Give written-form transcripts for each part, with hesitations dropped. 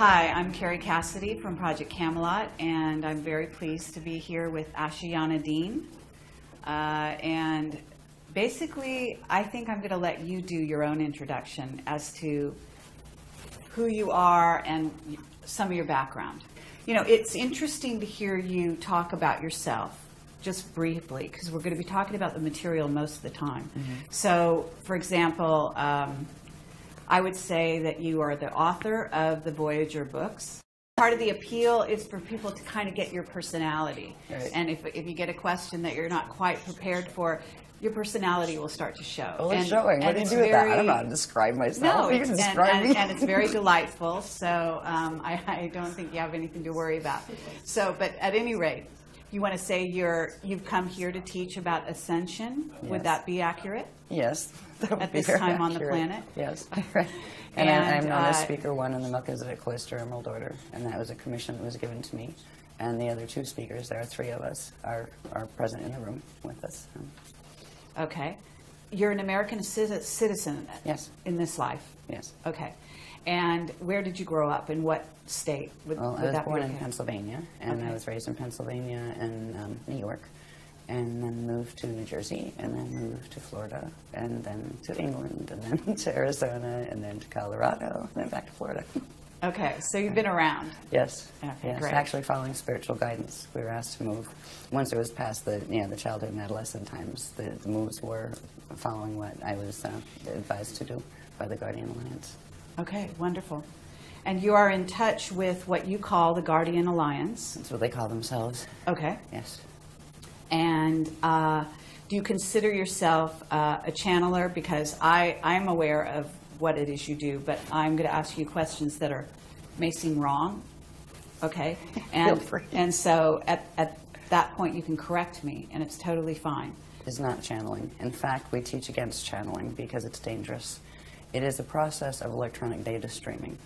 Hi, I'm Carrie Cassidy from Project Camelot, and I'm very pleased to be here with Ashаяna Dean. And basically, I think I'm going to let you do your own introduction as to who you are and some of your background. You know, it's interesting to hear you talk about yourself, just briefly, because we're going to be talking about the material most of the time. Mm-hmm. So, for example, I would say that you are the author of the Voyager books. Part of the appeal is for people to kind of get your personality. Right. And if you get a question that you're not quite prepared for, your personality will start to show. Well, it's showing. What do you do with that? I don't know how to describe myself. No, you can describe me. And it's very delightful, so I don't think you have anything to worry about. So, but at any rate, you want to say you've come here to teach about Ascension. Yes. Would that be accurate? Yes. At this time on the planet? Yes. And I'm known as Speaker 1 in the Melchizedek Cloister Emerald Order, and that was a commission that was given to me. And the other two speakers, there are three of us, are present in the room with us. Okay. You're an American citizen. Yes. In this life? Yes. Okay. And where did you grow up? In what state? Well, I was born in Pennsylvania, and I was raised in Pennsylvania and New York, and then moved to New Jersey, and then moved to Florida, and then to England, and then to Arizona, and then to Colorado, and then back to Florida. Okay, so you've been around. Yes. Okay, yes. Great. Actually, following spiritual guidance, we were asked to move. Once it was past the childhood and adolescent times, the moves were following what I was advised to do by the Guardian Alliance. Okay, wonderful. And you are in touch with what you call the Guardian Alliance. That's what they call themselves. Okay. Yes. And do you consider yourself a channeler? Because I'm aware of what it is you do, but I'm going to ask you questions that may seem wrong. Okay? Feel free. And so at that point you can correct me, and it's totally fine. It's not channeling. In fact, we teach against channeling because it's dangerous. It is a process of electronic data streaming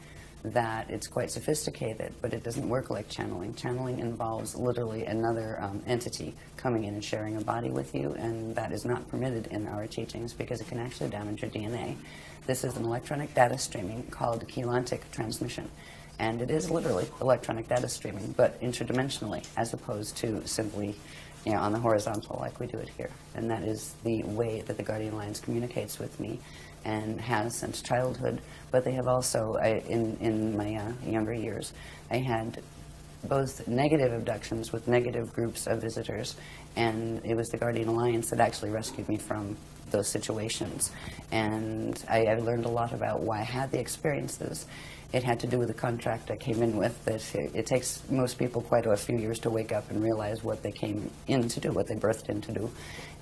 that it's quite sophisticated, but it doesn't work like channeling. Channeling involves literally another entity coming in and sharing a body with you, and that is not permitted in our teachings because it can actually damage your DNA. This is an electronic data streaming called chelantic transmission, and it is literally electronic data streaming, but interdimensionally, as opposed to simply on the horizontal like we do it here. And that is the way that the Guardian Alliance communicates with me and has since childhood. But they have also, in my younger years, I had both negative abductions with negative groups of visitors, and it was the Guardian Alliance that actually rescued me from those situations. And I learned a lot about why I had the experiences. It had to do with the contract I came in with, that it takes most people quite a few years to wake up and realize what they came in to do, what they birthed in to do.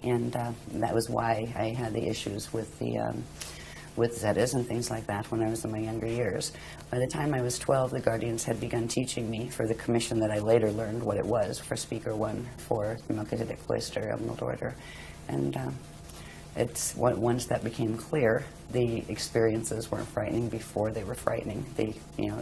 And that was why I had the issues with with Zetas and things like that when I was in my younger years. By the time I was 12, the Guardians had begun teaching me for the commission that I later learned what it was for Speaker 1 for the Melchizedek Cloister Emerald Order. And once that became clear, the experiences weren't frightening before they were frightening, the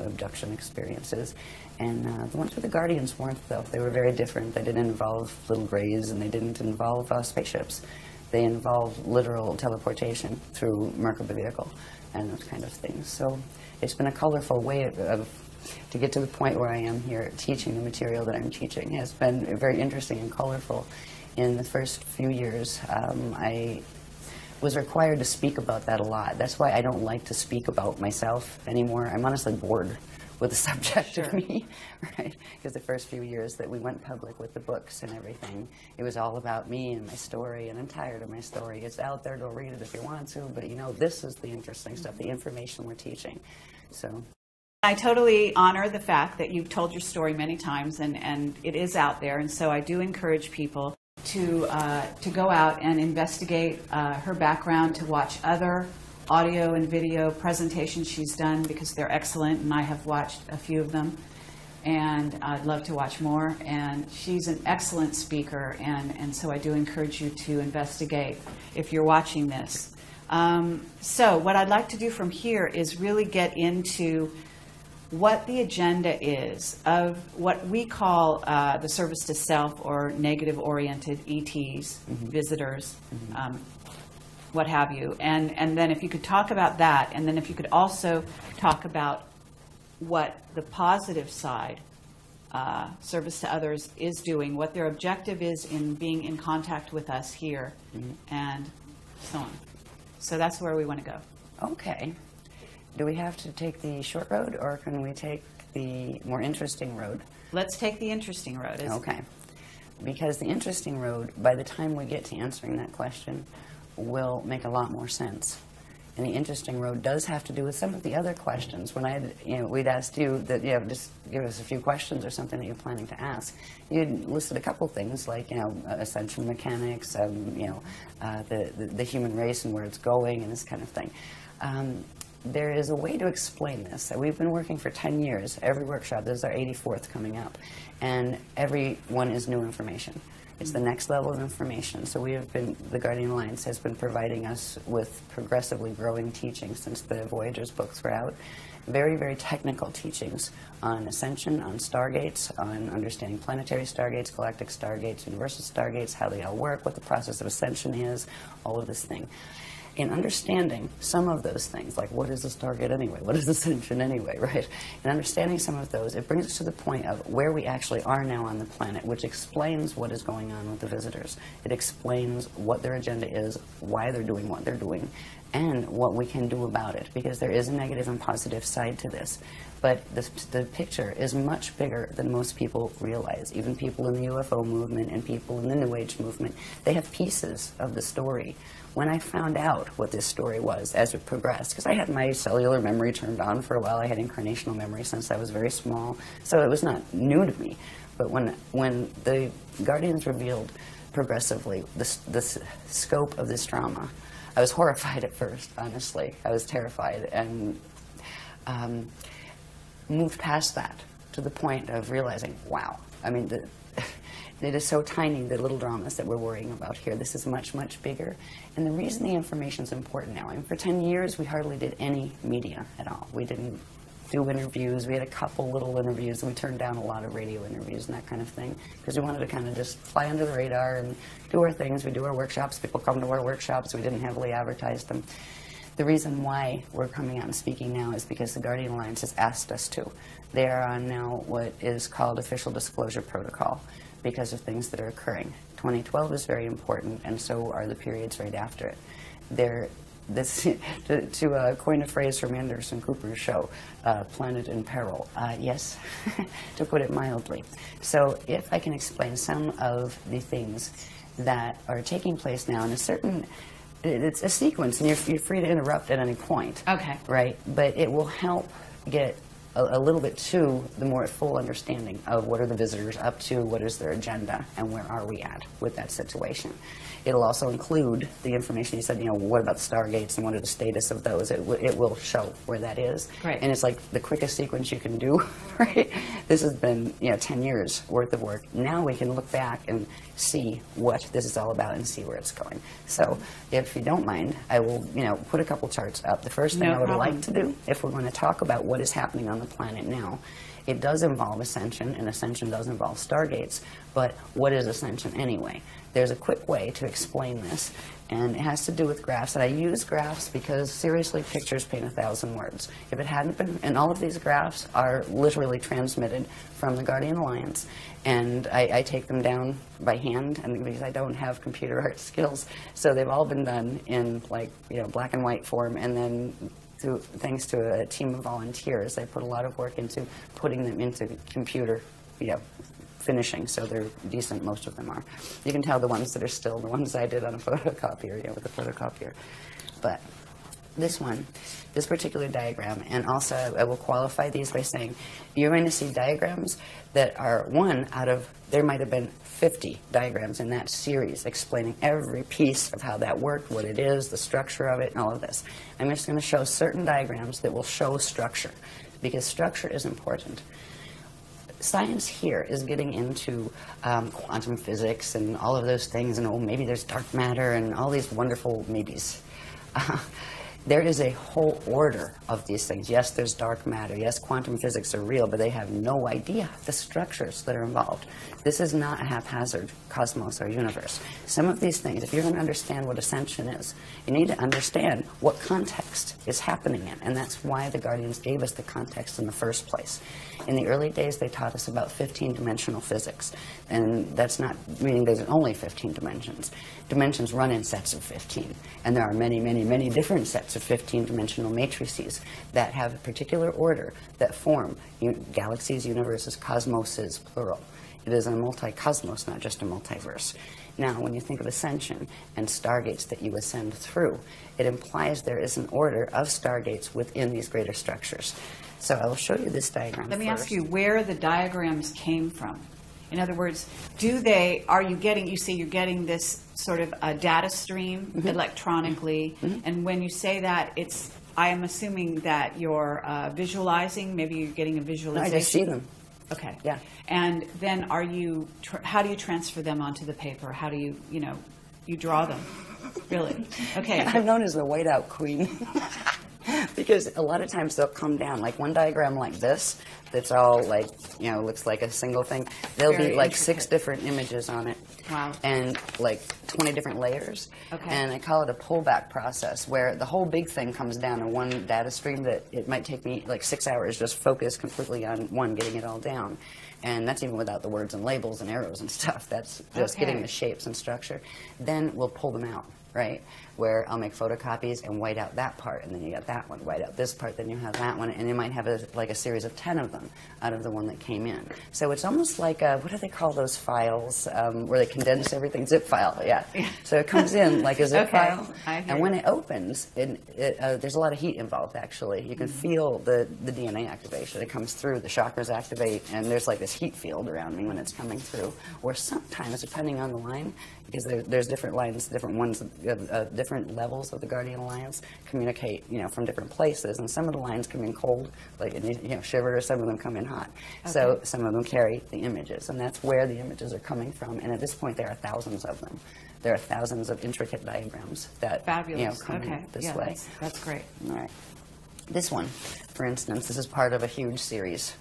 abduction experiences. And the ones with the Guardians weren't, though. They were very different. They didn't involve little grays, and they didn't involve spaceships. They involved literal teleportation through Merkaba vehicle and those kind of things. So it's been a colorful way to get to the point where I am here teaching the material that I'm teaching. It's been very interesting and colorful. In the first few years, I was required to speak about that a lot. That's why I don't like to speak about myself anymore. I'm honestly bored with the subject of me, right? Because the first few years that we went public with the books and everything, it was all about me and my story, and I'm tired of my story. It's out there, go read it if you want to, but this is the interesting stuff, the information we're teaching. So I totally honor the fact that you've told your story many times, and it is out there, and so I do encourage people to go out and investigate her background, to watch other audio and video presentations she's done, because they're excellent, and I have watched a few of them, and I'd love to watch more. And she's an excellent speaker, and so I do encourage you to investigate if you're watching this. So what I'd like to do from here is really get into what the agenda is of what we call the service to self, or negative-oriented ETs, visitors, what have you. And then if you could talk about that, and then if you could also talk about what the positive side, service to others, is doing, what their objective is in being in contact with us here, and so on. So that's where we want to go. Okay. Do we have to take the short road, or can we take the more interesting road? Let's take the interesting road. Okay. Because the interesting road, by the time we get to answering that question, will make a lot more sense. And the interesting road does have to do with some of the other questions. When we'd asked you that, just give us a few questions or something that you're planning to ask. You'd listed a couple things like, Ascension mechanics, the human race and where it's going and this kind of thing. There is a way to explain this. We've been working for 10 years. Every workshop, this is our 84th coming up, and every one is new information. It's the next level of information. So the Guardian Alliance has been providing us with progressively growing teachings since the Voyagers books were out. Very, very technical teachings on Ascension, on stargates, on understanding planetary stargates, galactic stargates, universal stargates, how they all work, what the process of Ascension is, all of this thing. In understanding some of those things, like what is a stargate anyway, what is Ascension anyway, right? In understanding some of those, it brings us to the point of where we actually are now on the planet, which explains what is going on with the visitors. It explains what their agenda is, why they're doing what they're doing, and what we can do about it, because there is a negative and positive side to this. But the picture is much bigger than most people realize. Even people in the UFO movement and people in the New Age movement, they have pieces of the story. When I found out what this story was as it progressed, because I had my cellular memory turned on for a while, I had incarnational memory since I was very small, so it was not new to me. But when the Guardians revealed progressively the scope of this drama, I was horrified at first, honestly. I was terrified, and moved past that to the point of realizing, wow, I mean, it is so tiny, the little dramas that we're worrying about here. This is much, much bigger. And the reason the information is important now, I mean, for 10 years, we hardly did any media at all. We didn't do interviews. We had a couple little interviews, and we turned down a lot of radio interviews and that kind of thing, because we wanted to kind of just fly under the radar and do our things. We do our workshops. People come to our workshops. We didn't heavily advertise them. The reason why we're coming out and speaking now is because the Guardian Alliance has asked us to. They are on now what is called Official Disclosure Protocol, because of things that are occurring. 2012 is very important, and so are the periods right after it. To coin a phrase from Anderson Cooper's show, Planet in Peril, yes, to put it mildly. So if I can explain some of the things that are taking place now in a certain, it's a sequence, and you're free to interrupt at any point. Okay. Right? But it will help get a little bit to the more full understanding of what are the visitors up to, what is their agenda, and where are we at with that situation. It'll also include the information you said, what about the stargates and what are the status of those. It will show where that is. Right. And it's like the quickest sequence you can do, right? This has been 10 years worth of work. Now we can look back and see what this is all about and see where it's going. So if you don't mind, I will put a couple charts up. The first thing I would like to do, if we're going to talk about what is happening on the planet now, it does involve Ascension, and Ascension does involve stargates, but what is Ascension anyway? There's a quick way to explain this, and it has to do with graphs. And I use graphs because, seriously, pictures paint 1,000 words. If it hadn't been, and all of these graphs are literally transmitted from the Guardian Alliance, and I take them down by hand, and because I don't have computer art skills, so they've all been done in black and white form, and then thanks to a team of volunteers, they put a lot of work into putting them into computer, finishing, so they're decent, most of them are. You can tell the ones that are still the ones I did on a photocopier, with a photocopier. But this particular diagram, and also I will qualify these by saying you're going to see diagrams that are one out of, there might have been 50 diagrams in that series explaining every piece of how that worked, what it is, the structure of it, and all of this. I'm just going to show certain diagrams that will show structure, because structure is important. Science here is getting into quantum physics and all of those things, and maybe there's dark matter and all these wonderful maybes. there is a whole order of these things. Yes, there's dark matter. Yes, quantum physics are real, but they have no idea the structures that are involved. This is not a haphazard cosmos or universe. Some of these things, if you're going to understand what Ascension is, you need to understand what context is happening in, and that's why the Guardians gave us the context in the first place. In the early days, they taught us about 15-dimensional physics, and that's not meaning there's only 15 dimensions. Dimensions run in sets of 15, and there are many, many, many different sets of 15-dimensional matrices that have a particular order that form galaxies, universes, cosmoses, plural. It is a multi-cosmos, not just a multiverse. Now, when you think of Ascension and stargates that you ascend through, it implies there is an order of stargates within these greater structures. So I will show you this diagram Let me first. ask you where the diagrams came from. In other words, are you getting, you see you're getting this sort of a data stream electronically, and when you say that, I am assuming that you're visualizing, maybe you're getting a visualization. No, I just see them. Okay. Yeah. And then how do you transfer them onto the paper? How do you, you draw them? Really? Okay. I'm known as the whiteout queen. Because a lot of times they'll come down, like one diagram like this, that's all like, looks like a single thing. There'll be like 6 different images on it. Wow. And like 20 different layers. Okay. And I call it a pullback process, where the whole big thing comes down in one data stream that it might take me like 6 hours just focus completely on one, getting it all down. And that's even without the words and labels and arrows and stuff. That's just getting the shapes and structure. Then we'll pull them out, right? Where I'll make photocopies and white out that part, and then you got that one, white out this part, then you have that one, and you might have like a series of 10 of them out of the one that came in. So it's almost like what do they call those files where they condense everything? Zip file, yeah. So it comes in like a zip file, and when it opens, there's a lot of heat involved, actually. You can feel the DNA activation. It comes through, the chakras activate, and there's like this heat field around me when it's coming through. Or sometimes, depending on the line, because there's different lines, different ones, different levels of the Guardian Alliance communicate, from different places, and some of the lines come in cold, like shiver, some of them come in hot. Okay. So some of them carry the images, and that's where the images are coming from. And at this point, there are thousands of them. There are thousands of intricate diagrams that come in this way. That's great. All right. This one, for instance, this is part of a huge series.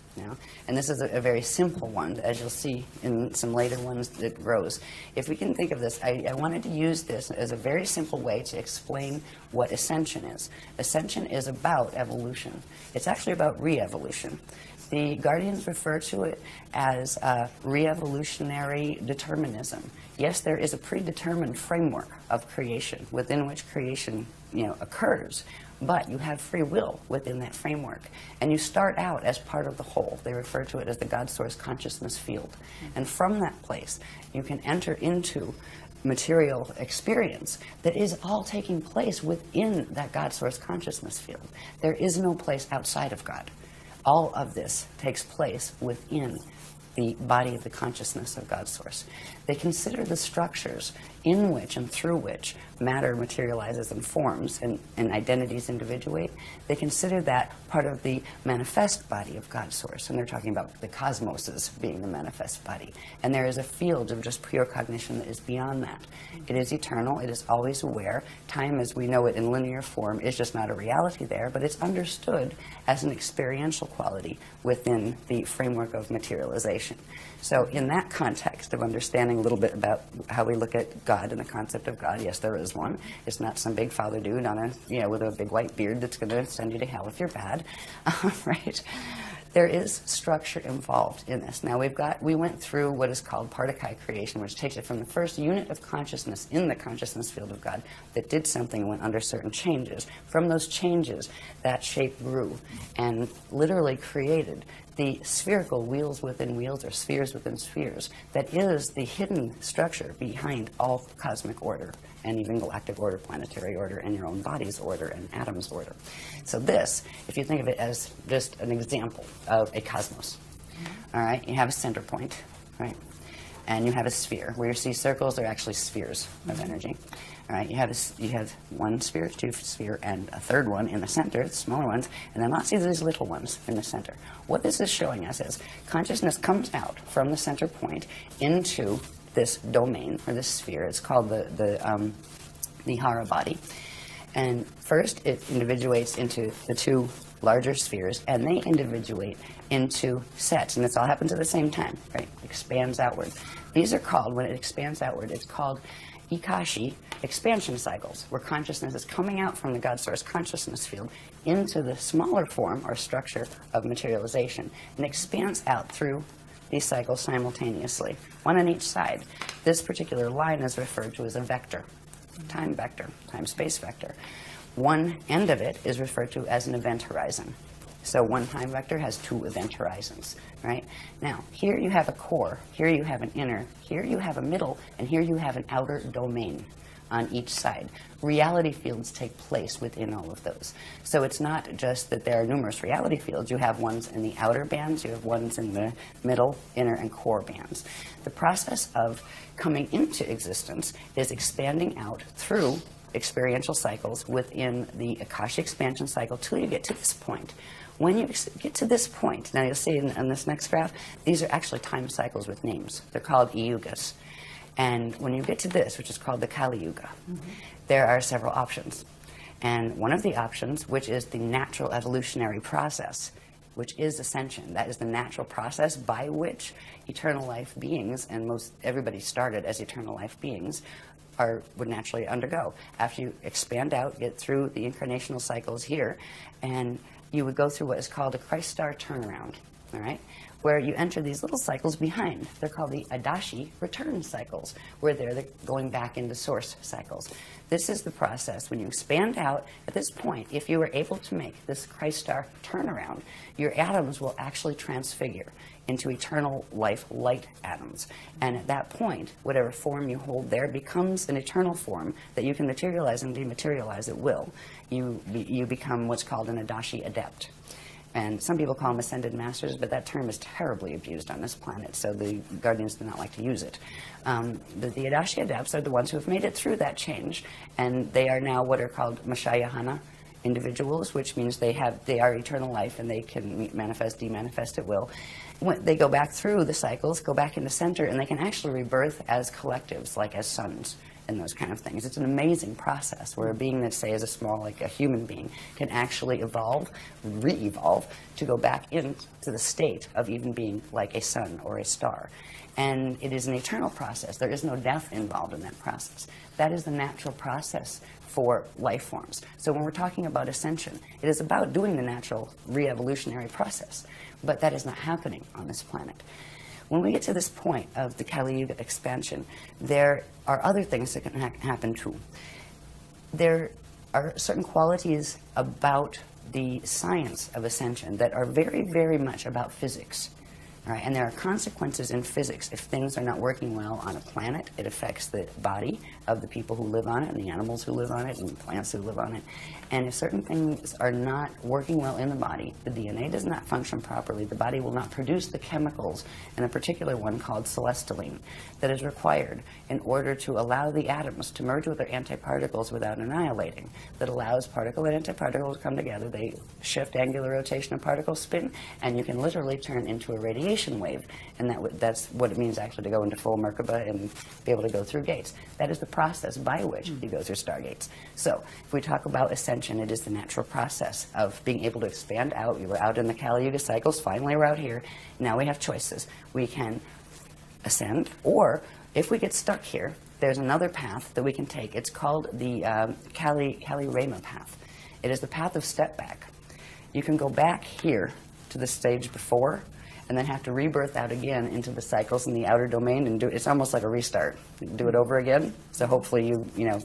And this is a very simple one. As you'll see in some later ones, it grows. If we can think of this, I wanted to use this as a very simple way to explain what Ascension is. Ascension is about evolution. It's actually about re-evolution. The Guardians refer to it as re-evolutionary determinism. Yes, there is a predetermined framework of creation within which creation occurs. But you have free will within that framework. And you start out as part of the whole. They refer to it as the God Source consciousness field. And from that place, you can enter into material experience that is all taking place within that God Source consciousness field. There is no place outside of God. All of this takes place within the body of the consciousness of God Source. They consider the structures in which and through which matter materializes and forms and identities individuate. They consider that part of the manifest body of God Source, and they're talking about the cosmoses being the manifest body. And there is a field of just pure cognition that is beyond that. It is eternal, it is always aware. Time as we know it in linear form is just not a reality there, but it's understood as an experiential quality within the framework of materialization. So in that context of understanding a little bit about how we look at God and the concept of God, yes, there is one. It's not some big father dude on with a big white beard that's going to send you to hell if you're bad, right? There is structure involved in this. Now we went through what is called particle creation, which takes it from the first unit of consciousness in the consciousness field of God that did something and went under certain changes. From those changes, that shape grew and literally created the spherical wheels within wheels, or spheres within spheres, that is the hidden structure behind all cosmic order, and even galactic order, planetary order, and your own body's order, and atoms' order. So this, if you think of it as just an example of a cosmos, all right, you have a center point, right, and you have a sphere. Where you see circles are actually spheres of energy. All right, you have one sphere, two sphere, and a third one in the center, the smaller ones, and then lots of these little ones in the center. What this is showing us is consciousness comes out from the center point into this domain, or this sphere. It's called the Hara body. And first, it individuates into the two larger spheres, and they individuate into sets, and this all happens at the same time, right? Expands outward. These are called, when it expands outward, it's called Ikashi expansion cycles, where consciousness is coming out from the God Source consciousness field into the smaller form or structure of materialization, and expands out through these cycles simultaneously, one on each side. This particular line is referred to as a vector, time-space vector. One end of it is referred to as an event horizon. So one time vector has two event horizons, right? Now, here you have a core, here you have an inner, here you have a middle, and here you have an outer domain on each side. Reality fields take place within all of those. So it's not just that there are numerous reality fields. You have ones in the outer bands, you have ones in the middle, inner, and core bands. The process of coming into existence is expanding out through experiential cycles within the Akashi expansion cycle till you get to this point. When you get to this point, now you'll see in this next graph, these are actually time cycles with names. They're called yugas. And when you get to this, which is called the Kali Yuga, there are several options. And one of the options, which is the natural evolutionary process, which is ascension. That is the natural process by which eternal life beings, and everybody started as eternal life beings, would naturally undergo. After you expand out, get through the incarnational cycles here, and you would go through what is called a Christ star turnaround, all right? Where you enter these little cycles behind. They're called the Adashi return cycles, where they're going back into source cycles. This is the process. When you expand out, at this point, if you were able to make this Christ star turnaround, your atoms will actually transfigure into eternal life light atoms. And at that point, whatever form you hold there becomes an eternal form that you can materialize and dematerialize at will. You become what's called an Adashi adept. And some people call them ascended masters, but that term is terribly abused on this planet, so the Guardians do not like to use it. The Adashi adepts are the ones who have made it through that change, and they are now what are called Ashayana individuals, which means they are eternal life and they can manifest, demanifest at will. When they go back through the cycles, go back into center, and they can actually rebirth as collectives, like as suns and those kind of things. It's an amazing process where a being that, say, is a small, like a human being, can actually evolve, re-evolve, to go back into the state of even being like a sun or a star. And it is an eternal process. There is no death involved in that process. That is the natural process for life forms. So when we're talking about ascension, it is about doing the natural re-evolutionary process. But that is not happening on this planet. When we get to this point of the Kali Yuga expansion, there are other things that can happen too. There are certain qualities about the science of ascension that are very, very much about physics. Right? And there are consequences in physics. If things are not working well on a planet, it affects the body of the people who live on it, and the animals who live on it, and the plants who live on it. And if certain things are not working well in the body, the DNA does not function properly, the body will not produce the chemicals, and a particular one called celestaline, that is required in order to allow the atoms to merge with their antiparticles without annihilating. That allows particle and antiparticle to come together. They shift angular rotation of particle spin, and you can literally turn into a radiation wave, and that's what it means actually to go into full Merkaba and be able to go through gates. That is the process by which you go through stargates. So if we talk about ascension, it is the natural process of being able to expand out. We were out in the Kali Yuga cycles, finally we're out here. Now we have choices. We can ascend, or if we get stuck here, there's another path that we can take. It's called the Kali Rama path. It is the path of step back. You can go back here to the stage before, and then have to rebirth out again into the cycles in the outer domain and it's almost like a restart. Do it over again. So hopefully you know,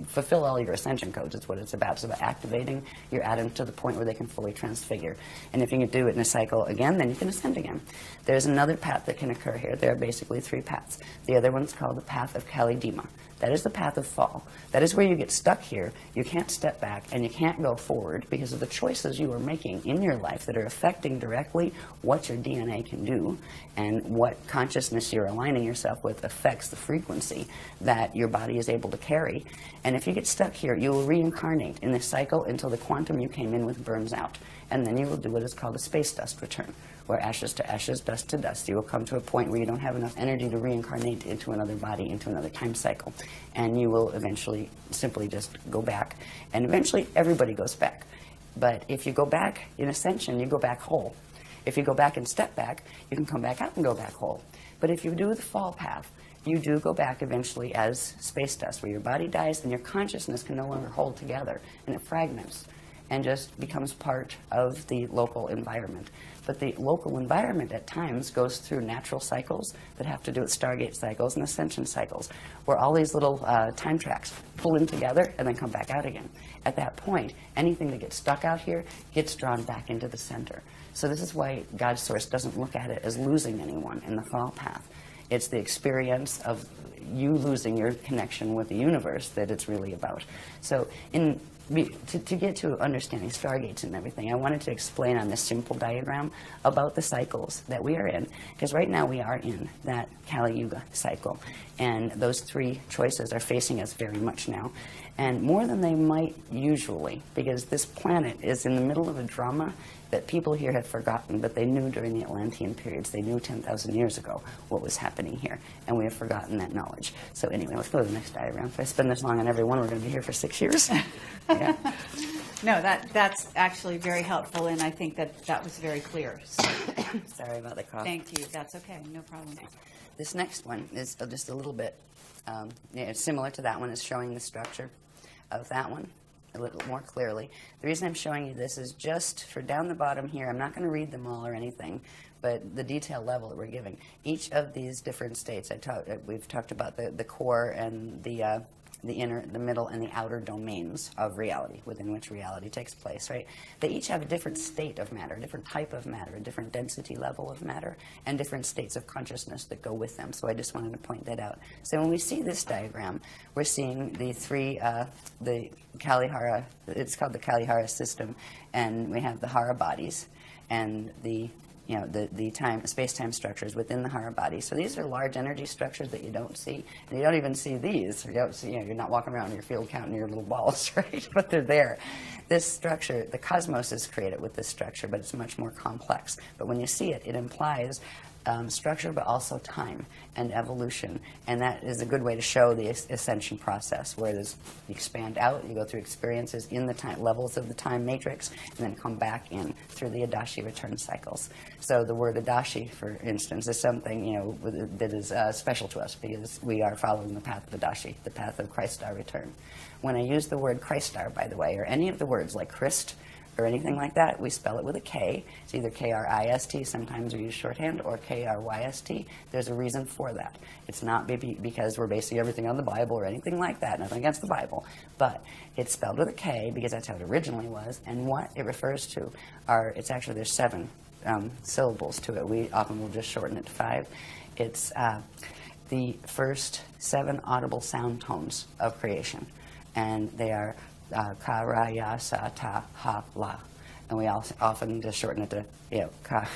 fulfill all your ascension codes. It's what it's about. It's about activating your atoms to the point where they can fully transfigure. And if you can do it in a cycle again, then you can ascend again. There's another path that can occur here. There are basically three paths. The other one's called the path of Kali Dima. That is the path of fall. That is where you get stuck here. You can't step back and you can't go forward because of the choices you are making in your life that are affecting directly what your DNA can do, and what consciousness you're aligning yourself with affects the frequency that your body is able to carry. And if you get stuck here, you will reincarnate in this cycle until the quantum you came in with burns out. And then you will do what is called a space dust return, where ashes to ashes, dust to dust. You will come to a point where you don't have enough energy to reincarnate into another body, into another time cycle. and you will eventually simply just go back, and eventually everybody goes back. But if you go back in ascension, you go back whole. If you go back and step back, you can come back out and go back whole. But if you do the fall path, you do go back eventually as space dust, where your body dies and your consciousness can no longer hold together, and it fragments and just becomes part of the local environment. But the local environment at times goes through natural cycles that have to do with Stargate cycles and ascension cycles, where all these little time tracks pull in together and then come back out again. At that point, anything that gets stuck out here gets drawn back into the center. So this is why God's Source doesn't look at it as losing anyone in the fall path. It's the experience of you losing your connection with the universe that it's really about. So to get to understanding Stargates and everything, I wanted to explain on this simple diagram about the cycles that we are in, because right now we are in that Kali Yuga cycle, and those three choices are facing us very much now, and more than they might usually, because this planet is in the middle of a drama that people here have forgotten, but they knew during the Atlantean periods. They knew 10,000 years ago what was happening here, and we have forgotten that knowledge. So anyway, let's go to the next diagram. If I spend this long on every one, we're going to be here for 6 years. Yeah. No, that's actually very helpful, and I think that was very clear. So. Sorry about the cough. Thank you. That's okay. No problem. This next one is just a little bit it's similar to that one. It's showing the structure of that one a little more clearly. The reason I'm showing you this is just for down the bottom here. I'm not going to read them all or anything, but the detail level that we're giving. Each of these different states, we've talked about the core and the inner, the middle, and the outer domains of reality, within which reality takes place, right? They each have a different state of matter, a different type of matter, a different density level of matter, and different states of consciousness that go with them. So I just wanted to point that out. So when we see this diagram, we're seeing the three, the Kalihara, it's called the Kalihara system, and we have the Hara bodies, and the space-time structures within the Hara body. So these are large energy structures that you don't see. And you don't even see these. You don't see, you're not walking around in your field counting your little balls, right? But they're there. This structure, the cosmos is created with this structure, but it's much more complex. But when you see it, it implies structure, but also time and evolution. And that is a good way to show the ascension process, where you expand out, you go through experiences in the time levels of the time matrix, and then come back in through the Adashi return cycles. So the word Adashi, for instance, is something that is special to us, because we are following the path of Adashi, the path of Christ star return. When I use the word Christ star, by the way, or any of the words like Christ, or anything like that, we spell it with a K. It's either K-R-I-S-T, sometimes we use shorthand, or K-R-Y-S-T. There's a reason for that. It's not because we're basing everything on the Bible or anything like that, nothing against the Bible, but it's spelled with a K because that's how it originally was, and what it refers to there's 7 syllables to it. We often will just shorten it to 5. It's the first 7 audible sound tones of creation, and they are ka, ra, ya, sa, ta, ha, la. And we also often just shorten it to, ka,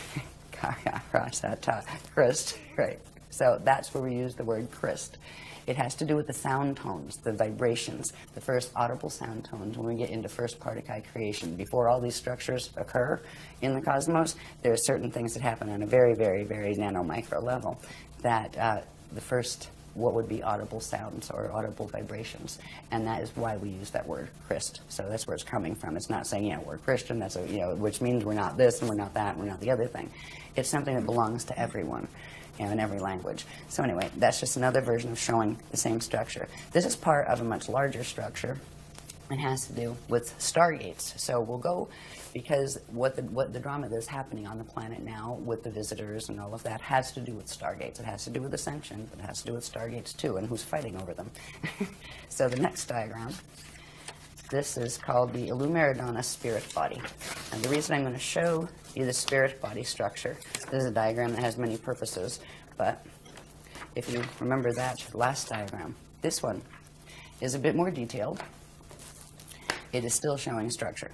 ya, ra, sa, ta, Christ, right? So that's where we use the word Christ. It has to do with the sound tones, the vibrations, the first audible sound tones when we get into first particle creation. Before all these structures occur in the cosmos, there are certain things that happen on a very, very, very nano-micro level that the first what would be audible sounds or audible vibrations, and that is why we use that word Christ. So that's where it's coming from. It's not saying, we're Christian, that's which means we're not this and we're not that and we're not the other thing. It's something that belongs to everyone, in every language. So anyway, that's just another version of showing the same structure. This is part of a much larger structure. It has to do with stargates. So we'll go, because what the drama that's happening on the planet now with the visitors and all of that has to do with stargates. It has to do with ascension, but it has to do with stargates too, and who's fighting over them. So the next diagram, this is called the Illumeridana spirit body. And the reason I'm going to show you the spirit body structure, this is a diagram that has many purposes, but if you remember that last diagram, this one is a bit more detailed. It is still showing structure.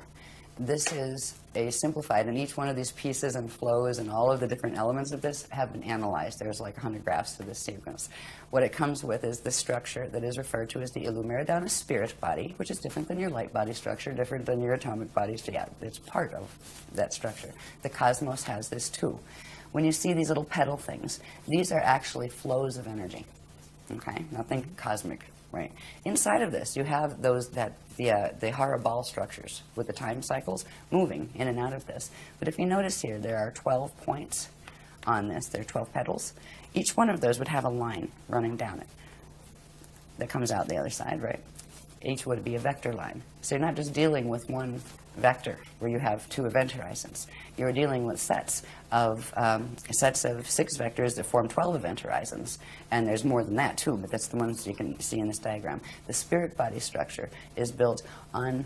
This is a simplified, and each one of these pieces and flows and all of the different elements of this have been analyzed. There's like 100 graphs to this sequence. What it comes with is the structure that is referred to as the Illumeridana spirit body, which is different than your light body structure, different than your atomic bodies. Yeah, it's part of that structure. The cosmos has this too. When you see these little petal things, these are actually flows of energy. Okay, now think cosmic right? Inside of this, you have the Hara ball structures with the time cycles moving in and out of this. But if you notice here, there are 12 points on this. There are 12 petals. Each one of those would have a line running down it that comes out the other side, right? Each would be a vector line. So you're not just dealing with one vector where you have 2 event horizons. You're dealing with sets of 6 vectors that form 12 event horizons. And there's more than that too, but that's the ones you can see in this diagram. The spirit body structure is built on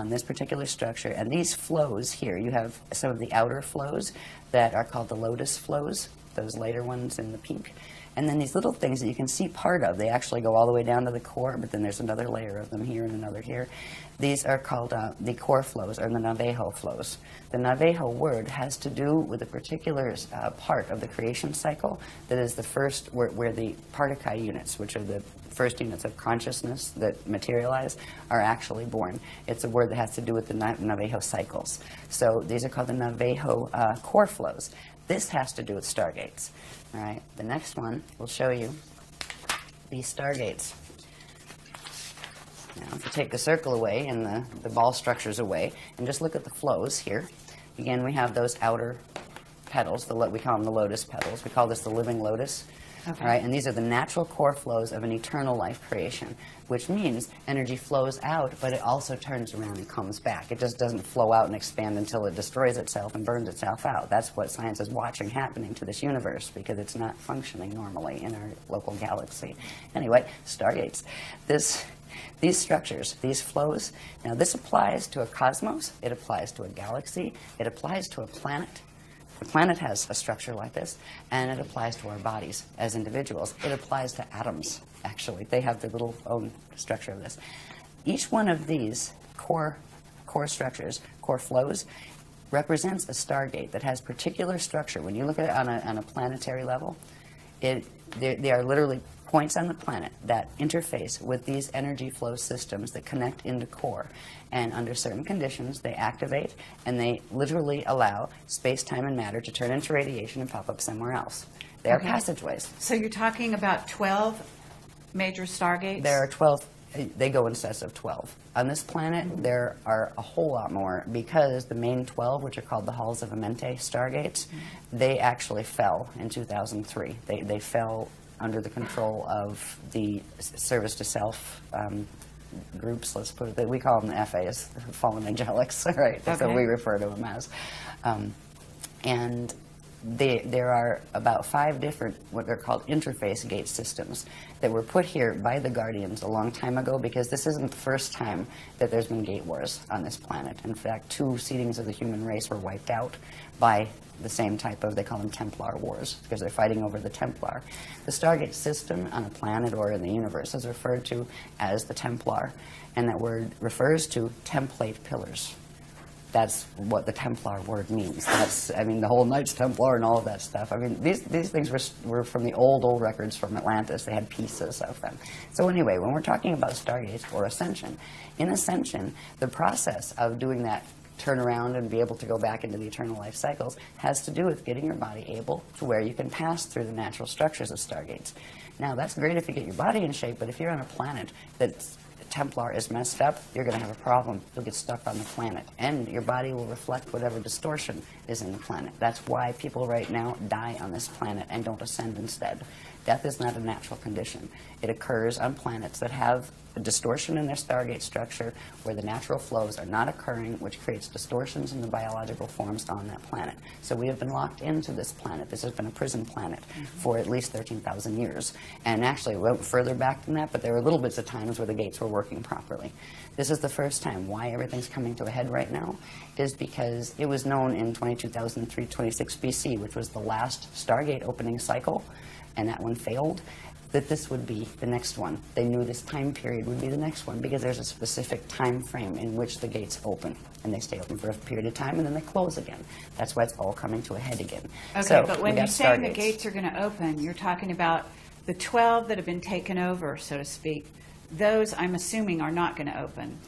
this particular structure. And these flows here, you have some of the outer flows that are called the lotus flows, those later ones in the pink. And then these little things that you can see part of, they actually go all the way down to the core, but then there's another layer of them here and another here. These are called the core flows, or the Navajo flows. The Navajo word has to do with a particular part of the creation cycle that is the first, where the Partikai units, which are the first units of consciousness that materialize, are actually born. It's a word that has to do with the Navajo cycles. So these are called the Navajo core flows. This has to do with stargates. All right, the next one will show you these stargates. Now, if you take the circle away and the ball structures away, and just look at the flows here, again, we have those outer petals, we call them the lotus petals. We call this the living lotus. Okay. Right? And these are the natural core flows of an eternal life creation, which means energy flows out, but it also turns around and comes back. It just doesn't flow out and expand until it destroys itself and burns itself out. That's what science is watching happening to this universe, because it's not functioning normally in our local galaxy. Anyway, stargates. These structures, these flows, now this applies to a cosmos, it applies to a galaxy, it applies to a planet. The planet has a structure like this, and it applies to our bodies as individuals. It applies to atoms, actually. They have their little own structure of this. Each one of these core structures, core flows, represents a stargate that has particular structure. When you look at it on a planetary level, they are literally points on the planet that interface with these energy flow systems that connect into core. And under certain conditions, they activate, and they literally allow space, time, and matter to turn into radiation and pop up somewhere else. They are passageways. So you're talking about 12 major stargates? There are 12. They go in sets of 12. On this planet, there are a whole lot more, because the main 12, which are called the Halls of Amente stargates, they actually fell in 2003. They fell under the control of the service to self groups, let's put it that. We call them the FAs, fallen angelics, right? That's what we refer to them as. And there are about 5 different, what they're called interface gate systems, that were put here by the Guardians a long time ago, because this isn't the first time that there's been gate wars on this planet. In fact, 2 seedings of the human race were wiped out by the same type of, they call them Templar wars, because they're fighting over the Templar. The Stargate system on a planet or in the universe is referred to as the Templar, and that word refers to template pillars. That's what the Templar word means. That's, I mean, the whole Knights Templar and all of that stuff. I mean, these things were from the old records from Atlantis. They had pieces of them. So anyway, when we're talking about Stargates or Ascension, in Ascension, the process of doing that turn around and be able to go back into the eternal life cycles has to do with getting your body able to where you can pass through the natural structures of stargates. Now, that's great if you get your body in shape, but if you're on a planet that's Templar is messed up, you're going to have a problem. You'll get stuck on the planet, and your body will reflect whatever distortion is in the planet. That's why people right now die on this planet and don't ascend instead. Death is not a natural condition. It occurs on planets that have a distortion in their stargate structure, where the natural flows are not occurring, which creates distortions in the biological forms on that planet. So we have been locked into this planet. This has been a prison planet for at least 13,000 years. And actually, it went further back than that, but there were little bits of times where the gates were working properly. This is the first time. Why everything's coming to a head right now is because it was known in 22,326 BC, which was the last stargate opening cycle, and that one failed, that this would be the next one. They knew this time period would be the next one, because there's a specific time frame in which the gates open, and they stay open for a period of time, and then they close again. That's why it's all coming to a head again. Okay, so, but when you're saying the gates are going to open, you're talking about the 12 that have been taken over, so to speak. Those, I'm assuming, are not going to open.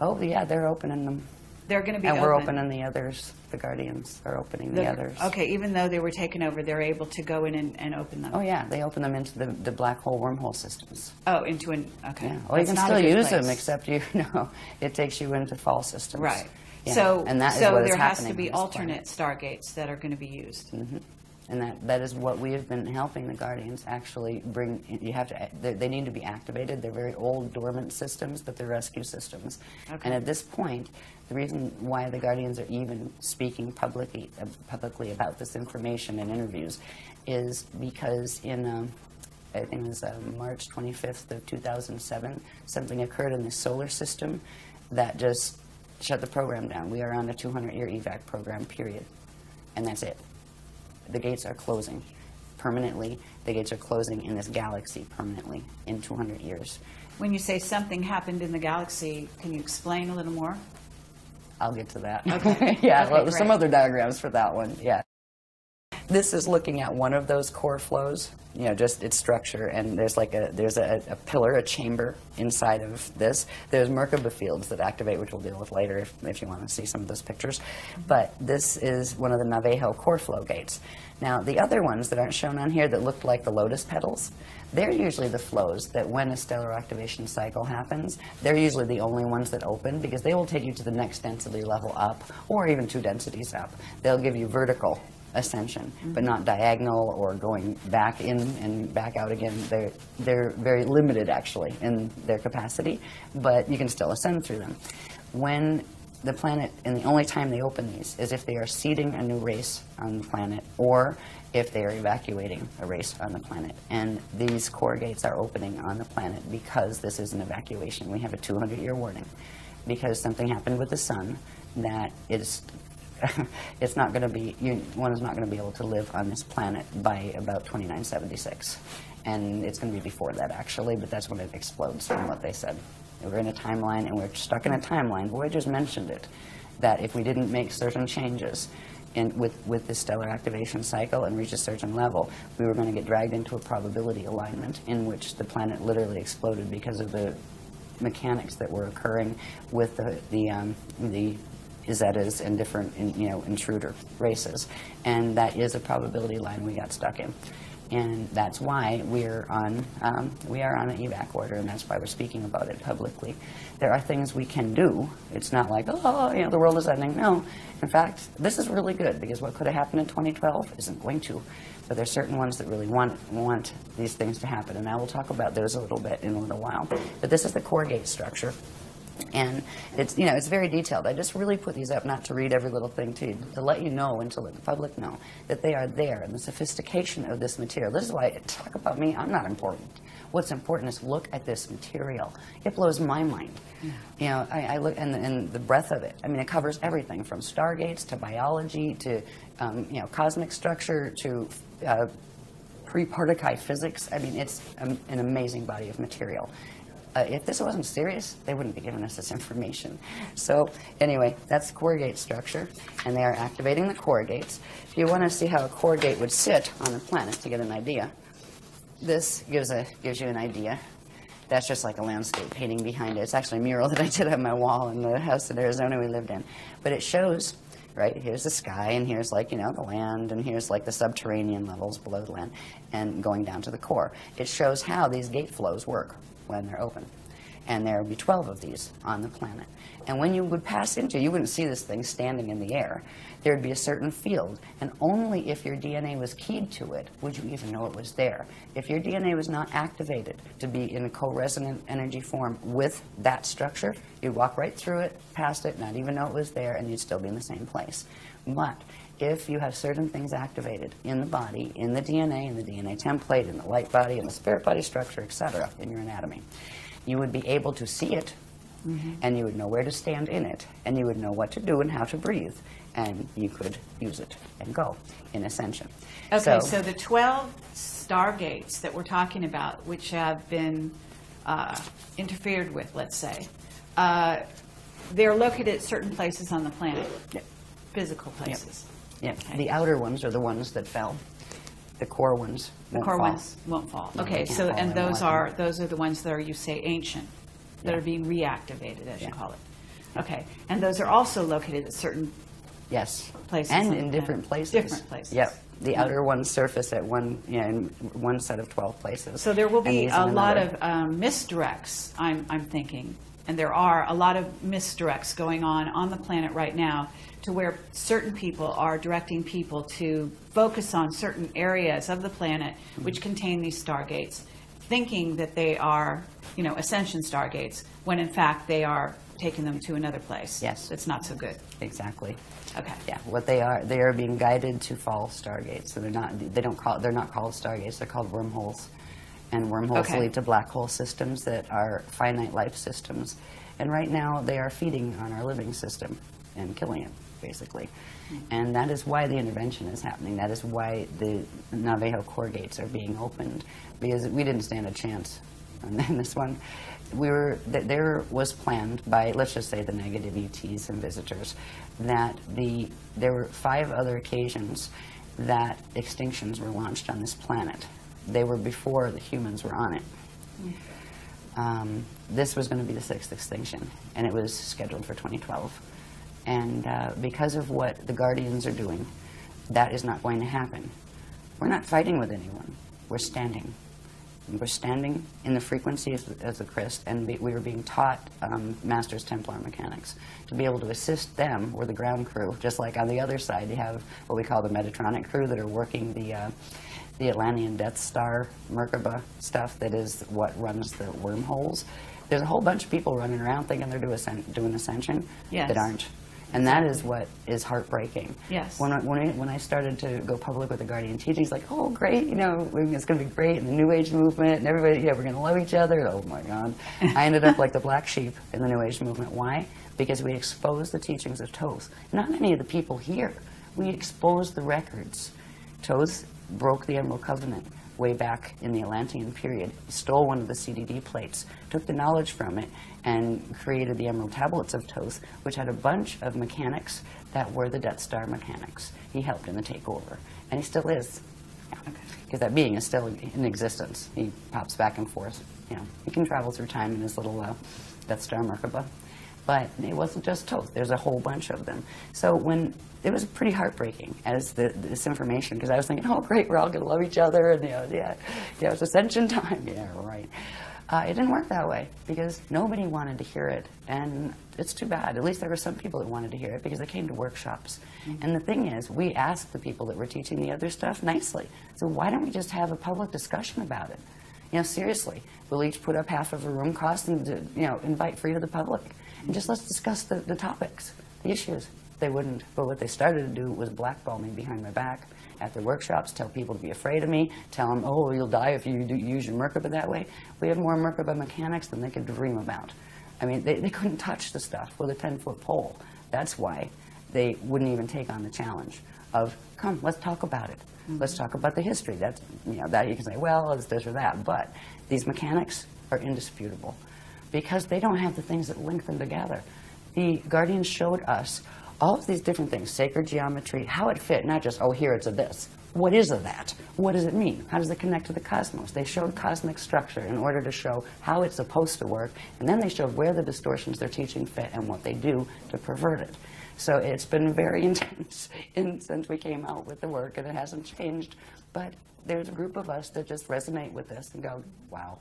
Oh, yeah, they're opening them. They're going to be and open. we're opening the others. The Guardians are opening the others. Okay, even though they were taken over, they're able to go in and open them. Oh yeah, they open them into the black hole wormhole systems. Oh, into an, okay. Yeah. Well, you can still use them, except it takes you into fall systems. Right. Yeah. So, and that is so what is there has happening to be on this alternate stargates that are going to be used. Mm-hmm. And that is what we have been helping the Guardians actually bring. You have to. They need to be activated. They're very old, dormant systems, but they're rescue systems. Okay. And at this point, the reason why the Guardians are even speaking publicly about this information in interviews is because in I think it was March 25th of 2007, something occurred in the solar system that just shut the program down. We are on a 200-year evac program, period, and that's it. The gates are closing permanently. The gates are closing in this galaxy permanently in 200 years. When you say something happened in the galaxy, can you explain a little more? I'll get to that. Okay. Yeah, okay, well, there's some other diagrams for that one. Yeah. This is looking at one of those core flows, just its structure, and there's a pillar, a chamber inside of this. There's Merkaba fields that activate, which we'll deal with later if you want to see some of those pictures. But this is one of the Navajo core flow gates. Now, the other ones that aren't shown on here that look like the lotus petals, they're usually the flows that when a stellar activation cycle happens, they're usually the only ones that open because they will take you to the next density level up, or even 2 densities up. They'll give you vertical ascension, but not diagonal or going back in and back out again. They're very limited, actually, in their capacity, but you can still ascend through them. When the planet, and the only time they open these is if they are seeding a new race on the planet or if they are evacuating a race on the planet. And these core gates are opening on the planet because this is an evacuation. We have a 200-year warning because something happened with the sun that is it's not going to be, one is not going to be able to live on this planet by about 2976. And it's going to be before that, actually, but that's when it explodes from what they said. We're in a timeline, and we're stuck in a timeline. Voyager's mentioned it, that if we didn't make certain changes with the stellar activation cycle and reach a certain level, we were going to get dragged into a probability alignment in which the planet literally exploded because of the mechanics that were occurring with the Zetas and different, intruder races. And that is a probability line we got stuck in. And that's why we are on an evac order, and that's why we're speaking about it publicly. There are things we can do. It's not like, the world is ending. No. In fact, this is really good, because what could have happened in 2012 isn't going to. But there's certain ones that really want these things to happen, and I will talk about those a little bit in a little while. But this is the core gate structure. And it's, it's very detailed. I just really put these up not to read every little thing to you, to let you know and to let the public know that they are there, and the sophistication of this material. This is why I talk about me. I'm not important. What's important is look at this material. It blows my mind. Yeah. I look and the breadth of it. I mean, it covers everything from stargates to biology to cosmic structure to pre-particle physics. I mean, it's an amazing body of material. If this wasn't serious, they wouldn't be giving us this information. So anyway, that's core gate structure, and they are activating the core gates. If you want to see how a core gate would sit on the planet to get an idea, this gives you an idea. That's just like a landscape painting behind it. It's actually a mural that I did on my wall in the house in Arizona we lived in. But it shows, right, here's the sky, and here's like, the land, and here's like the subterranean levels below the land, and going down to the core. It shows how these gate flows work when they're open. And there would be 12 of these on the planet. And when you would pass into, you wouldn't see this thing standing in the air. There would be a certain field, and only if your DNA was keyed to it would you even know it was there. If your DNA was not activated to be in a co-resonant energy form with that structure, you'd walk right through it, past it, not even know it was there, and you'd still be in the same place. But if you have certain things activated in the body, in the DNA template, in the light body, in the spirit body structure, etc., in your anatomy, you would be able to see it, and you would know where to stand in it, and you would know what to do and how to breathe, and you could use it and go in Ascension. Okay, so the 12 stargates that we're talking about, which have been interfered with, let's say, they're located at certain places on the planet, physical places. Yeah, okay. The outer ones are the ones that fell. The core ones won't fall. Ones won't fall. No, okay, so those are the ones that are, you say, ancient, that are being reactivated, as you call it. Okay, and those are also located at certain Yes. places. And in different places. Different places. Yep. The outer ones surface at in one set of 12 places. So there will be these a in lot another. of misdirects, I'm thinking, and there are a lot of misdirects going on the planet right now, to where certain people are directing people to focus on certain areas of the planet which contain these stargates, thinking that they are, ascension stargates, when in fact they are taking them to another place. Yes. It's not so good. Exactly. Okay. Yeah, what they are being guided to false stargates. So they're not called stargates, they're called wormholes. And wormholes Okay. lead to black hole systems that are finite life systems. And right now they are feeding on our living system and killing it, basically. And that is why the intervention is happening. That is why the Navajo core gates are being opened, because we didn't stand a chance in this one. There was planned by, let's just say, the negative ETs and visitors, that there were 5 other occasions that extinctions were launched on this planet. They were before the humans were on it. This was going to be the 6th extinction, and it was scheduled for 2012. And because of what the Guardians are doing, that is not going to happen. We're not fighting with anyone. We're standing. We're standing in the frequency as the Christ, and we were being taught Masters Templar mechanics to be able to assist them. We're the ground crew, just like on the other side you have what we call the Metatronic crew that are working the Atlantean Death Star Merkaba stuff that is what runs the wormholes. There's a whole bunch of people running around thinking they're doing Ascension that aren't. And that is what is heartbreaking. Yes. When I started to go public with the Guardian teachings, like, oh, great, it's going to be great, and the New Age movement, and everybody, we're going to love each other. Oh, my God. I ended up like the black sheep in the New Age movement. Why? Because we exposed the teachings of Thoth. Not any of the people here. We exposed the records. Thoth broke the Emerald Covenant way back in the Atlantean period. He stole one of the CDD plates, took the knowledge from it, and created the Emerald Tablets of Thoth, which had a bunch of mechanics that were the Death Star mechanics. He helped in the takeover, and he still is. Because that being is still in existence. He pops back and forth. He can travel through time in his little Death Star Merkaba. But it wasn't just Thoth. There's a whole bunch of them. So when it was pretty heartbreaking as this information, because I was thinking, oh, great, we're all going to love each other, and it's Ascension time. Yeah, right. It didn't work that way, because nobody wanted to hear it, and it's too bad. At least there were some people that wanted to hear it, because they came to workshops. And the thing is, we asked the people that were teaching the other stuff nicely. So why don't we just have a public discussion about it? Seriously, we'll each put up half of a room cost and invite free to the public. And just let's discuss the topics, the issues. They wouldn't. But what they started to do was blackball me behind my back at their workshops, tell people to be afraid of me, tell them, oh, you'll die if you use your Merkaba that way. We had more Merkaba mechanics than they could dream about. I mean, they couldn't touch the stuff with a 10-foot pole. That's why they wouldn't even take on the challenge of, come, let's talk about it. Let's talk about the history. That's, that you can say, well, it's this or that. But these mechanics are indisputable, because they don't have the things that link them together. The Guardians showed us all of these different things, sacred geometry, how it fit, not just, oh, here it's a this. What is a that? What does it mean? How does it connect to the cosmos? They showed cosmic structure in order to show how it's supposed to work, and then they showed where the distortions they're teaching fit and what they do to pervert it. So it's been very intense since we came out with the work, and it hasn't changed. But there's a group of us that just resonate with this and go, wow.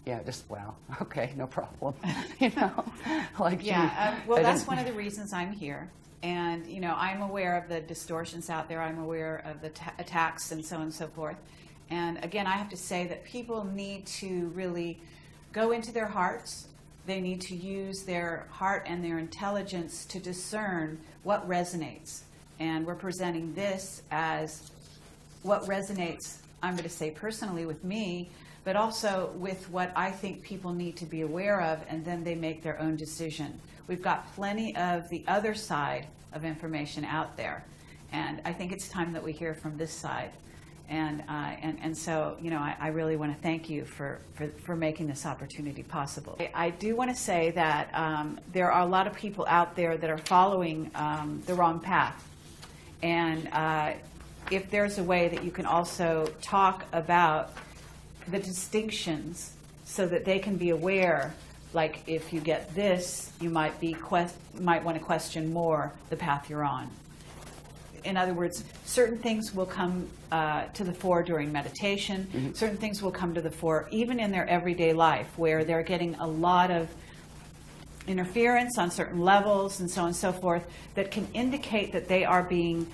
Yeah, just, wow, okay, no problem. Well, that's one of the reasons I'm here. And, I'm aware of the distortions out there. I'm aware of the attacks and so on and so forth. And again, I have to say that people need to really go into their hearts. They need to use their heart and their intelligence to discern what resonates. And we're presenting this as what resonates, I'm going to say personally with me, but also with what I think people need to be aware of, and then they make their own decision. We've got plenty of the other side of information out there, and I think it's time that we hear from this side. And so, I really want to thank you for making this opportunity possible. I do want to say that there are a lot of people out there that are following the wrong path, and if there's a way that you can also talk about the distinctions so that they can be aware, like if you get this, you might want to question more the path you're on. In other words, certain things will come to the fore during meditation. Certain things will come to the fore even in their everyday life, where they're getting a lot of interference on certain levels and so on and so forth that can indicate that they are being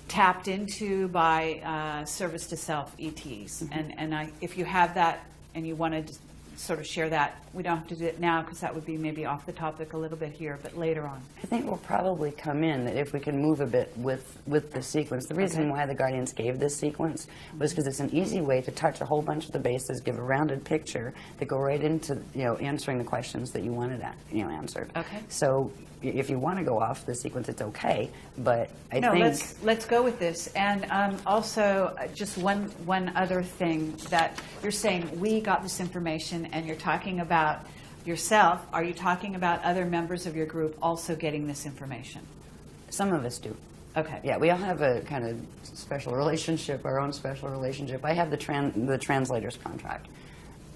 tapped into by service to self ETs. And if you have that and you want to sort of share that, we don't have to do it now because that would be maybe off the topic a little bit here, but later on. I think we'll probably come in that if we can move a bit with the sequence. The reason why the Guardians gave this sequence was because it's an easy way to touch a whole bunch of the bases, give a rounded picture that go right into answering the questions that you wanted answered. Okay. So if you want to go off the sequence, it's okay, but I think... No, let's go with this. And also, just one other thing that you're saying, we got this information, and you're talking about yourself. Are you talking about other members of your group also getting this information? Some of us do. Okay. Yeah, we all have a kind of special relationship, our own special relationship. I have the translator's contract,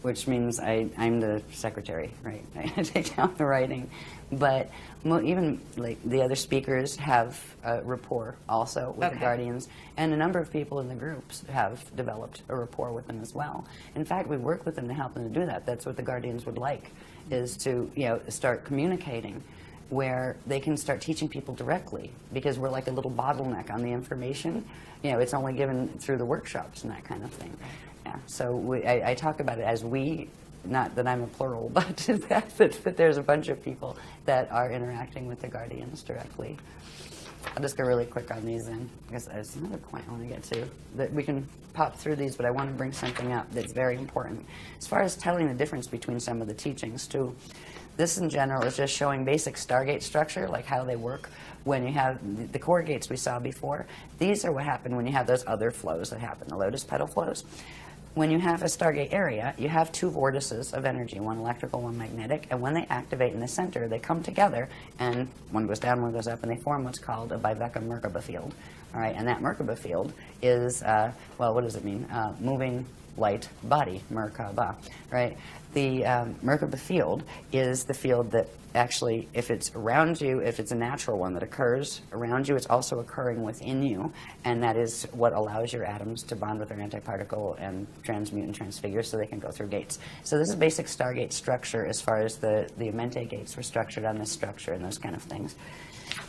which means I'm the secretary, right? I take down the writing. But even like the other speakers have a rapport also with the Guardians, and a number of people in the groups have developed a rapport with them as well. In fact, we work with them to help them to do that. That's what the Guardians would like, is to start communicating where they can start teaching people directly, because we're like a little bottleneck on the information. It's only given through the workshops and that kind of thing. Yeah, so I talk about it as we, not that I'm a plural, but that there's a bunch of people that are interacting with the Guardians directly. I'll just go really quick on these then, because there's another point I want to get to. That we can pop through these, but I want to bring something up that's very important. As far as telling the difference between some of the teachings, too, this in general is just showing basic Stargate structure, like how they work when you have the core gates we saw before. These are what happen when you have those other flows that happen, the lotus petal flows. When you have a Stargate area, you have two vortices of energy, one electrical, one magnetic, and when they activate in the center, they come together, and one goes down, one goes up, and they form what's called a Biveka Merkaba field. All right, and that Merkaba field is, well, what does it mean? Moving light body, Merkaba, right? The Merkaba field is the field that actually, if it's around you, if it's a natural one that occurs around you, it's also occurring within you, and that is what allows your atoms to bond with their antiparticle and transmute and transfigure so they can go through gates. So this is basic Stargate structure as far as the Amente gates were structured on this structure and those kind of things.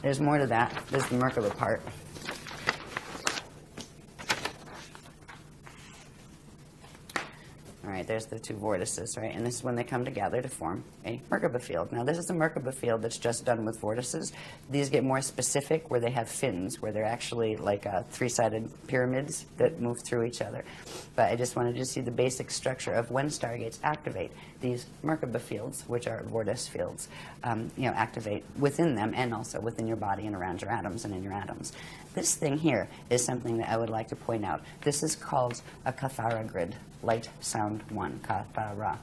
There's more to that. There's the Merkaba part. All right, there's the two vortices, right? And this is when they come together to form a Merkaba field. Now, this is a Merkaba field that's just done with vortices. These get more specific where they have fins, where they're actually like three-sided pyramids that move through each other. But I just wanted you to see the basic structure of when Stargates activate. These Merkaba fields, which are vortice fields, activate within them and also within your body and around your atoms and in your atoms. This thing here is something that I would like to point out. This is called a Kathara grid, light, sound, one, Kathara.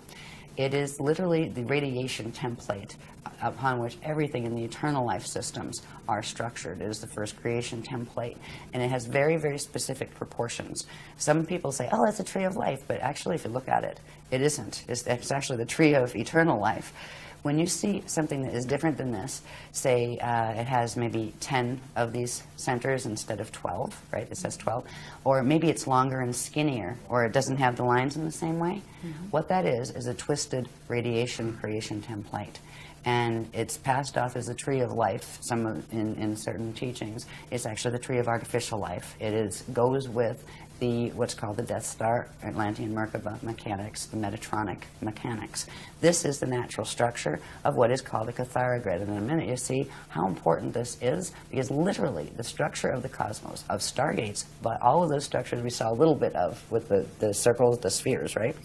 It is literally the radiation template upon which everything in the eternal life systems are structured. It is the first creation template, and it has very, very specific proportions. Some people say, oh, it's a tree of life, but actually, if you look at it, it isn't. It's actually the tree of eternal life. When you see something that is different than this, say it has maybe 10 of these centers instead of 12, right? It says 12. Or maybe it's longer and skinnier, or it doesn't have the lines in the same way. What that is a twisted radiation creation template. And it's passed off as a tree of life. In certain teachings, it's actually the tree of artificial life. It goes with what's called the Death Star, Atlantean Merkaba mechanics, the Metatronic mechanics. This is the natural structure of what is called a Kathara grid. And in a minute, you see how important this is, because literally the structure of the cosmos, of stargates, but all of those structures we saw a little bit of with the circles, the spheres, right?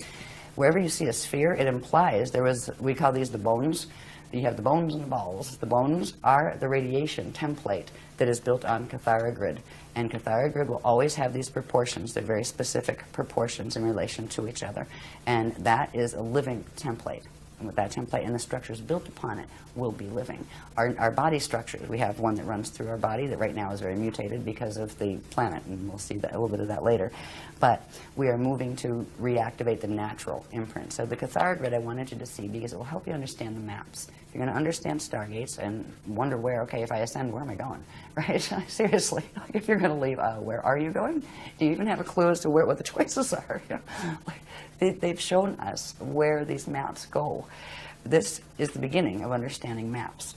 Wherever you see a sphere, it implies we call these the bones. You have the bones and the balls. The bones are the radiation template that is built on Kathara grid. And Kathara grid will always have these proportions. They're very specific proportions in relation to each other. And that is a living template. with that template, and the structures built upon it will be living. Our body structures, we have one that runs through our body that right now is very mutated because of the planet, and we'll see that, a little bit of that later. But we are moving to reactivate the natural imprint. So the cathar grid I wanted you to see because it will help you understand the maps. If you're going to understand stargates and wonder where, okay, if I ascend, where am I going? Right? Seriously, like if you're going to leave, where are you going? Do you even have a clue as to what the choices are? You know? Like, they've shown us where these maps go. This is the beginning of understanding maps.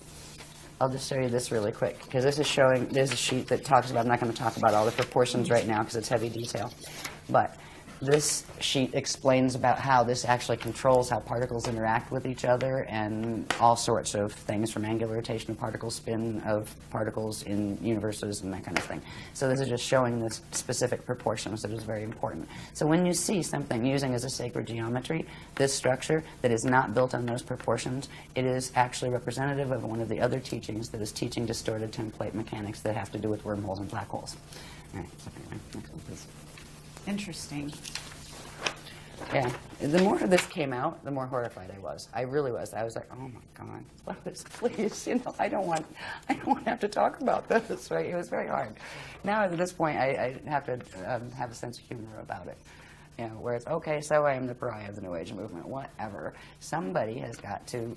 I'll just show you this really quick, because this is showing, there's a sheet that talks about, I'm not going to talk about all the proportions right now because it's heavy detail, but this sheet explains about how this actually controls how particles interact with each other and all sorts of things, from angular rotation of particles, spin of particles in universes, and that kind of thing. So this is just showing the specific proportions that is very important. So when you see something using as a sacred geometry, this structure that is not built on those proportions, it is actually representative of one of the other teachings that is teaching distorted template mechanics that have to do with wormholes and black holes. All right, so anyway, next one, please. Interesting. Yeah, the more this came out, the more horrified I was. I really was. I was like, oh my God, please, you know, I don't want to have to talk about this, right? It was very hard. Now at this point, I have to have a sense of humor about it. You know, where it's, okay, so I am the pariah of the New Age movement, whatever. Somebody has got to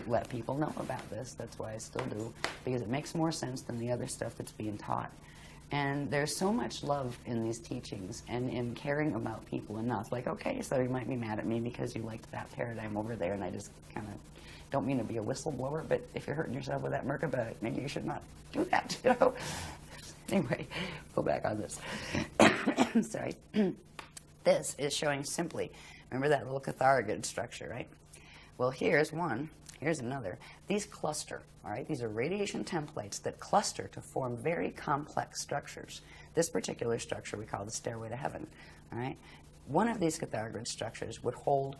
let people know about this. That's why I still do, because it makes more sense than the other stuff that's being taught. And there's so much love in these teachings and in caring about people enough. Like, okay, so you might be mad at me because you liked that paradigm over there, and I just kind of don't mean to be a whistleblower, but if you're hurting yourself with that Merkaba, maybe you should not do that, you know? Anyway, go back on this. Sorry. This is showing simply, remember that little cathar structure, right? Well, here's one. Here's another. These cluster, all right? These are radiation templates that cluster to form very complex structures. This particular structure we call the stairway to heaven, all right? One of these cathar grid structures would hold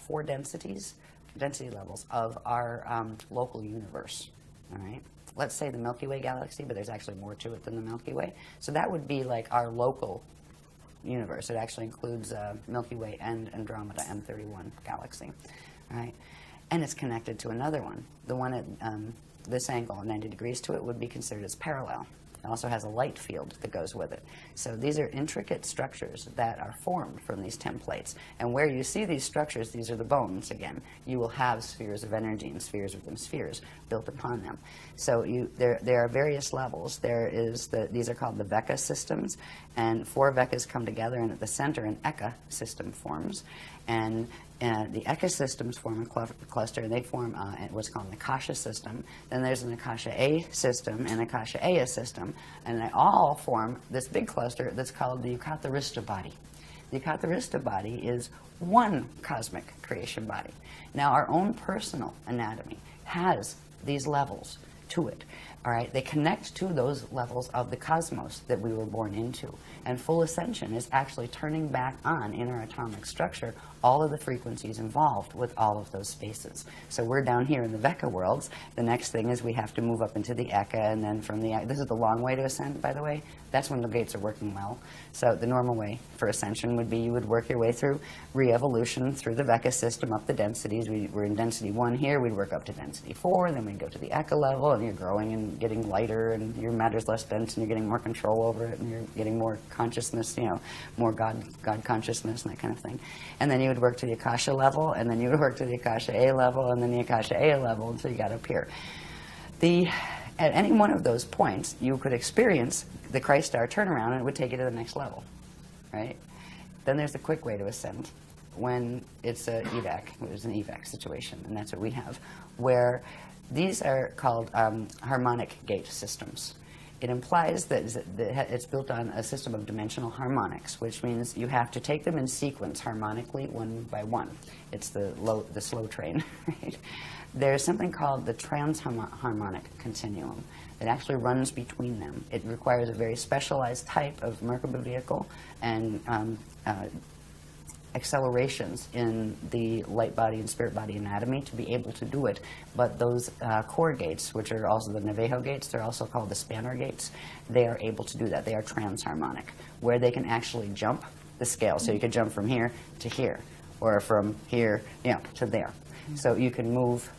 4 density levels of our local universe, all right? Let's say the Milky Way galaxy, but there's actually more to it than the Milky Way. So that would be like our local universe. It actually includes Milky Way and Andromeda M31 galaxy, all right? And it's connected to another one. The one at this angle, 90 degrees to it, would be considered as parallel. It also has a light field that goes with it. So these are intricate structures that are formed from these templates. And where you see these structures, these are the bones again. You will have spheres of energy and spheres within spheres built upon them. So there are various levels. These are called the Veka systems, and 4 Vekas come together, and at the center an Eka system forms. And the Eka systems form a cluster, and they form what's called an Akasha system. Then there's an Akasha A system and Akasha Aya system, and they all form this big cluster that's called the Yukatarista body. The Yukatarista body is one cosmic creation body. Now, our own personal anatomy has these levels to it. All right, they connect to those levels of the cosmos that we were born into. And full ascension is actually turning back on in our atomic structure all of the frequencies involved with all of those spaces. So we're down here in the Veka worlds. The next thing is we have to move up into the Eka, and then from the Eka, this is the long way to ascend, by the way. That's when the gates are working well. So the normal way for ascension would be you would work your way through re-evolution through the Veka system up the densities. We're in density 1 here, we'd work up to density 4, then we'd go to the Eka level, and you're growing and getting lighter, and your matter's less dense, and you're getting more control over it, and you're getting more consciousness, you know, more God consciousness and that kind of thing. And then you would work to the Akasha level, and then you would work to the Akasha A level, and then the Akasha A level until you got up here. At any one of those points, you could experience the Christ star turnaround, and it would take you to the next level, right? Then there's a quick way to ascend when it's an evac, which is an evac situation, and that's what we have, where these are called harmonic gate systems. It implies that it's built on a system of dimensional harmonics, which means you have to take them in sequence harmonically, one by one. It's the slow train, right? There's something called the transharmonic continuum that actually runs between them. It requires a very specialized type of Merkaba vehicle and accelerations in the light body and spirit body anatomy to be able to do it. But those core gates, which are also the Navajo gates, they're also called the spanner gates, they are able to do that. They are transharmonic, where they can actually jump the scale. So you could jump from here to here, or from here, you know, to there. So you can move,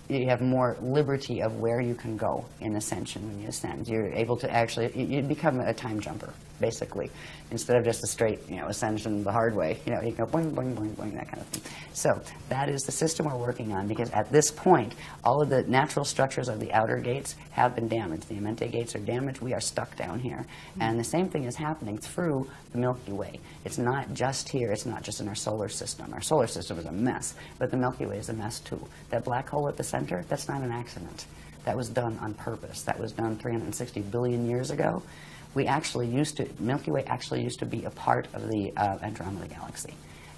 you have more liberty of where you can go in Ascension when you ascend. You're able to actually, you become a time jumper, basically. Instead of just a straight, ascension the hard way, you can go boing, boing, boing, boing, that kind of thing. So that is the system we're working on, because at this point, all of the natural structures of the outer gates have been damaged. The Amenti gates are damaged. We are stuck down here. And the same thing is happening through the Milky Way. It's not just here. It's not just in our solar system. Our solar system is a mess, but the Milky Way is a mess too. That black hole at the center, that's not an accident. That was done on purpose. That was done 360 billion years ago. Milky Way actually used to be a part of the Andromeda Galaxy.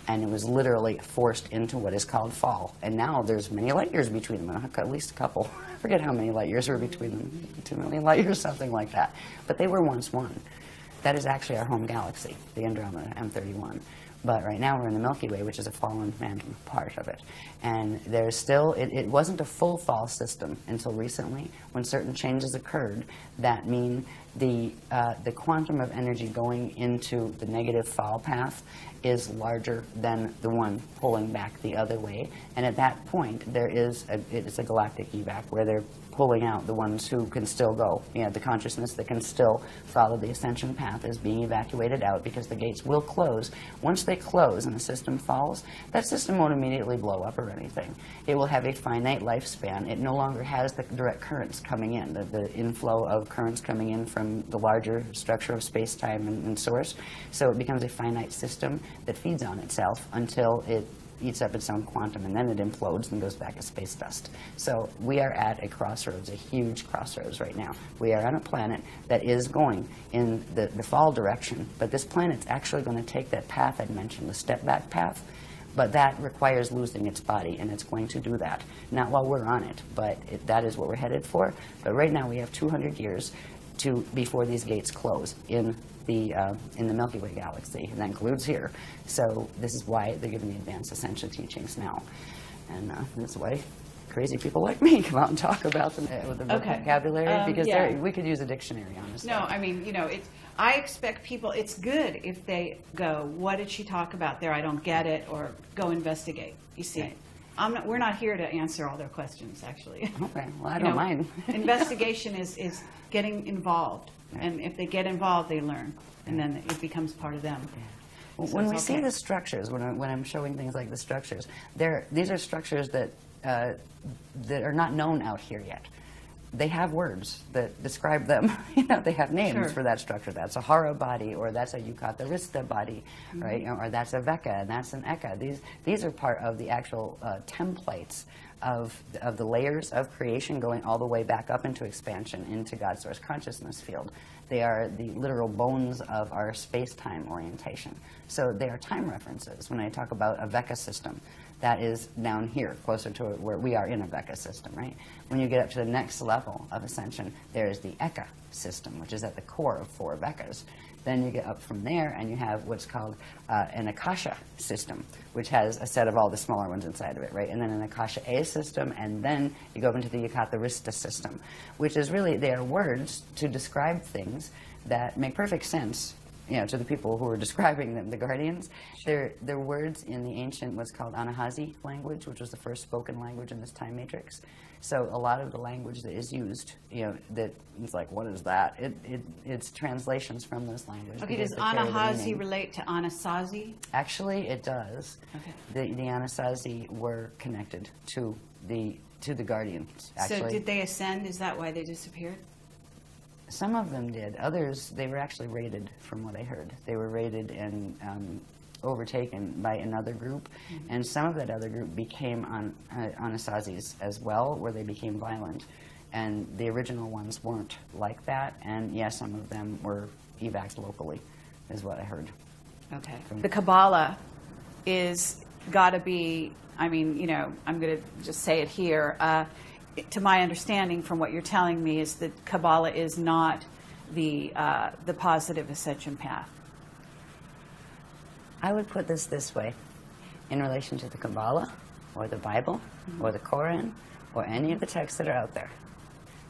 And it was literally forced into what is called fall. And now there's many light years between them, at least a couple. I forget how many light years were between them, 2 million light years, something like that. But they were once one. That is actually our home galaxy, the Andromeda M31. But right now we're in the Milky Way, which is a fallen phantom part of it. And there's still, it wasn't a full fall system until recently, when certain changes occurred that mean the quantum of energy going into the negative fall path is larger than the one pulling back the other way. And at that point, it's a galactic evac where they're pulling out the ones who can still go. The consciousness that can still follow the ascension path is being evacuated out, because the gates will close. Once they close and the system falls, that system won't immediately blow up or anything. It will have a finite lifespan. It no longer has the direct currents coming in, the inflow of currents coming in from the larger structure of space-time and source. So it becomes a finite system that feeds on itself until it eats up its own quantum, and then it implodes and goes back as space dust. So we are at a crossroads, a huge crossroads right now. We are on a planet that is going in the fall direction, but this planet's actually going to take that path I mentioned, the step-back path, but that requires losing its body, and it's going to do that. Not while we're on it, but that is what we're headed for. But right now we have 200 years before these gates close in the Milky Way galaxy, and that includes here. So this is why they're giving the advanced ascension teachings now, and that's why crazy people like me come out and talk about them with the vocabulary, because we could use a dictionary on this. No, I mean, I expect people, it's good if they go, what did she talk about there? I don't get it, or go investigate. You see, right. We're not here to answer all their questions, actually. Okay, well, I don't mind. Investigation is getting involved. Right. And if they get involved, they learn. And then it becomes part of them. Yeah. Well, so when we see the structures, when I'm showing things like the structures, these are structures that are not known out here yet. They have words that describe them. They have names for that structure. That's a Hara body, or that's a Yucatharista body, right? Or that's a Veka, and that's an Eka. These are part of the actual templates of the layers of creation, going all the way back up into expansion, into God's source consciousness field. They are the literal bones of our space-time orientation. So they are time references. When I talk about a Veka system, that is down here, closer to where we are in a Veka system, right? When you get up to the next level of ascension, there is the Eka system, which is at the core of 4 Vekas. Then you get up from there, and you have what's called an Akasha system, which has a set of all the smaller ones inside of it, right? And then an Akasha A system, and then you go up into the Yucatharista system, which is really, they are words to describe things that make perfect sense, to the people who are describing them, the guardians. They're words in the ancient, what's called Anahazi language, which was the first spoken language in this time matrix. So a lot of the language that is used, that it's like, what is that? It's translations from those languages. Okay, does Anahazi relate to Anasazi? Actually, it does. Okay. The Anasazi were connected to the guardians, actually. So did they ascend? Is that why they disappeared? Some of them did. Others, they were actually raided, from what I heard. They were raided and overtaken by another group. And some of that other group became Anasazis as well, where they became violent. And the original ones weren't like that. And yes, some of them were evacs locally, is what I heard. Okay. The Kabbalah is got to be, I'm going to just say it here, to my understanding from what you're telling me, is that Kabbalah is not the positive ascension path. I would put this way, in relation to the Kabbalah, or the Bible, or the Quran, or any of the texts that are out there.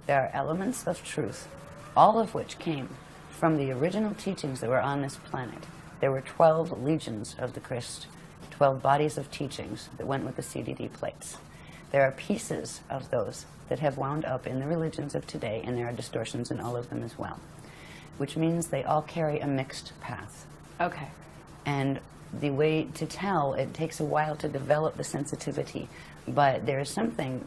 There are elements of truth, all of which came from the original teachings that were on this planet. There were 12 legions of the Christ, 12 bodies of teachings that went with the CDD plates. There are pieces of those that have wound up in the religions of today, and there are distortions in all of them as well, which means they all carry a mixed path. Okay. And the way to tell, it takes a while to develop the sensitivity, but there is something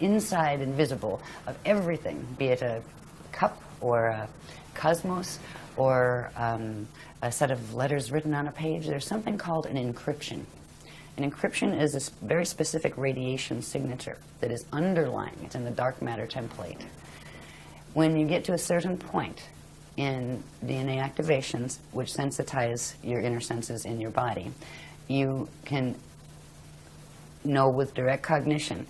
inside and visible of everything, be it a cup or a cosmos or a set of letters written on a page. There's something called an encryption. An encryption is this very specific radiation signature that is underlying. It's in the dark matter template. When you get to a certain point in DNA activations, which sensitize your inner senses in your body, you can know with direct cognition.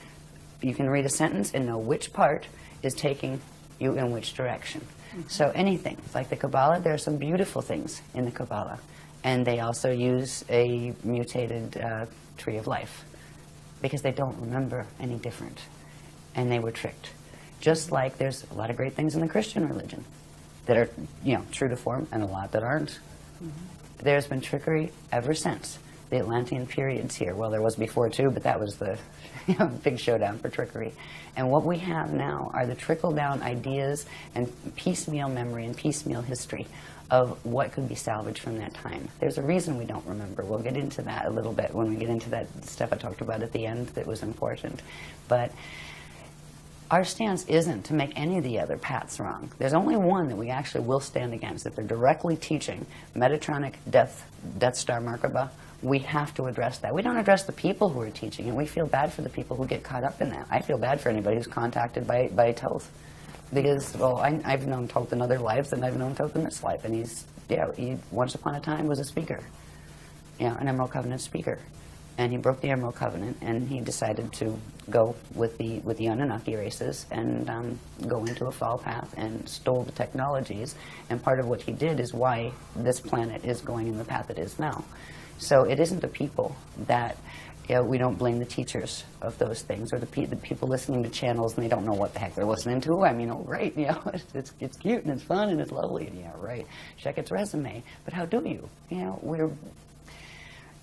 You can read a sentence and know which part is taking you in which direction. Mm-hmm. So anything, like the Kabbalah, there are some beautiful things in the Kabbalah. And they also use a mutated tree of life because they don't remember any different. And they were tricked. Just like there's a lot of great things in the Christian religion that are, you know, true to form, and a lot that aren't. Mm-hmm. There's been trickery ever since the Atlantean periods here. Well, there was before too, but that was the big showdown for trickery. And what we have now are the trickle-down ideas and piecemeal memory and piecemeal history of what could be salvaged from that time. There's a reason we don't remember. We'll get into that a little bit when we get into that stuff I talked about at the end that was important. But our stance isn't to make any of the other paths wrong. There's only one that we actually will stand against. If they're directly teaching Metatronic Death Star Merkaba, we have to address that. We don't address the people who are teaching it. We feel bad for the people who get caught up in that. I feel bad for anybody who's contacted by Toth. Because, well, I've known Toth in other lives, and I've known Toth in this life. And he once upon a time was a speaker, an Emerald Covenant speaker. And he broke the Emerald Covenant, and he decided to go with the Anunnaki races and go into a fall path and stole the technologies. And part of what he did is why this planet is going in the path it is now. So it isn't the people that, we don't blame the teachers of those things, or the people listening to channels and they don't know what the heck they're listening to. I mean, oh, great, it's cute and it's fun and it's lovely, and right, check its resume. But how do you? We're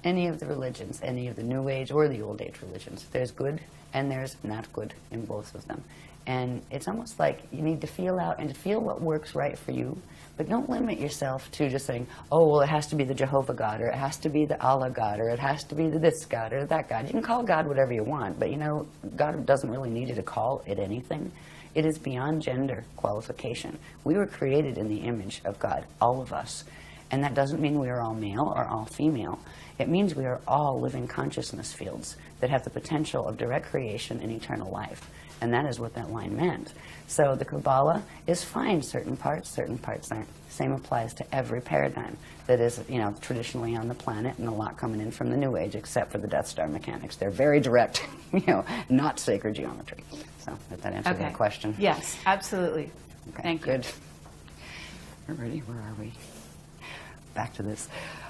any of the religions, any of the New Age or the Old Age religions, there's good and there's not good in both of them. And it's almost like you need to feel out and to feel what works right for you, but don't limit yourself to just saying, oh, well, it has to be the Jehovah God, or it has to be the Allah God, or it has to be the this God or that God. You can call God whatever you want, but God doesn't really need you to call it anything. It is beyond gender qualification. We were created in the image of God, all of us. And that doesn't mean we are all male or all female. It means we are all living consciousness fields that have the potential of direct creation and eternal life. And that is what that line meant. So the Kabbalah is fine, certain parts aren't. Same applies to every paradigm that is, traditionally on the planet, and a lot coming in from the New Age, except for the Death Star mechanics. They're very direct, not sacred geometry. So did that answer that question? Yes, absolutely. Okay, Thank you. Good. We're ready. Where are we? Back to this.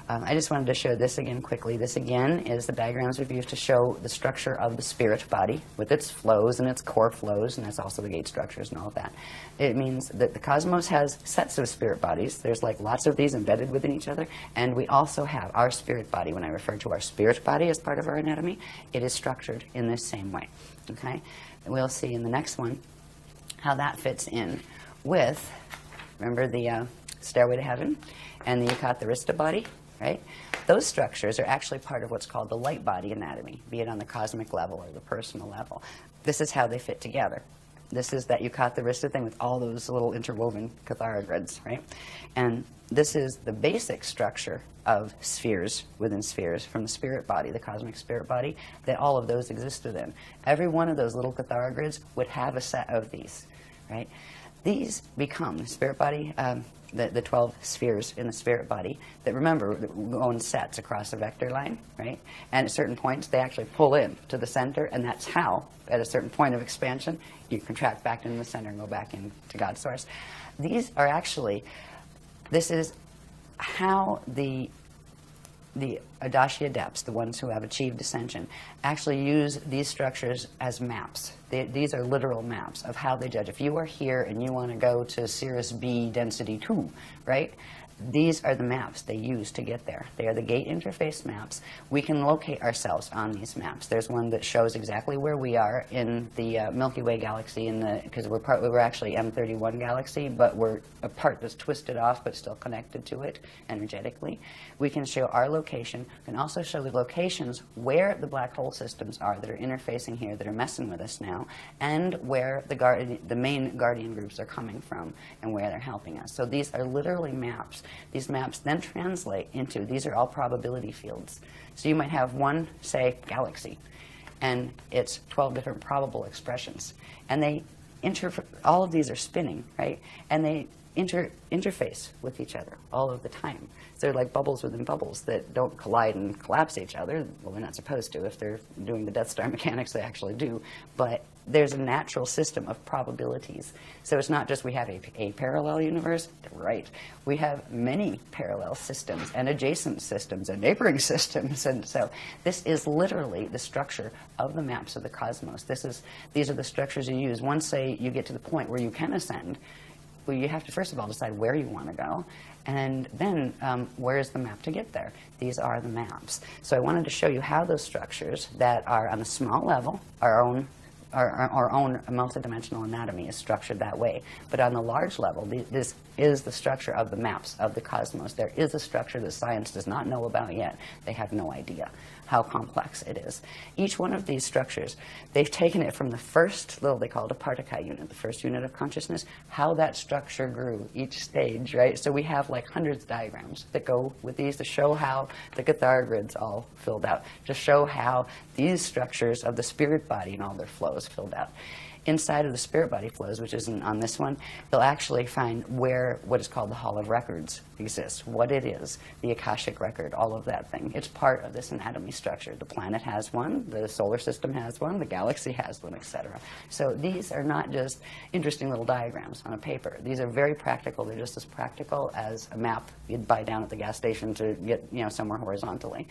I just wanted to show this again quickly. This again is the diagrams we've used to show the structure of the spirit body with its flows and its core flows, and that's also the gate structures and all of that. It means that the cosmos has sets of spirit bodies. There's like lots of these embedded within each other, and we also have our spirit body. When I refer to our spirit body as part of our anatomy, it is structured in this same way. Okay? And we'll see in the next one how that fits in with, remember the Stairway to Heaven and the Yucatharista body? Right? Those structures are actually part of what's called the light body anatomy, be it on the cosmic level or the personal level. This is how they fit together. This is that Yucatharista thing with all those little interwoven cathara grids, right? And this is the basic structure of spheres within spheres from the spirit body, the cosmic spirit body, that all of those exist within. Every one of those little cathara grids would have a set of these, right? These become the spirit body, the 12 spheres in the spirit body that, remember, go in sets across a vector line, right? And at certain points, they actually pull in to the center, and that's how, at a certain point of expansion, you contract back into the center and go back into God's source. These are actually, this is how the Adashya Adepts, the ones who have achieved ascension, actually use these structures as maps. These are literal maps of how they judge. If you are here and you want to go to Cirrus B density 2, right, these are the maps they use to get there. They are the gate interface maps. We can locate ourselves on these maps. There's one that shows exactly where we are in the Milky Way galaxy, because we're actually M31 galaxy, but we're a part that's twisted off but still connected to it energetically. We can show our location. We can also show the locations where the black hole systems are that are interfacing here, that are messing with us now, and where the main guardian groups are coming from and where they're helping us. So these are literally maps. These maps then translate into, these are all probability fields. So you might have one, say, galaxy, and it's 12 different probable expressions. And they all of these are spinning, right? And they interface with each other all of the time. So they're like bubbles within bubbles that don't collide and collapse each other. Well, they're not supposed to. If they're doing the Death Star mechanics, they actually do. But there's a natural system of probabilities. So it's not just we have a parallel universe, right? We have many parallel systems and adjacent systems and neighboring systems. And so this is literally the structure of the maps of the cosmos. These are the structures you use. Once, say, you get to the point where you can ascend, well, you have to first of all decide where you want to go, and then where is the map to get there. These are the maps. So I wanted to show you how those structures that are on a small level, our own multidimensional anatomy is structured that way. But on the large level, this is the structure of the maps of the cosmos. There is a structure that science does not know about yet. They have no idea how complex it is. Each one of these structures, they've taken it from the first little, they call it a particle unit, the first unit of consciousness, how that structure grew, each stage, right? So we have like hundreds of diagrams that go with these to show how the Cathar grid's all filled out, to show how these structures of the spirit body and all their flows filled out. Inside of the spirit body flows, which isn't on this one, they'll actually find where what is called the Hall of Records exists, what it is, the Akashic record, all of that thing. It's part of this anatomy structure. The planet has one, the solar system has one, the galaxy has one, etc. So these are not just interesting little diagrams on a paper. These are very practical. They're just as practical as a map you'd buy down at the gas station to get somewhere horizontally.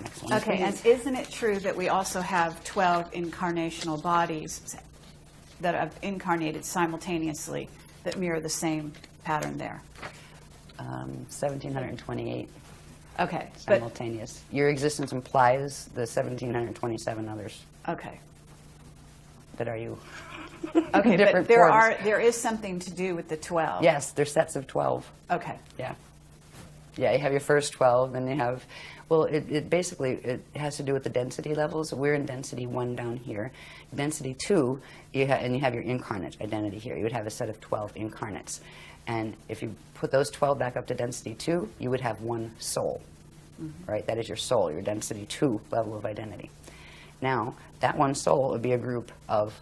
Next one, okay, please. and isn't it true that we also have 12 incarnational bodies that have incarnated simultaneously that mirror the same pattern there? 1,728 okay, simultaneous. Your existence implies the 1,727 others. Okay. That are you. Okay, but forms. there is something to do with the 12. Yes, they're sets of 12. Okay. Yeah. Yeah, you have your first 12, then you have, well, it basically, it has to do with the density levels. We're in density 1 down here. Density 2, and you have your incarnate identity here. You would have a set of 12 incarnates. And if you put those 12 back up to density 2, you would have one soul, right? That is your soul, your density 2 level of identity. Now, that one soul would be a group of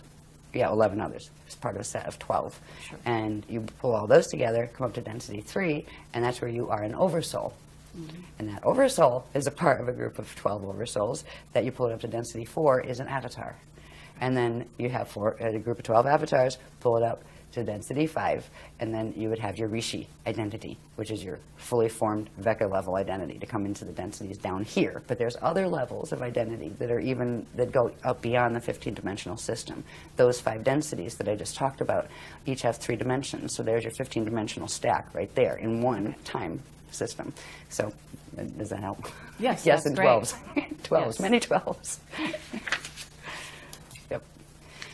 11 others. It's part of a set of 12. Sure. And you pull all those together, come up to density 3, and that's where you are an oversoul. And that oversoul is a part of a group of 12 oversouls. That you pull it up to density 4 is an avatar. And then you have a group of 12 avatars, pull it up to density 5, and then you would have your Rishi identity, which is your fully formed Vecca level identity to come into the densities down here. But there's other levels of identity that go up beyond the 15-dimensional system. Those 5 densities that I just talked about each have 3 dimensions. So there's your 15-dimensional stack right there in one time system. So does that help? Yes, yes, that's and great. 12s. 12s, Yes. many 12s. Yep.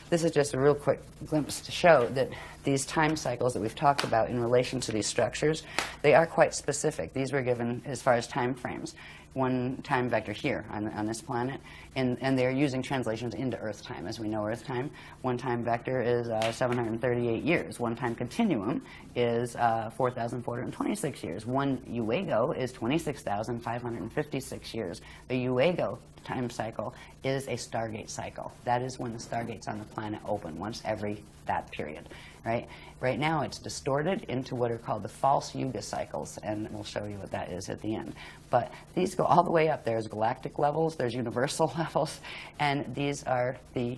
This is just a real quick glimpse to show that these time cycles that we've talked about in relation to these structures, they are quite specific. These were given as far as time frames. One time vector here on this planet, and they're using translations into Earth time. As we know Earth time, one time vector is 738 years. One time continuum is 4,426 years. One Uego is 26,556 years. A Uego time cycle is a Stargate cycle. That is when the Stargates on the planet open, once every that period. Right? Right now it's distorted into what are called the false Yuga cycles, and we'll show you what that is at the end. But these go all the way up. There's galactic levels, there's universal levels, and these are the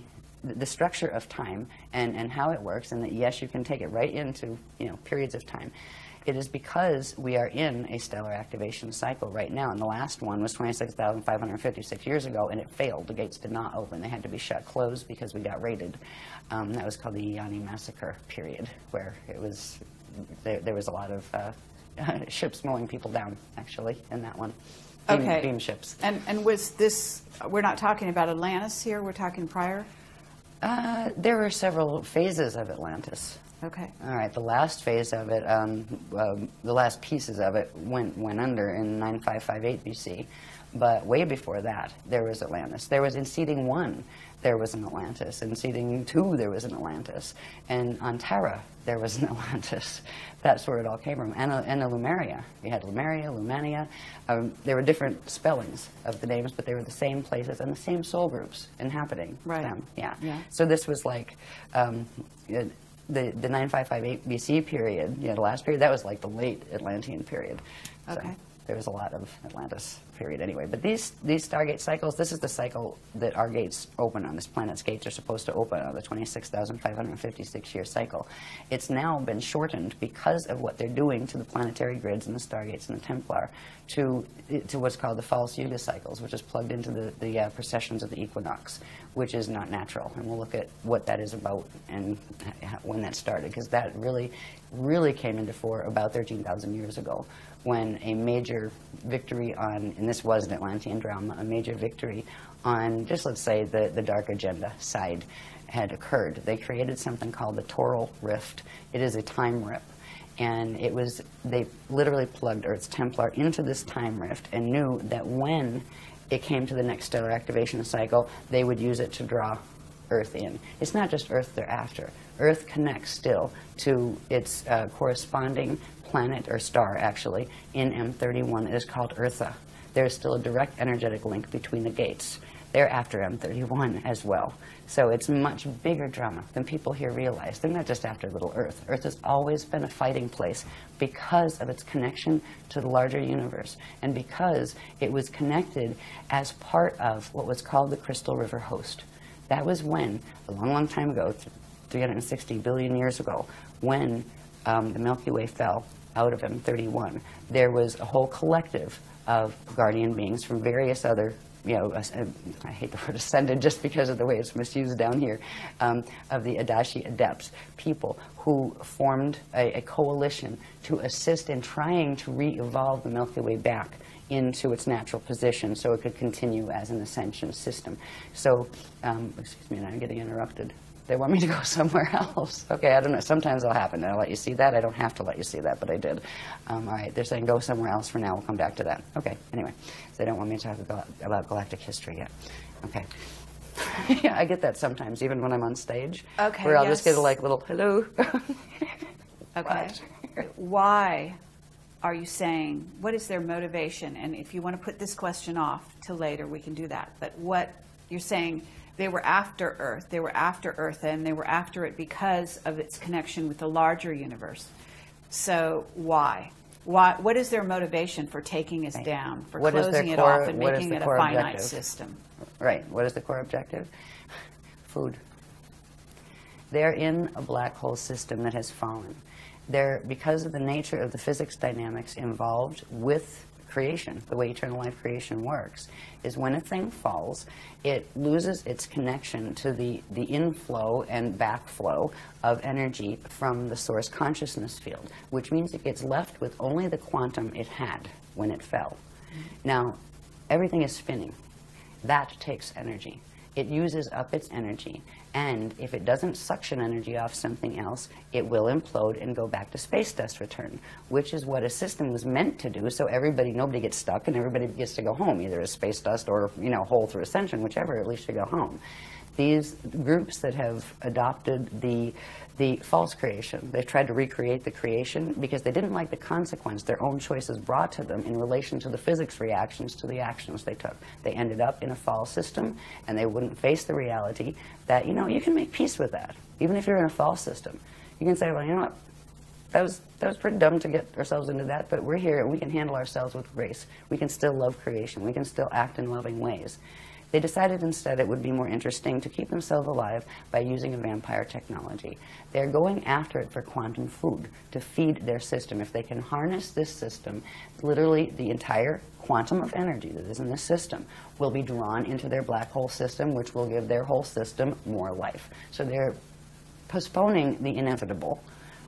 structure of time and how it works, and that yes, you can take it right into periods of time. It is because we are in a stellar activation cycle right now, and the last one was 26,556 years ago, and it failed. The gates did not open. They had to be shut closed because we got raided. That was called the Yanni Massacre period, where it was there was a lot of ships mowing people down, actually, in that one. Okay. Beam ships. And was this, we're not talking about Atlantis here, we're talking prior? There were several phases of Atlantis. Okay. All right, the last phase of it, the last pieces of it went under in 9558 BC. But way before that, there was Atlantis. There was in seeding 1, there was an Atlantis. In seeding 2, there was an Atlantis. And on Terra, there was an Atlantis. That's where it all came from. And a Lemuria. We had Lemuria, Lumania. There were different spellings of the names, but they were the same places and the same soul groups inhabiting them. Yeah. So this was like the 9558 BC period, the last period, that was like the late Atlantean period. So there was a lot of Atlantis period anyway. But these Stargate cycles, this is the cycle that our gates open on. This planet's gates are supposed to open on the 26,556-year cycle. It's now been shortened because of what they're doing to the planetary grids and the Stargates and the Templar to what's called the false Yuga cycles, which is plugged into the precessions of the equinox, which is not natural. And we'll look at what that is about and when that started, because that really came into fore about 13,000 years ago, when a major victory on, and this was an Atlantean drama, a major victory on just, let's say, the dark agenda side had occurred. They created something called the Toral Rift. It is a time rip. And they literally plugged Earth's Templar into this time rift and knew that when it came to the next stellar activation cycle, they would use it to draw Earth in. It's not just Earth they're after. Earth connects still to its corresponding planet, or star actually, in M31 that is called Eartha. There is still a direct energetic link between the gates. They're after M31 as well. So it's much bigger drama than people here realize. They're not just after little Earth. Earth has always been a fighting place because of its connection to the larger universe, and because it was connected as part of what was called the Crystal River Host. That was when, a long, long time ago, 360 billion years ago, when the Milky Way fell out of M31, there was a whole collective of guardian beings from various other, I hate the word ascended just because of the way it's misused down here, of the Adashi Adepts, people who formed a coalition to assist in trying to re-evolve the Milky Way back into its natural position so it could continue as an ascension system. So, excuse me, I'm getting interrupted. They want me to go somewhere else. Okay, I don't know. Sometimes it'll happen. I'll let you see that. I don't have to let you see that, but I did. All right, they're saying go somewhere else for now. We'll come back to that. Okay, anyway. So they don't want me to talk about galactic history yet. Okay. Yeah, I get that sometimes, even when I'm on stage. Okay, where I'll just get a little, hello. Okay. Why are you saying, what is their motivation? And if you want to put this question off till later, we can do that. But what you're saying, they were after Earth. They were after Earth, and they were after it because of its connection with the larger universe. So why? What is their motivation for taking us down, for closing it off and making it a finite system? Right. What is the core objective? Food. They're in a black hole system that has fallen. Because of the nature of the physics dynamics involved with creation, the way eternal life creation works, is when a thing falls, it loses its connection to the inflow and backflow of energy from the source consciousness field, which means it gets left with only the quantum it had when it fell. Now, everything is spinning. That takes energy. It uses up its energy, and if it doesn't suction energy off something else, it will implode and go back to space dust return, which is what a system was meant to do, so nobody gets stuck and everybody gets to go home, either as space dust or, whole through ascension, whichever, at least you go home. These groups that have adopted the false creation, they've tried to recreate the creation because they didn't like the consequence their own choices brought to them in relation to the physics reactions to the actions they took. They ended up in a false system, and they wouldn't face the reality that, you can make peace with that. Even if you're in a false system, you can say, well, you know what, that was pretty dumb to get ourselves into that, but we're here and we can handle ourselves with grace. We can still love creation. We can still act in loving ways. They decided instead it would be more interesting to keep themselves alive by using a vampire technology. They're going after it for quantum food, to feed their system. If they can harness this system, literally the entire quantum of energy that is in this system will be drawn into their black hole system, which will give their whole system more life. So they're postponing the inevitable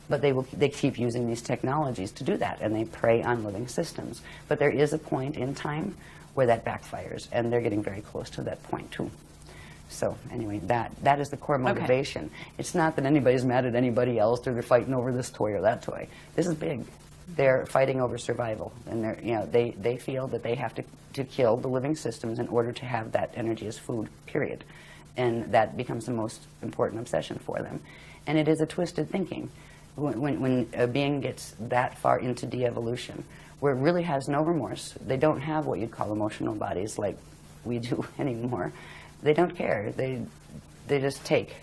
But they keep using these technologies to do that, and they prey on living systems. But there is a point in time where that backfires, and they're getting very close to that point too. So anyway, that is the core motivation. Okay. It's not that anybody's mad at anybody else, or they're fighting over this toy or that toy. This is big. They're fighting over survival, and they feel that they have to kill the living systems in order to have that energy as food, period. And that becomes the most important obsession for them. And it is a twisted thinking. When a being gets that far into de-evolution, where it really has no remorse, they don't have what you'd call emotional bodies like we do anymore. They don't care. They just take.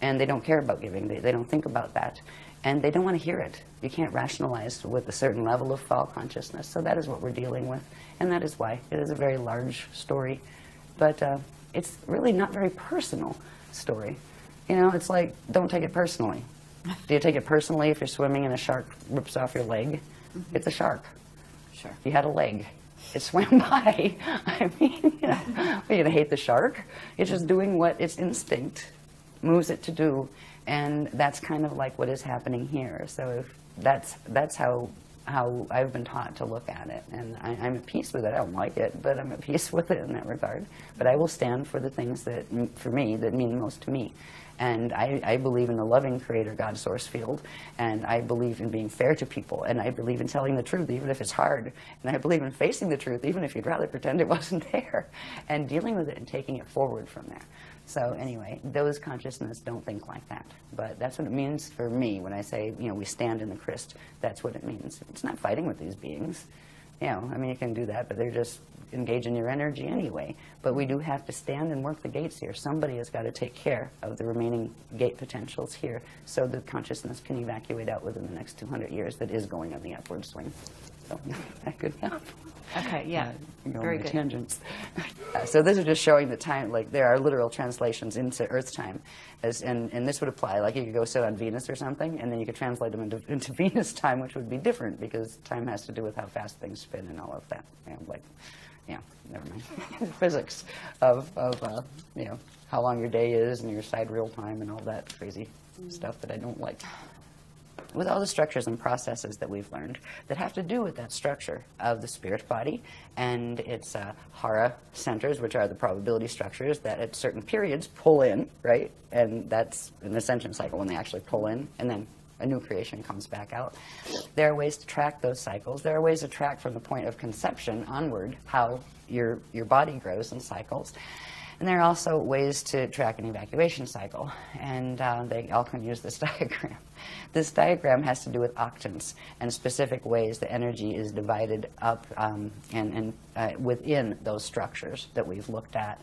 And they don't care about giving. They don't think about that. And they don't want to hear it. You can't rationalize with a certain level of fall consciousness. So that is what we're dealing with. And that is why. It is a very large story. But it's really not very personal story. You know, it's like, don't take it personally. Do you take it personally if you're swimming and a shark rips off your leg? It's a shark. Sure. You had a leg. It swam by. I mean, you know, are you going to hate the shark? It's just doing what its instinct moves it to do. And that's kind of like what is happening here. So that's how I've been taught to look at it. And I'm at peace with it. I don't like it, but I'm at peace with it in that regard. But I will stand for the things that, for me, that mean most to me. And I believe in the loving creator God source field, and I believe in being fair to people, and I believe in telling the truth even if it's hard, and I believe in facing the truth even if you'd rather pretend it wasn't there, and dealing with it and taking it forward from there. So anyway, those consciousness don't think like that, but that's what it means for me when I say, you know, we stand in the Christ. That's what it means. It's not fighting with these beings. You know, I mean, you can do that, but they're just engaging your energy anyway. But we do have to stand and work the gates here. Somebody has got to take care of the remaining gate potentials here so the consciousness can evacuate out within the next 200 years that is going on the upward swing. So, that good enough? Okay, yeah, very good. Tangents. So this is just showing the time, like there are literal translations into Earth time, and this would apply, like you could go sit on Venus or something, and then you could translate them into Venus time, which would be different, because time has to do with how fast things spin and all of that. You know, like, yeah, never mind. Physics of you know, how long your day is and your sidereal time and all that crazy stuff that I don't like. With all the structures and processes that we've learned that have to do with that structure of the spirit body and its hara centers, which are the probability structures that at certain periods pull in, right? And that's an ascension cycle when they actually pull in, and then a new creation comes back out. There are ways to track those cycles. There are ways to track from the point of conception onward how your body grows in cycles. And there are also ways to track an evacuation cycle, and they all can use this diagram. This diagram has to do with octants and specific ways the energy is divided up and within those structures that we've looked at.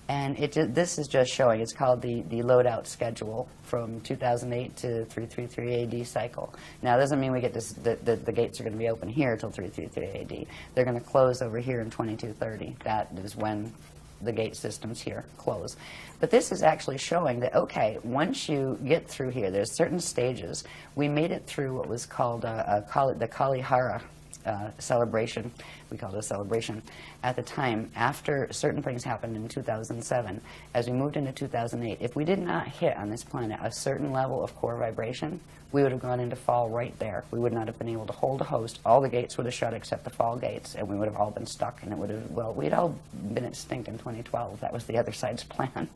And this is just showing, it's called the load-out schedule from 2008 to 333 AD cycle. Now, it doesn't mean we get this, the gates are going to be open here until 333 AD. They're going to close over here in 2230. That is when the gate systems here close. But this is actually showing that, okay, once you get through here, there's certain stages. We made it through what was called the Kalihara celebration. We called it a celebration at the time after certain things happened in 2007. As we moved into 2008, if we did not hit on this planet a certain level of core vibration, we would have gone into fall right there. We would not have been able to hold a host. All the gates would have shut except the fall gates, and we would have all been stuck, and it would have, well, we'd all been extinct in 2012. That was the other side's plan.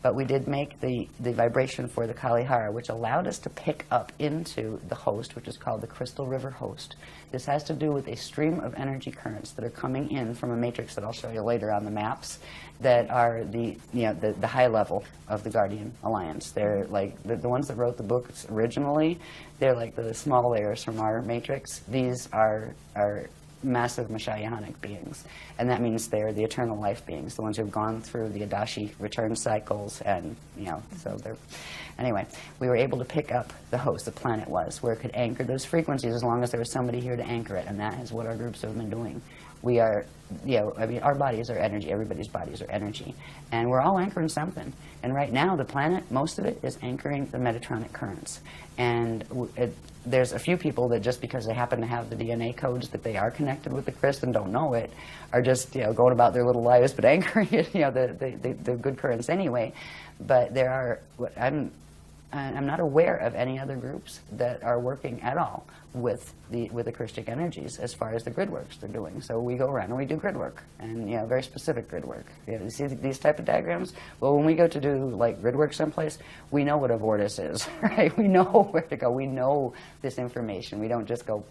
But we did make the vibration for the Kalihara, which allowed us to pick up into the host, which is called the Crystal River host. This has to do with a stream of energy currents that are coming in from a matrix that I'll show you later on the maps that are the high level of the Guardian Alliance. They're like the ones that wrote the books originally. They're like the small layers from our matrix. These are massive Messianic beings, and that means they're the eternal life beings, the ones who've gone through the Adashi return cycles, and so they're. Anyway, we were able to pick up the host, the planet was, where it could anchor those frequencies as long as there was somebody here to anchor it, and that is what our groups have been doing. We are, I mean, our bodies are energy, everybody's bodies are energy, and we're all anchoring something. And right now, the planet, most of it is anchoring the Metatronic currents. And there's a few people that just because they happen to have the DNA codes that they are connected with the Christ and don't know it, are just, going about their little lives, but anchoring it, the good currents anyway. But there are, I'm not aware of any other groups that are working at all with the Christic energies as far as the grid works they're doing. So we go around and we do grid work, and very specific grid work. You see these type of diagrams? Well, when we go to do like grid work someplace, we know what a vortice is, right? We know where to go. We know this information. We don't just go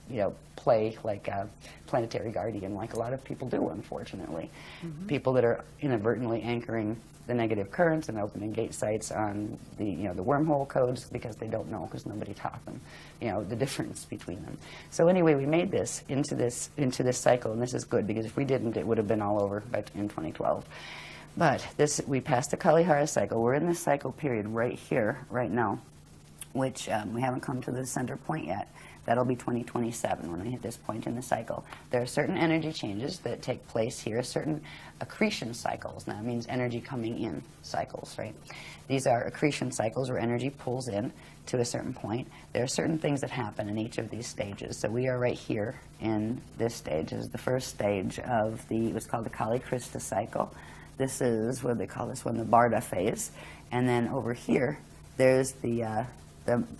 play like a planetary guardian like a lot of people do, unfortunately. Mm-hmm. People that are inadvertently anchoring the negative currents and opening gate sites on the the wormhole codes because they don't know, because nobody taught them the difference between them. So anyway, we made this into this cycle, and this is good, because if we didn't, it would have been all over in 2012. But we passed the Kalihara cycle. We're in this cycle period right here, right now, which we haven't come to the center point yet. That'll be 2027 when we hit this point in the cycle. There are certain energy changes that take place here, certain accretion cycles. Now, that means energy coming in cycles, right? These are accretion cycles where energy pulls in to a certain point. There are certain things that happen in each of these stages. So we are right here in this stage. This is the first stage of what's called the Kali Krista cycle. This is what they call this one, the Barda phase. And then over here, there's the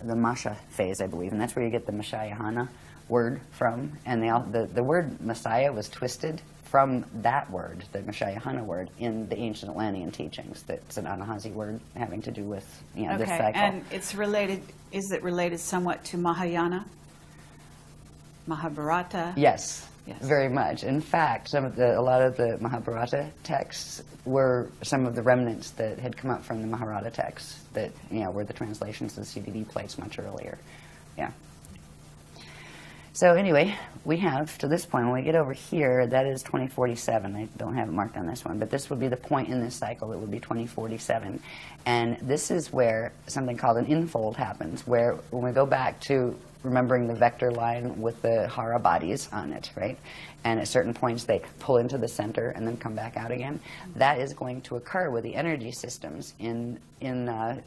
Masha phase, I believe, and that's where you get the Ashayana word from. And the word Messiah was twisted from that word, the Ashayana word, in the ancient Atlantean teachings. That's an Anahazi word having to do with this cycle. And it's related. Is it related somewhat to Mahayana, Mahabharata? Yes. Yes. Very much. In fact, a lot of the Mahabharata texts were some of the remnants that had come up from the Mahabharata texts that were the translations of the CDD plates much earlier. Yeah. So anyway, we have to this point, when we get over here, that is 2047. I don't have it marked on this one, but this would be the point in this cycle. It would be 2047. And this is where something called an infold happens, where when we go back to remembering the vector line with the hara bodies on it, right? And at certain points they pull into the center and then come back out again. That is going to occur with the energy systems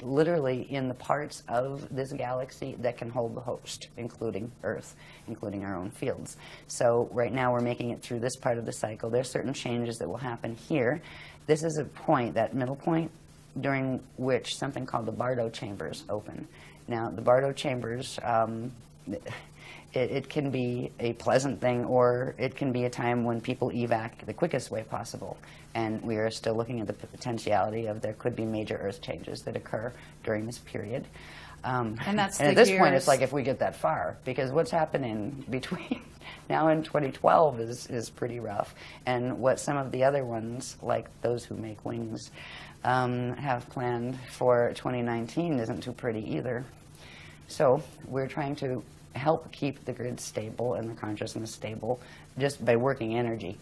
literally in the parts of this galaxy that can hold the host, including Earth, including our own fields. So right now we're making it through this part of the cycle. There's certain changes that will happen here. This is a point, that middle point, during which something called the Bardo chambers open. Now, the Bardo chambers, it can be a pleasant thing, or it can be a time when people evac the quickest way possible. And we are still looking at the potentiality of there could be major Earth changes that occur during this period. And that's and at this point, it's like if we get that far, because what's happening between now and 2012 is pretty rough. And what some of the other ones, like those who make wings, have planned for 2019 isn't too pretty either. So we're trying to help keep the grid stable and the consciousness stable just by working energy,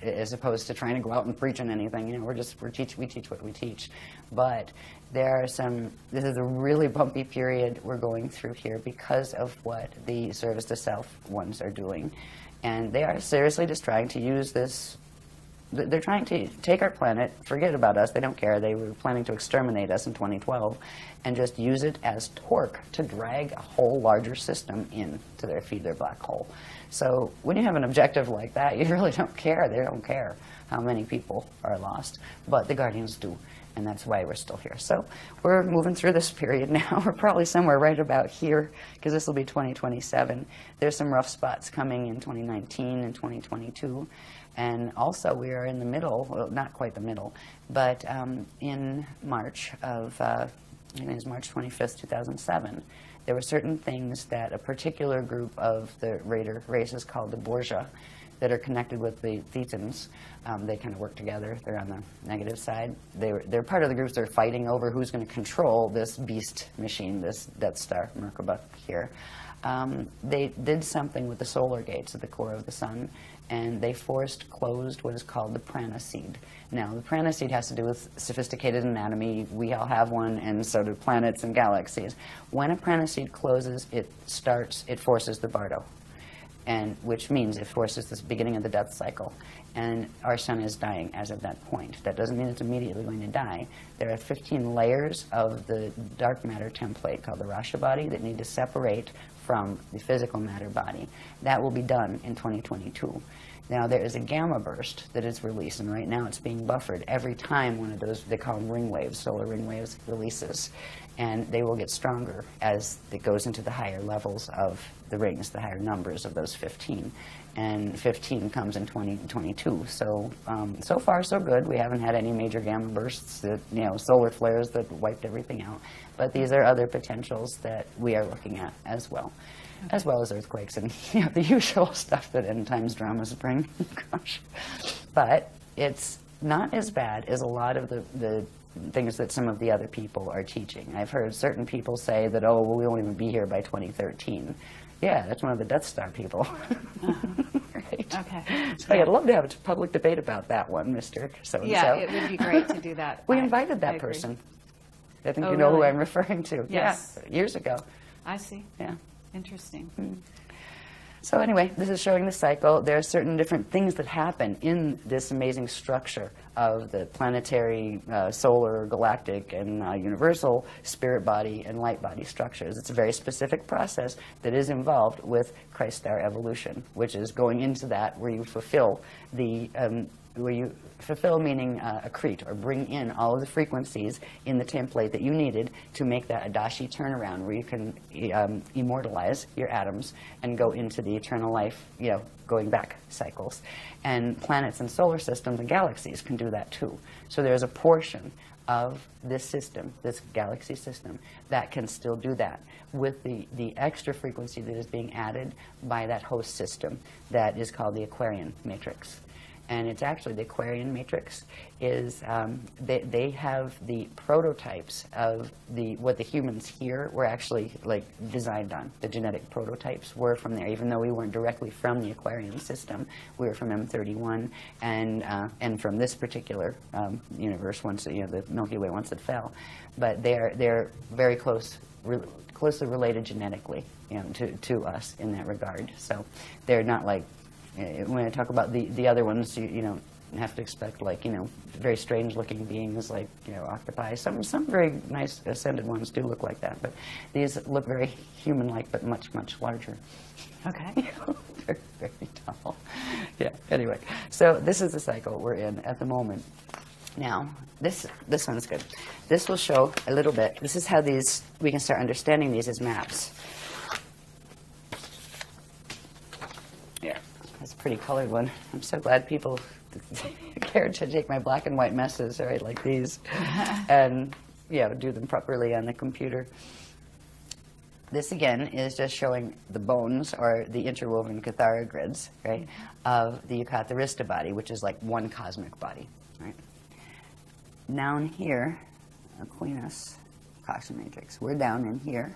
as opposed to trying to go out and preach on anything. We teach what we teach. But there are this is a really bumpy period we're going through here because of what the service to self ones are doing. And they are seriously just trying to use this. They're trying to take our planet, forget about us, they don't care. They were planning to exterminate us in 2012 and just use it as torque to drag a whole larger system into feed their black hole. So when you have an objective like that, you really don't care. They don't care how many people are lost, but the Guardians do, and that's why we're still here. So we're moving through this period now. We're probably somewhere right about here, because this will be 2027. There's some rough spots coming in 2019 and 2022. And also we are in the middle, well, not quite the middle, but in March of, I think it was March 25th, 2007, there were certain things that a particular group of the Raider races called the Borgia that are connected with the Thetans. They kind of work together. They're on the negative side. They're part of the groups that are fighting over who's going to control this beast machine, this Death Star Merkaba here. They did something with the solar gates at the core of the sun, and they forced closed what is called the prana seed. Now, the prana seed has to do with sophisticated anatomy. We all have one, and so do planets and galaxies. When a prana seed closes, it forces the Bardo, and which means it forces the beginning of the death cycle. And our sun is dying as of that point. That doesn't mean it's immediately going to die. There are 15 layers of the dark matter template called the Rasha body that need to separate from the physical matter body. That will be done in 2022. Now there is a gamma burst that is released, and right now it's being buffered every time one of those, they call them ring waves, solar ring waves, releases. And they will get stronger as it goes into the higher levels of the rings, the higher numbers of those 15. And 15 comes in 2022. So, so far so good. We haven't had any major gamma bursts, that, solar flares that wiped everything out. But these are other potentials that we are looking at as well. Okay. As well as earthquakes and the usual stuff that end times dramas bring. Gosh. But it's not as bad as a lot of the things that some of the other people are teaching. I've heard certain people say that, oh, well, we won't even be here by 2013. Yeah, that's one of the Death Star people. Right? Okay. So I'd love to have a public debate about that one, Mr. So-and-so. Yeah, it would be great to do that. We invited that person. I think you know who I'm referring to. Yes. Yeah, years ago. I see. Yeah. Interesting. So anyway, this is showing the cycle. There are certain different things that happen in this amazing structure of the planetary, solar, galactic, and universal spirit body and light body structures. It's a very specific process that is involved with Christ Star evolution, which is going into that where you fulfill the meaning accrete, or bring in all of the frequencies in the template that you needed to make that Adashi turnaround, where you can immortalize your atoms and go into the eternal life, going back cycles. And planets and solar systems and galaxies can do that too. So there's a portion of this system, this galaxy system, that can still do that with the extra frequency that is being added by that host system that is called the Aquarian matrix. And it's actually, the Aquarian matrix is, they have the prototypes of what the humans here were actually designed on. The genetic prototypes were from there, even though we weren't directly from the Aquarian system. We were from M31 and from this particular universe once, the Milky Way once it fell. But they're very closely related genetically, to us in that regard. So they're not like, when I talk about the other ones, you don't have to expect very strange looking beings like octopi. Some very nice ascended ones do look like that, but these look very human like, but much larger. Okay. Very, very tall. Yeah. Anyway, so this is the cycle we're in at the moment. Now, this one's good. This will show a little bit. This is how we can start understanding these as maps. Yeah. That's a pretty colored one. I'm so glad people cared to take my black and white messes, right, like these, and do them properly on the computer. This again is just showing the bones, or the interwoven Cathara grids, right, of the Yucatharista body, which is like one cosmic body, right. Down here, Aquinas, Caution Matrix. We're down in here.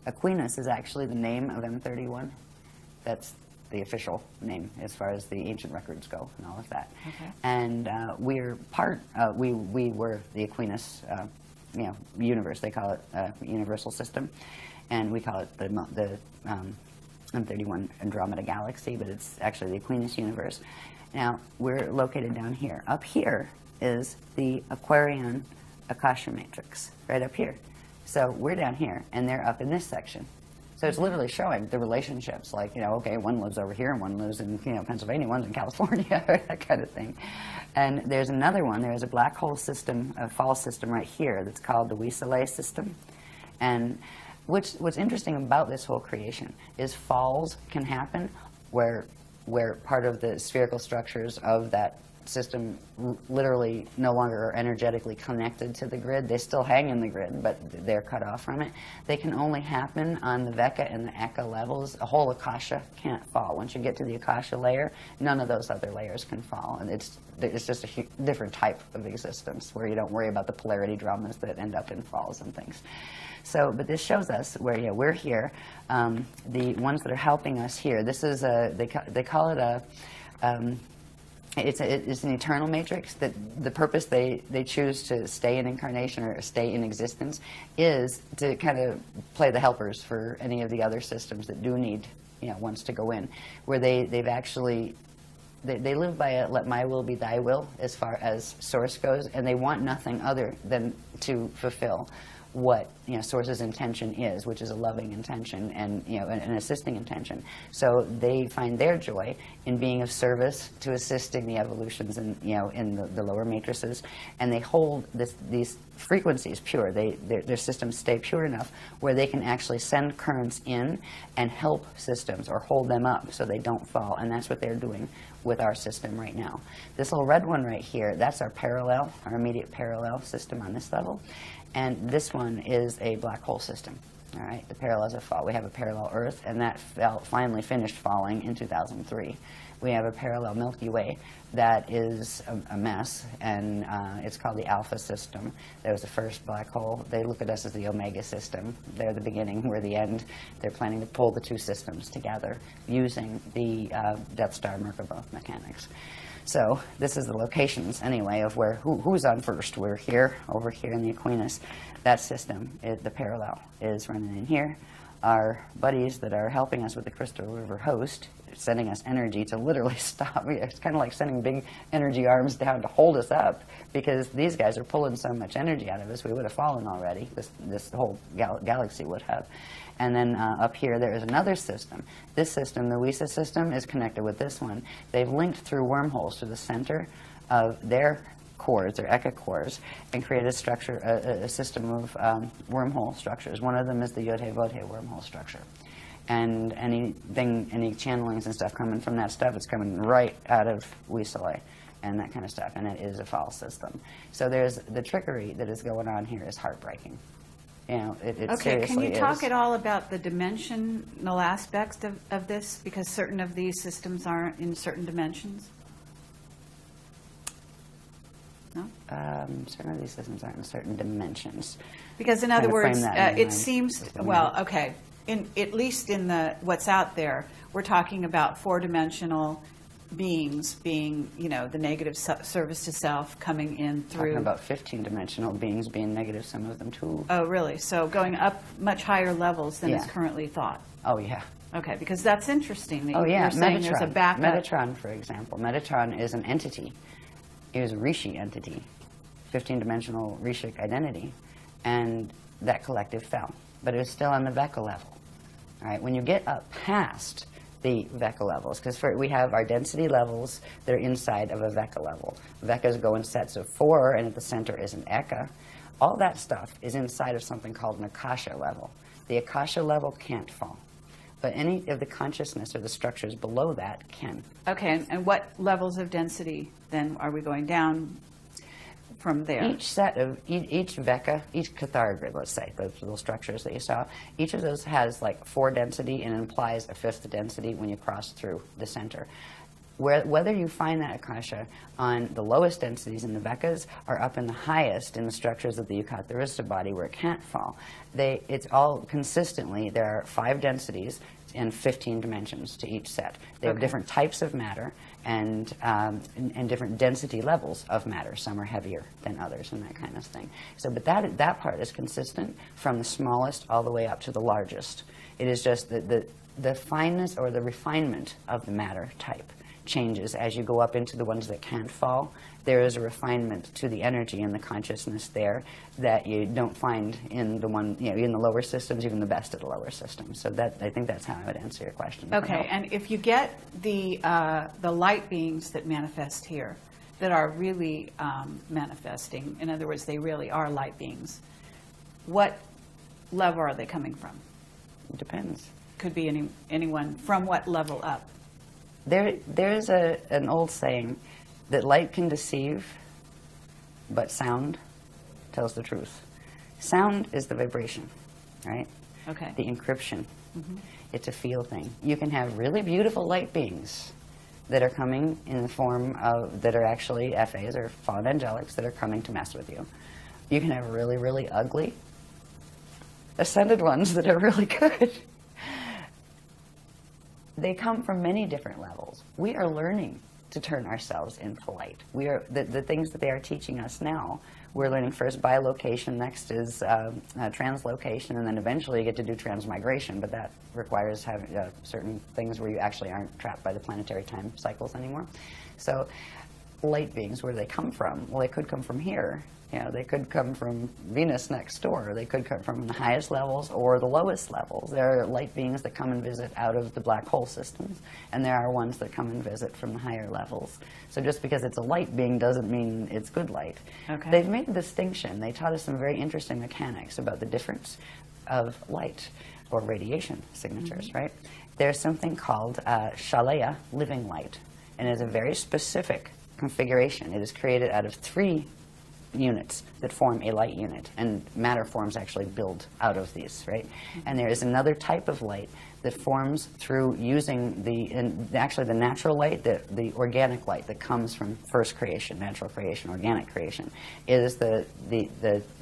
Aquinas is actually the name of M31. That's the official name as far as the ancient records go and all of that. Okay. And we're we were the Aquinas, universe. They call it universal system, and we call it the M31 Andromeda Galaxy, but it's actually the Aquinas universe. Now, we're located down here. Up here is the Aquarian Akasha Matrix, right up here. So we're down here, and they're up in this section. So it's literally showing the relationships, like, okay, one lives over here, and one lives in, Pennsylvania, one's in California, that kind of thing. And there's another one. There's a black hole system, a fall system right here that's called the Weaselay system. And what's interesting about this whole creation is falls can happen where part of the spherical structures of that system literally no longer are energetically connected to the grid. They still hang in the grid, but they're cut off from it. They can only happen on the Veka and the Eka levels. A whole Akasha can't fall. Once you get to the Akasha layer, none of those other layers can fall. And it's just a different type of existence where you don't worry about the polarity dramas that end up in falls and things. So, but this shows us where we're here. The ones that are helping us here, this is they call it a it's an eternal matrix. That the purpose they choose to stay in incarnation or stay in existence is to kind of play the helpers for any of the other systems that do need ones to go in, where they've actually they live by a let my will be thy will as far as source goes, and they want nothing other than to fulfill what Source's intention is, which is a loving intention and an assisting intention. So they find their joy in being of service to assisting the evolutions in the lower matrices, and they hold these frequencies pure. Their systems stay pure enough where they can actually send currents in and help systems or hold them up so they don't fall, and that's what they're doing with our system right now. This little red one right here, that's our parallel, our immediate parallel system on this level. And this one is a black hole system. All right, the parallels are fall. We have a parallel Earth, and that finally finished falling in 2003. We have a parallel Milky Way that is a mess, and it's called the Alpha system. There was the first black hole. They look at us as the Omega system. They're the beginning, we're the end. They're planning to pull the two systems together using the Death Star Merkaba mechanics. So this is the locations, anyway, of where who's on first. We're here, over here in the Aquinas. That system, the parallel, is running in here. Our buddies that are helping us with the Crystal River host, sending us energy to literally stop. It's kind of like sending big energy arms down to hold us up, because these guys are pulling so much energy out of us, we would have fallen already. This whole galaxy would have. And then up here, there is another system. This system, the WISA system, is connected with this one. They've linked through wormholes to the center of their cores, their Eka cores, and created a structure, a system of wormhole structures. One of them is the Yodhe-Vodhe wormhole structure. And any channelings and stuff coming from that stuff, it's coming right out of Wisale and that kind of stuff, and it is a false system. So there's the trickery that is going on here is heartbreaking. It okay, can you talk is. at all about the dimensional aspects of this? Because certain of these systems aren't in certain dimensions. No? Certain of these systems aren't in certain dimensions. Because in other words, it seems, well, mind. okay, at least in what's out there, we're talking about four-dimensional beings being, the negative service to self coming in through. Talking about 15-dimensional beings being negative, some of them too. Oh, really? So going up much higher levels than is currently thought. Oh, yeah. Okay, because that's interesting. That yeah, you're saying Metatron. There's a backup. Metatron, for example. Metatron is an entity. It was a Rishi entity, 15-dimensional Rishic identity, and that collective fell. But it was still on the Veka level. All right, when you get up past the Veka levels, because we have our density levels that are inside of a Veka level. Vekas go in sets of 4, and at the center is an Eka. All that stuff is inside of something called an Akasha level. The Akasha level can't fall, but any of the consciousness or the structures below that can. Okay, and what levels of density then are we going down from there? Each set of, each Veka, each Cathar grid, let's say, those little structures that you saw, each of those has like 4 density and implies a 5th density when you cross through the center. Whether you find that Akasha on the lowest densities in the Vekas or up in the highest in the structures of the Yukatharista body where it can't fall, it's all consistently, there are 5 densities and 15 dimensions to each set. They have different types of matter and different density levels of matter. Some are heavier than others and that kind of thing. So, but that part is consistent from the smallest all the way up to the largest. It is just the fineness or the refinement of the matter type changes as you go up into the ones that can't fall. There is a refinement to the energy and the consciousness there that you don't find in the one, in the lower systems, even the best of the lower systems. So I think that's how I would answer your question. Okay, and if you get the light beings that manifest here, that are really manifesting, in other words, they really are light beings, what level are they coming from? It depends. Could be anyone. From what level up? There's an old saying that light can deceive, but sound tells the truth. Sound is the vibration, right? Okay. The encryption. It's a feel thing. You can have really beautiful light beings that are coming in the form of, that are actually FAs or fallen angelics that are coming to mess with you. You can have really, really ugly ascended ones that are really good. They come from many different levels. We are learning to turn ourselves into light. We are the things that they are teaching us now. We're learning first bilocation, next is translocation, and then eventually you get to do transmigration, but that requires having certain things where you actually aren't trapped by the planetary time cycles anymore. So light beings, where do they come from? Well, they could come from here. You know, they could come from Venus next door. They could come from the highest levels or the lowest levels. There are light beings that come and visit out of the black hole systems, and there are ones that come and visit from the higher levels. So just because it's a light being doesn't mean it's good light. Okay. They've made a distinction. They taught us some very interesting mechanics about the difference of light or radiation signatures, right? There's something called Shalaya, living light, and it's a very specific configuration. It is created out of 3 units that form a light unit, and matter forms actually build out of these, right? And there is another type of light that forms through using actually the natural light, the organic light that comes from first creation, natural creation, organic creation, is the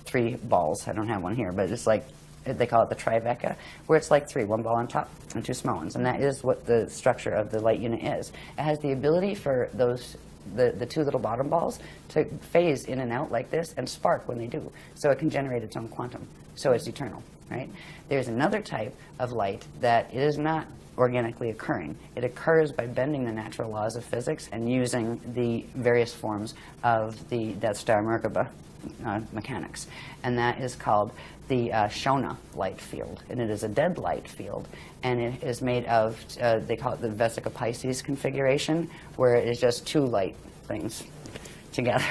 3 balls. I don't have one here, but it's like, they call it the tribeca, where it's like 3, 1 ball on top and 2 small ones, and that is what the structure of the light unit is. It has the ability for those the 2 little bottom balls to phase in and out like this and spark when they do. So it can generate its own quantum. So it's eternal, right? There's another type of light that is not organically occurring. It occurs by bending the natural laws of physics and using the various forms of the Death Star Merkaba mechanics. And that is called the Shona light field. And it is a dead light field. And it is made of, they call it the Vesica Pisces configuration, where it is just 2 light things together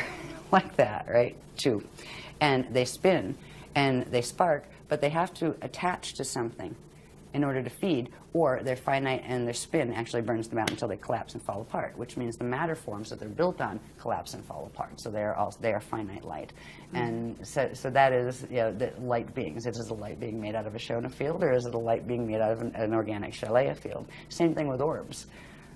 like that, right? 2. And they spin and they spark, but they have to attach to something in order to feed, or they're finite and their spin actually burns them out until they collapse and fall apart, which means the matter forms that they're built on collapse and fall apart. So they are finite light. And so that is, you know, the light beings. Is it a light being made out of a Shona field, or is it a light being made out of an organic Shalaya field? Same thing with orbs,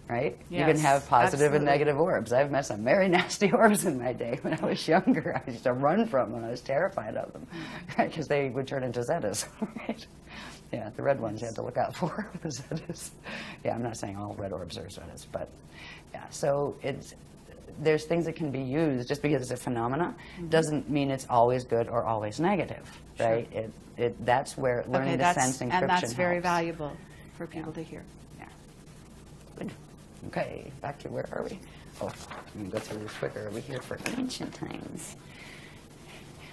right? Yes, you can have positive absolutely. and negative orbs. I've met some very nasty orbs in my day when I was younger. I used to run from them. I was terrified of them, right? Because they would turn into Zetas, right? Yeah, the red ones you had to look out for. The Zetas. Yeah, I'm not saying all red orbs are Zetas, but yeah. So there's things that can be used. Just because it's a phenomena doesn't mean it's always good or always negative, right? Sure. That's where learning the sense encryption and that's very helps. valuable for people to hear. Yeah. Good. Okay, back to where are we? Oh, let me go through this quicker. Are we here for ancient times?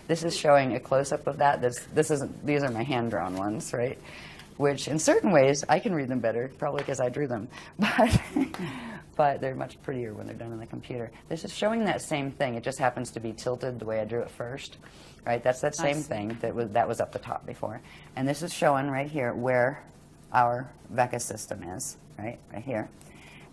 This is showing a close-up of that. These are my hand-drawn ones, right? Which, in certain ways, I can read them better, probably because I drew them. But they're much prettier when they're done on the computer. This is showing that same thing. It just happens to be tilted the way I drew it first, right? That's that same thing that was up the top before. And this is showing right here where our Vecca system is, right here.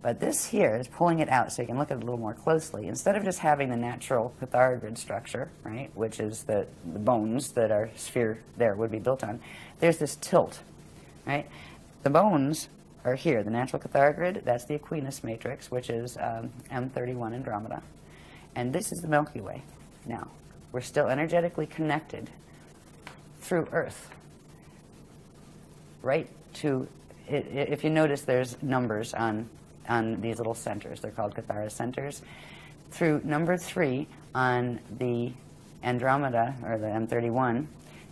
But this here is pulling it out so you can look at it a little more closely. Instead of just having the natural Cathara grid structure, right, which is the bones that our sphere there would be built on, there's this tilt, right? The bones are here. The natural Cathara grid, that's the Aquinas matrix, which is M31 Andromeda. And this is the Milky Way. Now, we're still energetically connected through Earth, right to, if you notice, there's numbers on these little centers. They're called Cathara centers. Through number 3 on the Andromeda, or the M31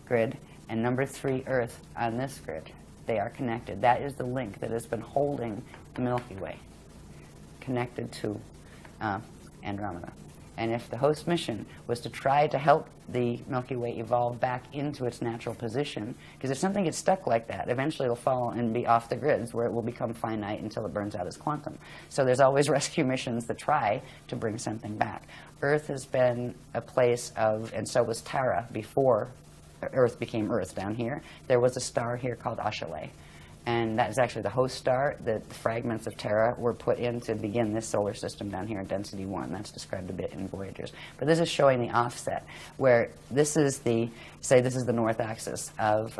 grid, and number 3 Earth on this grid, they are connected. That is the link that has been holding the Milky Way connected to Andromeda. And if the host mission was to try to help the Milky Way evolve back into its natural position, because if something gets stuck like that, eventually it'll fall and be off the grids where it will become finite until it burns out as quantum. So there's always rescue missions that try to bring something back. Earth has been a place of, and so was Tara before Earth became Earth down here. There was a star here called Ashayana. And that is actually the host star that the fragments of Terra were put in to begin this solar system down here in density 1. That's described a bit in Voyagers. But this is showing the offset, where this is the, say this is the north axis of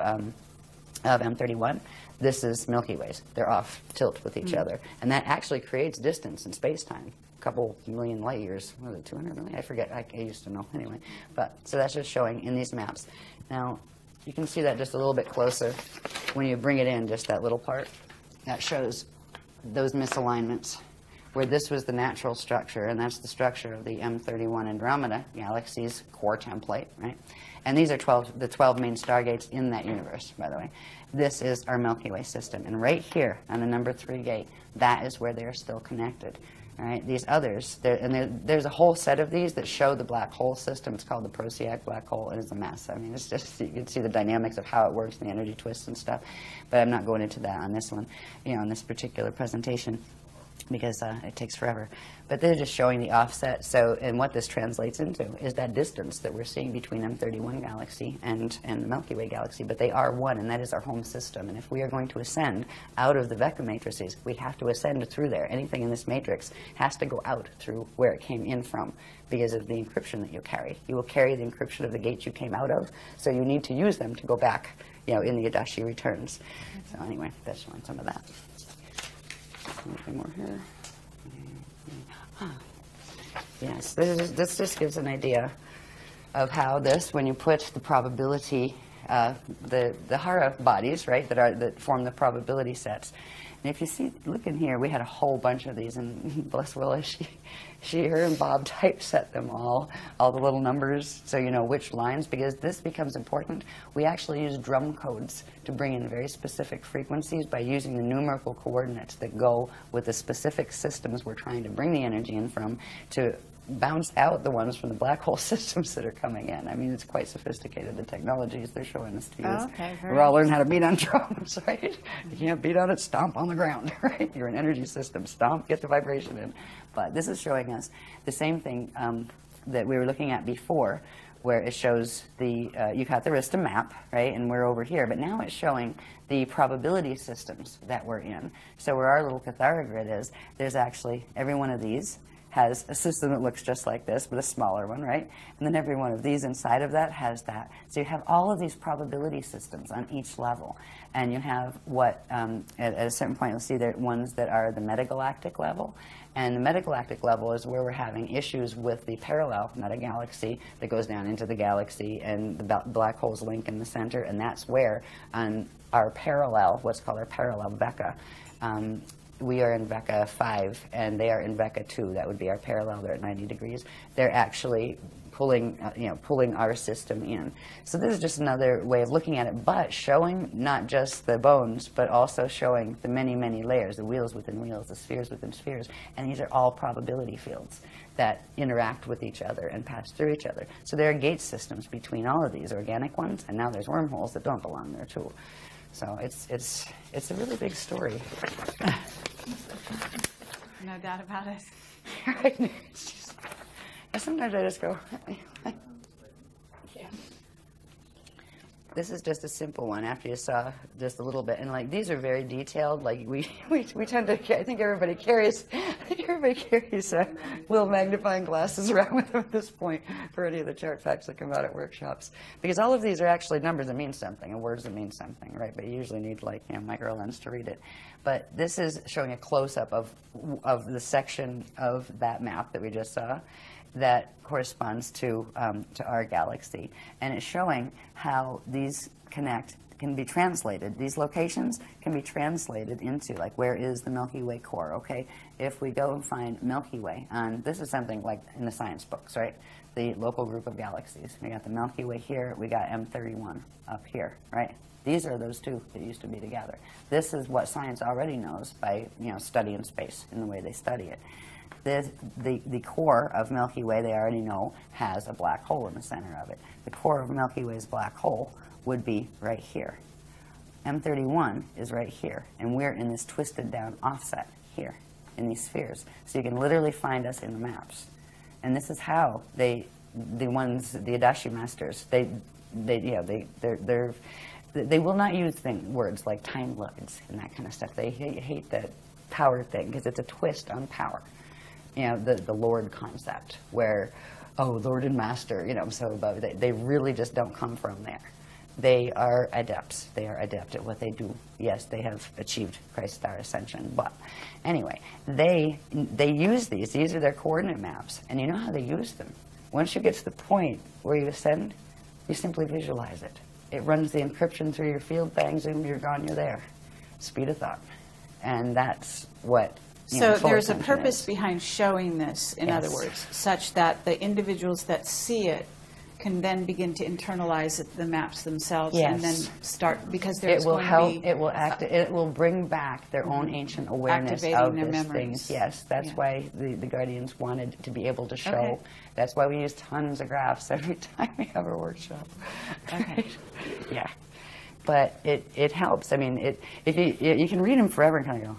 M31. This is Milky Ways. They're off tilt with each other. And that actually creates distance in space-time. A couple million light years. What was it, 200 million? I forget. I used to know. Anyway. But so that's just showing in these maps. Now, you can see that just a little bit closer when you bring it in, just that little part. That shows those misalignments, where this was the natural structure, and that's the structure of the M31 Andromeda galaxy's core template, right? And these are the 12 main stargates in that universe, by the way. This is our Milky Way system. And right here on the number 3 gate, that is where they are still connected, All right, these others, there's a whole set of these that show the black hole system. It's called the Procession black hole, and it's a mess. I mean, it's just, you can see the dynamics of how it works and the energy twists and stuff. But I'm not going into that on this one, on this particular presentation, because it takes forever. But they're just showing the offset. So, and what this translates into is that distance that we're seeing between M31 galaxy and the Milky Way galaxy. But they are one, and that is our home system. And if we are going to ascend out of the Vecca matrices, we have to ascend through there. Anything in this matrix has to go out through where it came in from because of the encryption that you carry. You will carry the encryption of the gates you came out of, so you need to use them to go back, in the Adashi returns. So anyway, that's showing some of that. Anything more here? Yes, this just gives an idea of how this, when you put the probability, the Hara bodies, right, that form the probability sets. And if you see, look in here, we had a whole bunch of these, and bless Willa, her and Bob typeset them all the little numbers, so you know which lines, because this becomes important. We actually use drum codes to bring in very specific frequencies by using the numerical coordinates that go with the specific systems we're trying to bring the energy in from to bounce out the ones from the black hole systems that are coming in. I mean, it's quite sophisticated, the technologies they're showing us to use. Oh, okay, we're all learning how to beat on drums, right? You can't beat on it, stomp on the ground, right? You're an energy system, stomp, get the vibration in. But this is showing us the same thing that we were looking at before, where it shows you've got the Arista map, right? And we're over here, but now it's showing the probability systems that we're in. So where our little Cathara grid is, there's actually every one of these has a system that looks just like this, but a smaller one, right? And then every one of these inside of that has that. So you have all of these probability systems on each level. And you have what, at a certain point, you'll see there ones that are the metagalactic level. And the metagalactic level is where we're having issues with the parallel metagalaxy that goes down into the galaxy, and the black holes link in the center. And that's where, on our parallel, what's called our parallel Vecca, we are in Vecca 5, and they are in Vecca 2. That would be our parallel. They're at 90 degrees. They're actually pulling, pulling our system in. So this is just another way of looking at it, but showing not just the bones, but also showing the many, many layers, the wheels within wheels, the spheres within spheres. And these are all probability fields that interact with each other and pass through each other. So there are gate systems between all of these organic ones, and now there's wormholes that don't belong there too. So it's a really big story. No doubt about it. Right? Sometimes I just go, yeah. This is just a simple one after you saw just a little bit. And like, these are very detailed. Like we tend to, I think everybody carries little magnifying glasses around with them at this point for any of the chart facts that come out at workshops. Because all of these are actually numbers that mean something and words that mean something, right? But you usually need like, micro lens to read it. But this is showing a close-up of the section of that map that we just saw that corresponds to our galaxy. And it's showing how these can be translated. These locations can be translated into, like, where is the Milky Way core, okay? If we go and find Milky Way, and this is something like in the science books, right? The local group of galaxies. We got the Milky Way here, we got M31 up here, right? These are those two that used to be together. This is what science already knows by, studying space in the way they study it. The core of Milky Way, they already know, has a black hole in the center of it. The core of Milky Way's black hole would be right here. M31 is right here, and we're in this twisted down offset here in these spheres. So you can literally find us in the maps. And this is how the Adashi masters, they will not use words like time lords and that kind of stuff. They hate that power thing because it's a twist on power. The Lord concept where, oh, Lord and Master, so above. They really just don't come from there. They are adepts. They are adept at what they do. Yes, they have achieved Christ's ascension. But anyway, they use these. These are their coordinate maps. And you know how they use them? Once you get to the point where you ascend, you simply visualize it. It runs the encryption through your field, bang, zoom, you're gone, you're there. Speed of thought. And that's what so there's a purpose behind showing this, in other words, such that the individuals that see it can then begin to internalize the maps themselves, Yes. and then start, because there's It will going help. to be It will act. It will bring back their own ancient awareness activating of their these memories. things. Yes, that's Yeah. why the Guardians wanted to be able to show. Okay. That's why we use tons of graphs every time we have a workshop. Okay. Yeah, but it helps. I mean, if you can read them forever and kind of go,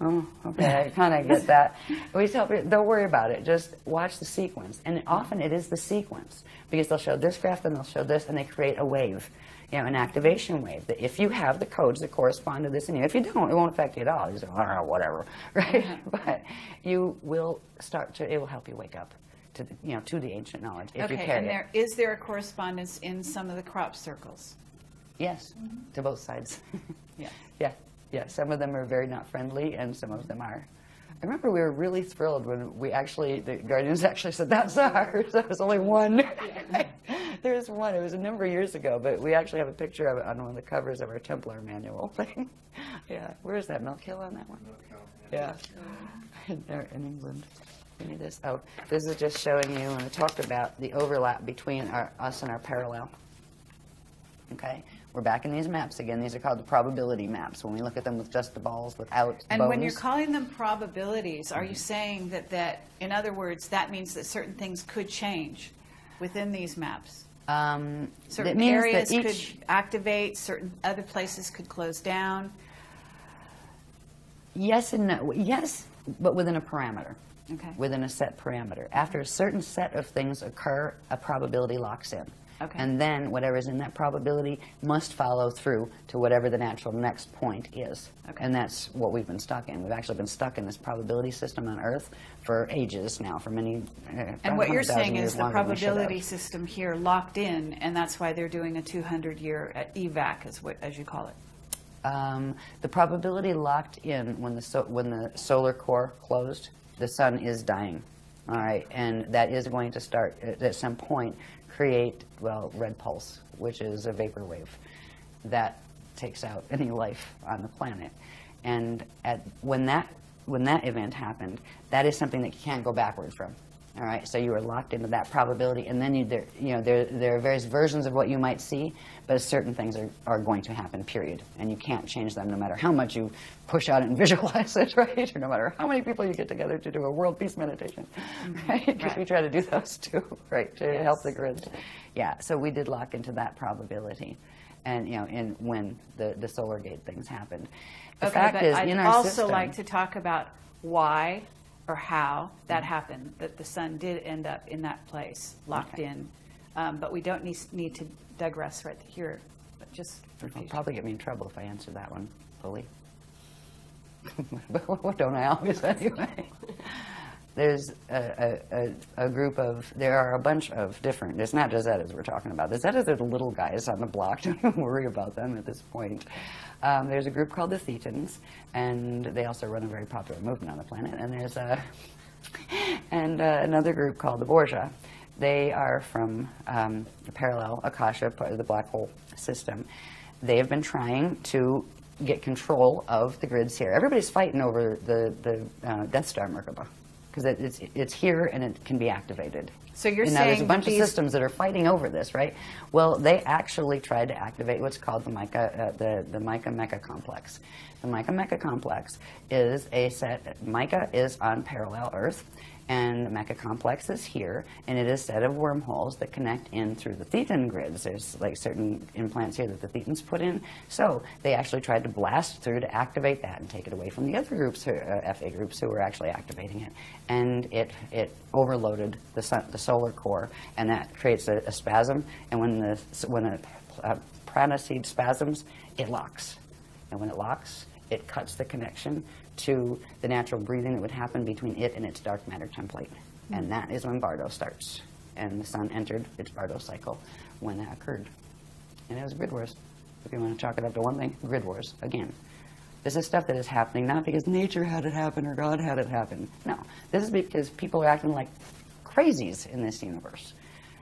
oh, okay, I kind of get that. We tell people, don't worry about it. Just watch the sequence. And often it is the sequence, because they'll show this graph, then they'll show this, and they create a wave, you know, an activation wave. That if you have the codes that correspond to this in you, if you don't, it won't affect you at all. You say, oh, whatever, right? But you will start to, it will help you wake up to the, you know, to the ancient knowledge if you okay, carry and it. is there a correspondence in some of the crop circles? Yes, to both sides. Yeah. Yeah. Yeah, some of them are very not friendly, and some of them are. I remember we were really thrilled when the Guardians actually said, that's ours. There was only one. There was one. It was a number of years ago, but we actually have a picture of it on one of the covers of our Templar manual thing. Yeah, where is that? Milk Hill on that one? Yeah, there in England. We need this. Oh, this is just showing you, and I talked about the overlap between us and our parallel. Okay, we're back in these maps again. These are called the probability maps. When we look at them with just the balls, without And bones. when you're calling them probabilities, are you saying that, in other words, that means that certain things could change within these maps? Certain areas could activate, certain other places could close down? Yes and no. Yes, but within a parameter. Okay. Within a set parameter. After a certain set of things occur, a probability locks in. Okay. And then whatever's in that probability must follow through to whatever the natural next point is. Okay. And that's what we've been stuck in. We've actually been stuck in this probability system on Earth for ages now, for many And what you're 100,000 saying years is the longer than we should have. probability system here locked in, and that's why they're doing a 200-year evac, as you call it. The probability locked in when the solar core closed, the sun is dying. All right, and that is going to start at some point create, well, red pulse, which is a vapor wave that takes out any life on the planet. And when that event happened, that is something that you can't go backward from. All right, so you are locked into that probability, and then there are various versions of what you might see, but certain things are going to happen, period. And you can't change them no matter how much you push out and visualize it, right? Or no matter how many people you get together to do a world peace meditation, right? Because we try to do those too, right, to help the grid. Yeah, so we did lock into that probability, and when the solar gate things happened. The fact is, I'd in our also system, like to talk about why or how that happened, that the sun did end up in that place, locked in. But we don't need to digress right here, but just for It'll future. probably get me in trouble if I answer that one fully. But don't I always anyway? There's there are a bunch of different, it's not just Zetas we're talking about. The Zetas are the little guys on the block. Don't even worry about them at this point. There's a group called the Thetans, and they also run a very popular movement on the planet. And there's another group called the Borgia. They are from the parallel Akasha, part of the black hole system. They have been trying to get control of the grids here. Everybody's fighting over the Death Star Merkaba, because it's here and it can be activated. So you're now saying there's a bunch of systems that are fighting over this, right? Well, they actually tried to activate what's called the Mica Mecha complex. The Mica Mecha complex is a set. Mica is on parallel Earth, and the Mecha complex is here, and it is a set of wormholes that connect in through the Thetan grids. There's like certain implants here that the Thetans put in. So they actually tried to blast through to activate that and take it away from the other groups, FA groups, who were actually activating it. And it overloaded the solar core, and that creates a spasm. And when a prana seed spasms, it locks. And when it locks, it cuts the connection to the natural breathing that would happen between it and its dark matter template. And that is when Bardo starts. And the sun entered its Bardo cycle when that occurred. And it was grid wars. If you want to chalk it up to one thing, grid wars, again. This is stuff that is happening not because nature had it happen or God had it happen. No, this is because people are acting like crazies in this universe.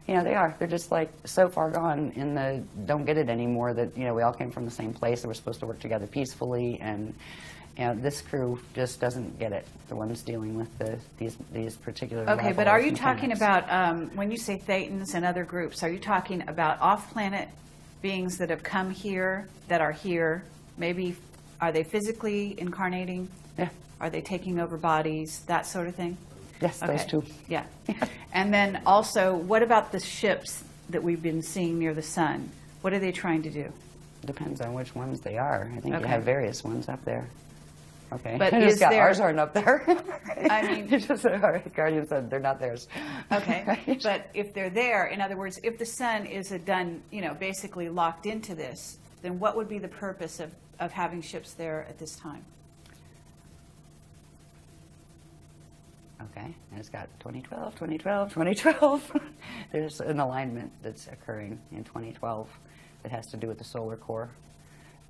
You know, they are. They're just like so far gone in the don't get it anymore that, you know, we all came from the same place and we're supposed to work together peacefully. And, you know, this crew just doesn't get it. The ones dealing with these particular Okay, but are you mechanics. talking about, when you say Thetans and other groups, are you talking about off-planet beings that have come here, that are here? Maybe, are they physically incarnating? Yeah. Are they taking over bodies, that sort of thing? Yes, those two. Yeah. And then also, what about the ships that we've been seeing near the sun? What are they trying to do? Depends on which ones they are. I think Okay. you have various ones up there. Okay. But Just is got, there- ours aren't up there. I mean- You just said, all right, Guardian said they're not theirs. Okay, Right? but if they're there, in other words, if the sun is basically locked into this, then what would be the purpose of having ships there at this time? Okay, and it's got 2012, 2012, 2012. There's an alignment that's occurring in 2012 that has to do with the solar core.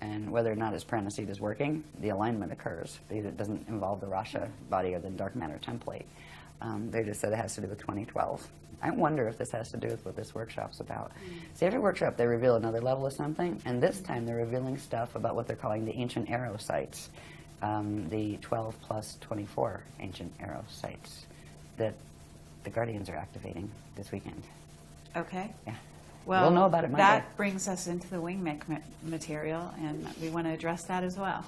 And whether or not its prana-seed is working, the alignment occurs. It doesn't involve the Rasha body or the dark matter template. They just said it has to do with 2012. I wonder if this has to do with what this workshop's about. See, every workshop they reveal another level of something, and this time they're revealing stuff about what they're calling the ancient arrow sites. The 12 plus 24 ancient arrow sites that the Guardians are activating this weekend. Okay. Yeah. Well, We'll know about it Monday. that brings us into the wing material, and we want to address that as well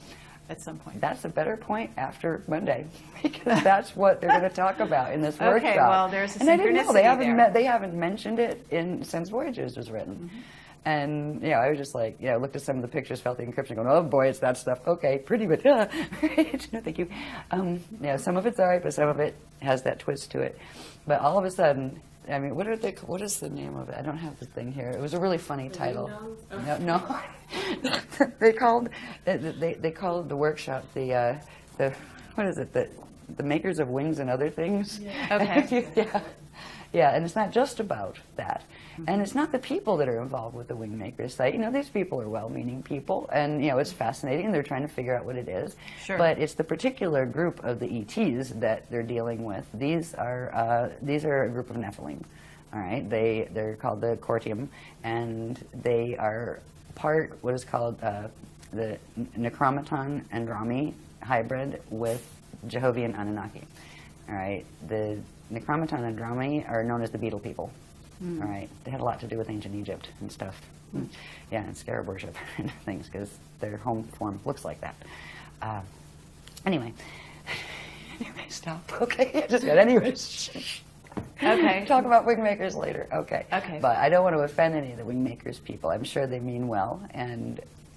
at some point. That's a better point after Monday, because that's what they're going to talk about in this workshop. Okay, well, there's a and I didn't know, they synchronicity haven't there. they haven't mentioned it since Voyagers was written. And, you know, I was just like, you know, looked at some of the pictures, felt the encryption, going, oh boy, it's that stuff. Okay, pretty, but, right? No, thank you. You know, some of it's all right, but some of it has that twist to it. But all of a sudden, I mean, what is the name of it? I don't have the thing here. It was a really funny title. No. They called the workshop the what is it? The makers of wings and other things. Yeah. Okay. Yeah, and it's not just about that. And it's not the people that are involved with the wing makers site. You know, these people are well-meaning people, and, you know, it's fascinating. They're trying to figure out what it is. Sure. But it's the particular group of the ETs that they're dealing with. These are a group of Nephilim. All right, they're called the Cortium, and they are part what is called the Necromaton Andrami hybrid with Jehovian Anunnaki. All right, the Necromaton Andrami are known as the Beetle people. All right, they had a lot to do with ancient Egypt and stuff. Yeah, and scarab worship and things, because their home form looks like that. Anyway, stop. Okay, I just got anyways. Okay. Talk about wing makers later. Okay. Okay. But I don't want to offend any of the wing makers people. I'm sure they mean well.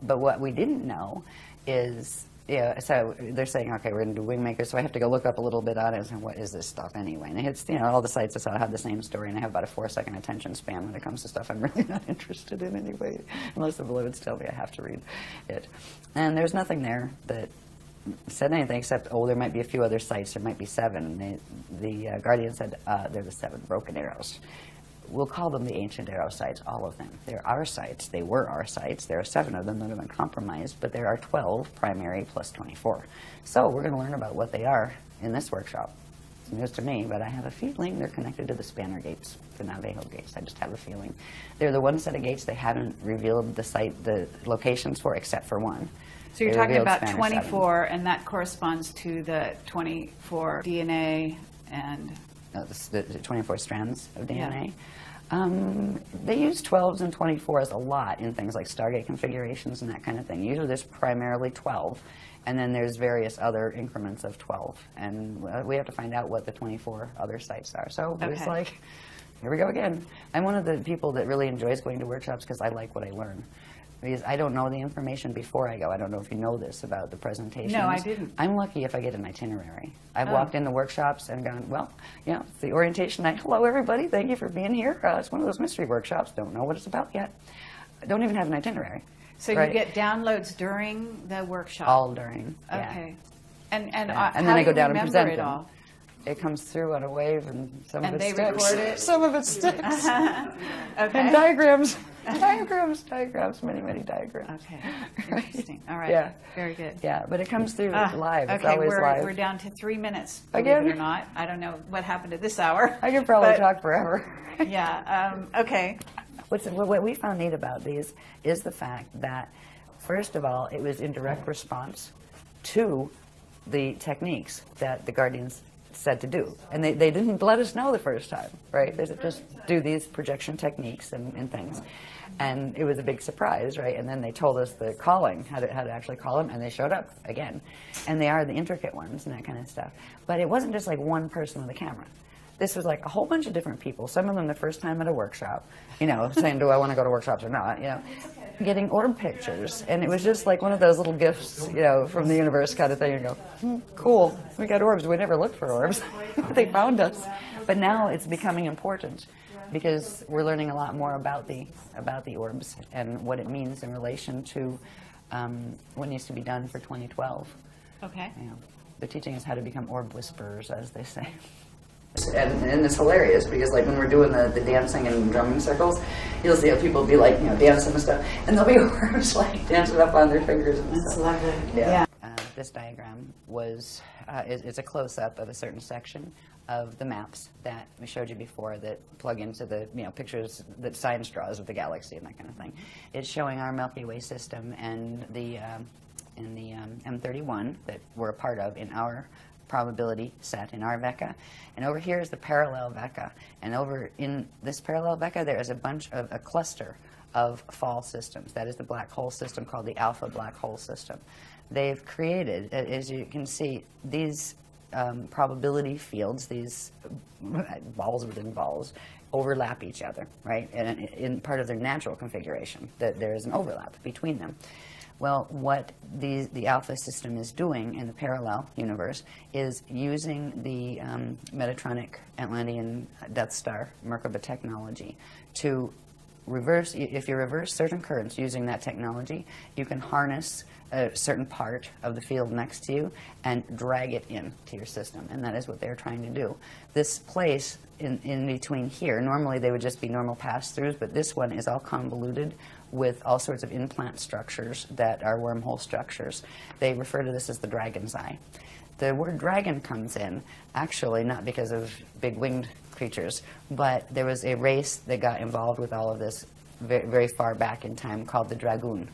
But what we didn't know is, yeah, so they're saying, okay, we're going to do wing makers, so I have to go look up a little bit on it and say, what is this stuff anyway? And it's, you know, all the sites I saw have the same story, and I have about a 4-second attention span when it comes to stuff I'm really not interested in anyway, unless the beloveds tell me I have to read it. And there's nothing there that said anything except, oh, there might be a few other sites, there might be 7. And the Guardian said, they're the 7 broken arrows. We'll call them the ancient arrow sites, all of them. They're our sites. They were our sites. There are 7 of them that have been compromised, but there are 12 primary plus 24. So we're going to learn about what they are in this workshop. It's news to me, but I have a feeling they're connected to the Spanner gates, the Navajo gates. I just have a feeling. They're the one set of gates they haven't revealed the locations for, except for one. So you're They talking revealed about Spanner 24, and that corresponds to the 24 DNA and... the 24 strands of DNA. Yeah. They use 12s and 24s a lot in things like Stargate configurations and that kind of thing. Usually there's primarily 12, and then there's various other increments of 12. And we have to find out what the 24 other sites are. So it's like, here we go again. I'm one of the people that really enjoys going to workshops because I like what I learn. Because I don't know the information before I go. I don't know if you know this about the presentations. No, I didn't. I'm lucky if I get an itinerary. I've walked into workshops and gone, well, you know, it's the orientation night. Hello, everybody. Thank you for being here. It's one of those mystery workshops. Don't know what it's about yet. I don't even have an itinerary. So you get downloads during the workshop? All during, yeah. Okay. And then how I do go you down and remember present it them. all? It comes through on a wave, and some of it they sticks. record it? Some of it sticks. Okay. And diagrams. Diagrams, many, many diagrams. Okay, interesting. All right, Yeah. very good. Yeah, but it comes through live. It's Okay, always live. we're down to 3 minutes, believe Again? it or not. I don't know what happened at this hour. I could probably but- talk forever. Yeah, okay. What we found neat about these is the fact that, first of all, it was in direct response to the techniques that the Guardians said to do. And they didn't let us know the first time, right? They said, just do these projection techniques and things. And it was a big surprise, right? And then they told us the calling, how to actually call them, and they showed up again. And they are the intricate ones and that kind of stuff. But it wasn't just like one person with a camera. This was like a whole bunch of different people, some of them the first time at a workshop, you know, saying, do I want to go to workshops or not, you know, getting orb pictures. And it was just like one of those little gifts, you know, from the universe kind of thing. You go, cool, we got orbs. We never looked for orbs. They found us. But now it's becoming important because we're learning a lot more about the orbs and what it means in relation to what needs to be done for 2012. Okay. You know, they're teaching us how to become orb whisperers, as they say. And it's hilarious because, like, when we're doing the dancing and drumming circles, you'll see how people be like, you know, dancing and stuff, and there'll be orbs like dancing up on their fingers and That's stuff. lovely. Yeah. This diagram was it's a close-up of a certain section of the maps that we showed you before that plug into the pictures that science draws of the galaxy and that kind of thing. It's showing our Milky Way system and the M31 that we're a part of in our probability set in our VECA. And over here is the parallel VECA. And over in this parallel VECA, there is a cluster of fall systems. That is the black hole system called the alpha black hole system. They've created, as you can see, these probability fields, these balls within balls, overlap each other, right? And in part of their natural configuration, that there is an overlap between them. Well, what the alpha system is doing in the parallel universe is using the Metatronic Atlantean Death Star Merkaba technology to reverse. If you reverse certain currents using that technology, you can harness a certain part of the field next to you and drag it into your system, and that is what they're trying to do. This place in between here, normally they would just be normal pass-throughs, but this one is all convoluted with all sorts of implant structures that are wormhole structures. They refer to this as the dragon's eye. The word dragon comes in, actually, not because of big winged creatures, but there was a race that got involved with all of this very, very far back in time called the Dragoon.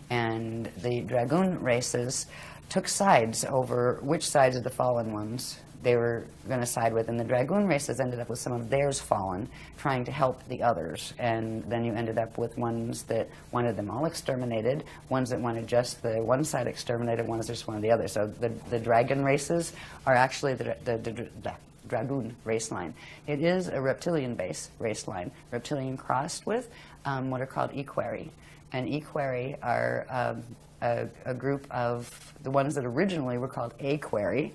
And the Dragoon races took sides over which sides of the fallen ones they were going to side with, and the Dragoon races ended up with some of theirs fallen, trying to help the others. And then you ended up with ones that wanted them all exterminated, ones that wanted just the one side exterminated, ones that just wanted the other. So the Dragon races are actually the Dragoon race line. It is a reptilian-based race line, reptilian crossed with what are called equerry. And equerry are a group of the ones that originally were called aquery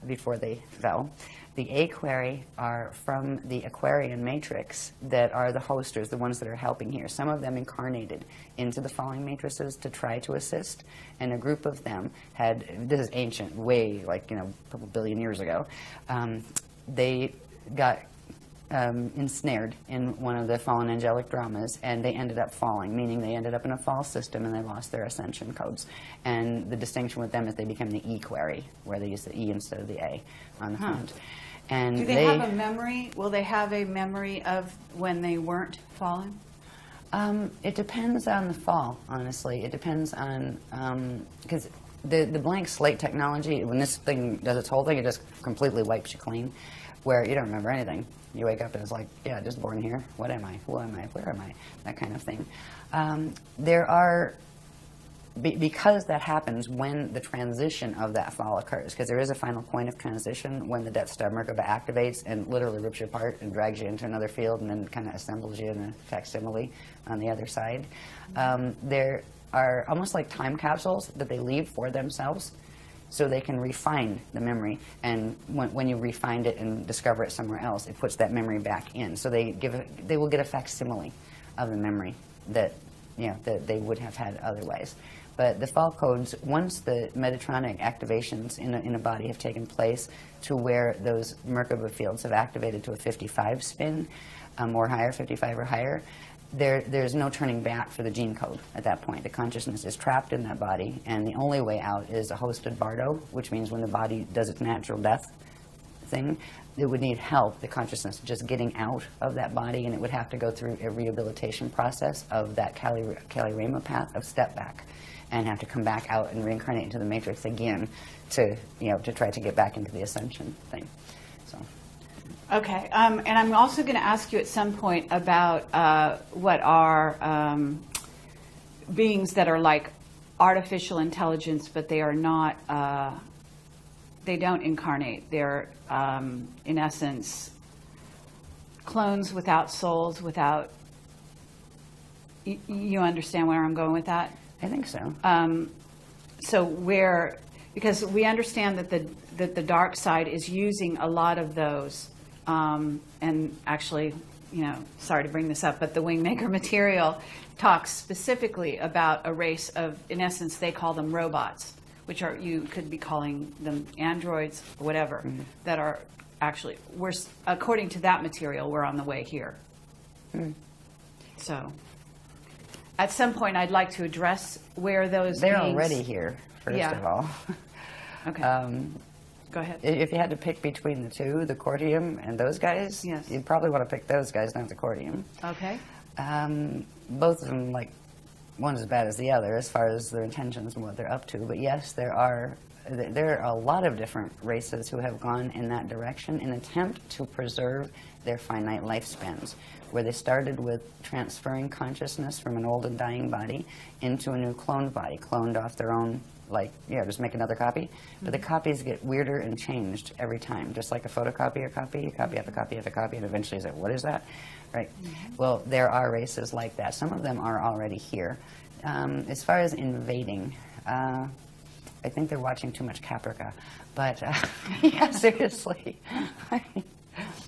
before they fell. The aquery are from the Aquarian matrix that are the hosters, the ones that are helping here. Some of them incarnated into the falling matrices to try to assist, and a group of them had, this is ancient, way like, a couple billion years ago, they got ensnared in one of the fallen angelic dramas, and they ended up falling, meaning they ended up in a fall system and they lost their ascension codes. And the distinction with them is they became the equerry, where they use the E instead of the A on the front. And do they have a memory? Will they have a memory of when they weren't fallen? It depends on the fall, honestly. It depends on, because the blank slate technology, when this thing does its whole thing, it just completely wipes you clean, where you don't remember anything. You wake up and it's like, yeah, just born here. What am I? Who am I? Where am I? That kind of thing. There are, because that happens when the transition of that fall occurs, because there is a final point of transition when the Death Star Merkaba activates and literally rips you apart and drags you into another field and then kind of assembles you in a facsimile on the other side. There are almost like time capsules that they leave for themselves, so they can refine the memory, and when you refine it and discover it somewhere else, it puts that memory back in. So they will get a facsimile of the memory that that they would have had otherwise. But the fall codes, once the Metatronic activations in a body have taken place to where those Merkaba fields have activated to a 55 spin or higher, 55 or higher, there's no turning back for the gene code at that point. The consciousness is trapped in that body, and the only way out is a hosted bardo, which means when the body does its natural death thing, it would need help, the consciousness, just getting out of that body, and it would have to go through a rehabilitation process of that Kali-Rama path of step back, and have to come back out and reincarnate into the matrix again to, to try to get back into the ascension thing. So. Okay, and I'm also going to ask you at some point about what are beings that are like artificial intelligence, but they are not, they don't incarnate. They're, in essence, clones without souls, without, you understand where I'm going with that? I think so. So because we understand that the dark side is using a lot of those. And actually, sorry to bring this up, but the Wingmaker material talks specifically about a race of, in essence, they call them robots, which are, you could be calling them androids, or whatever, that are actually, according to that material, we're on the way here. So, at some point, I'd like to address where those They're beings, already here, first of all. Okay. Go ahead. If you had to pick between the two, the Cordium and those guys, yes, you'd probably want to pick those guys, not the Cordium. Okay. Both of them, one's as bad as the other as far as their intentions and what they're up to. But yes, there are a lot of different races who have gone in that direction in an attempt to preserve their finite lifespans, where they started with transferring consciousness from an old and dying body into a new cloned body, cloned off their own, just make another copy. But the copies get weirder and changed every time, just like a photocopy or copy. You copy after copy after copy, and eventually you say, what is that? Right? Well, there are races like that. Some of them are already here. As far as invading, I think they're watching too much Caprica. But, yeah, seriously.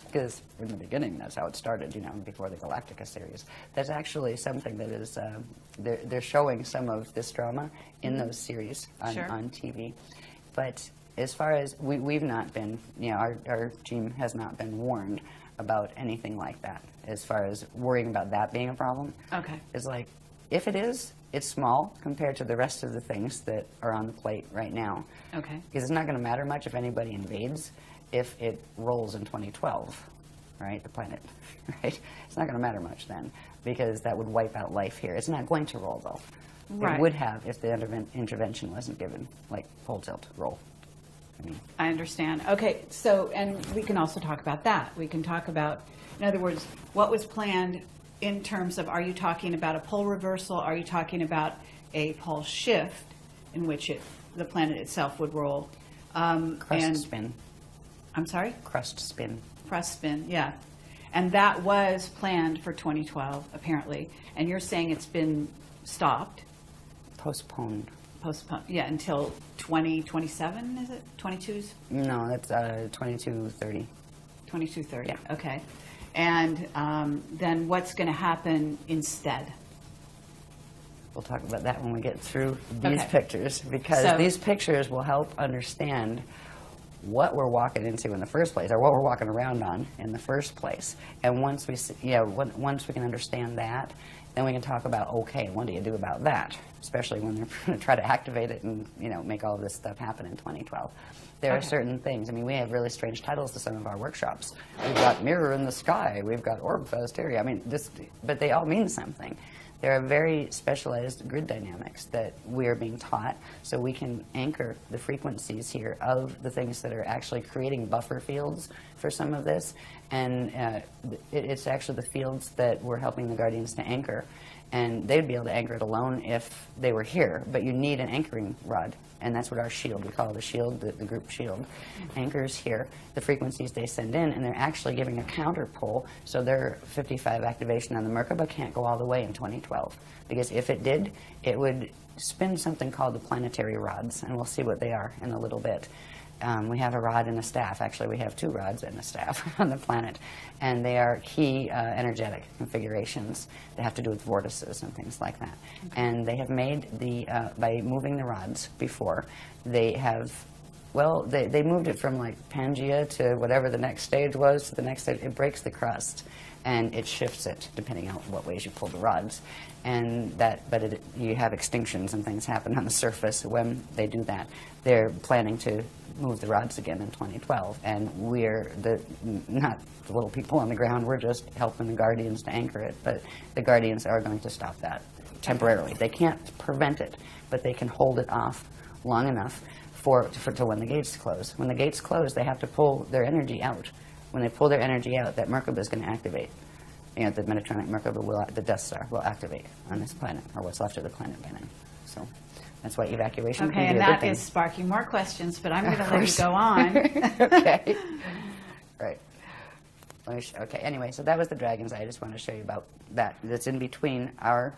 Because in the beginning, that's how it started, before the Galactica series. That's actually something that is, they're showing some of this drama in those series on TV. But as far as, we've not been, our team has not been warned about anything like that, as far as worrying about that being a problem. Okay. It's like, if it is, it's small compared to the rest of the things that are on the plate right now. Okay. Because it's not going to matter much if anybody invades, if it rolls in 2012, right, the planet, right? It's not going to matter much then, because that would wipe out life here. It's not going to roll, though. Right. It would have if the intervention wasn't given, full tilt roll. I understand. Okay, so, and we can also talk about that. We can talk about, in other words, what was planned in terms of, are you talking about a pole reversal? Are you talking about a pole shift in which the planet itself would roll? Crust spin. I'm sorry? Crust spin. Crust spin, yeah. And that was planned for 2012, apparently. And you're saying it's been stopped? Postponed. Postponed, yeah, until 2027, is it? 22s? No, that's 2230. 2230, yeah. Okay. And then what's going to happen instead? We'll talk about that when we get through these pictures, because these pictures will help understand what we're walking into in the first place, or what we're walking around on in the first place. And once we once we can understand that, then we can talk about, okay, what do you do about that? Especially when they're going to try to activate it and make all of this stuff happen in 2012. There are certain things. I mean, we have really strange titles to some of our workshops. We've got Mirror in the Sky. We've got Orb Fest here. I mean, but they all mean something. There are very specialized grid dynamics that we are being taught, so we can anchor the frequencies here of the things that are actually creating buffer fields for some of this. And it's actually the fields that we're helping the Guardians to anchor. And they'd be able to anchor it alone if they were here, but you need an anchoring rod. And that's what our shield, we call it a shield, the group shield, anchors here the frequencies they send in, and they're actually giving a counter pull, so their 55 activation on the Merkaba can't go all the way in 2012. Because if it did, it would spin something called the planetary rods, and we'll see what they are in a little bit. We have a rod and a staff. Actually, we have two rods and a staff on the planet. And they are key energetic configurations that have to do with vortices and things like that. Okay. And they have made by moving the rods before, they have, well, they moved it from like Pangea to whatever the next stage was to the next stage. It breaks the crust. and it shifts it depending on what ways you pull the rods. And you have extinctions and things happen on the surface when they do that. They're planning to move the rods again in 2012, and we're not the little people on the ground. We're just helping the Guardians to anchor it, but the Guardians are going to stop that temporarily. They can't prevent it, but they can hold it off long enough to when the gates close. When the gates close, they have to pull their energy out. When they pull their energy out, that Merkaba is going to activate. You know, the Metatronic Merkaba the Death Star will activate on this planet, or what's left of the planet by then. So that's why evacuation okay, can be and a good that thing. is sparking more questions, but I'm going to let you go on. Okay. Right. Okay, anyway, so that was the dragons. I just want to show you about that. That's in between our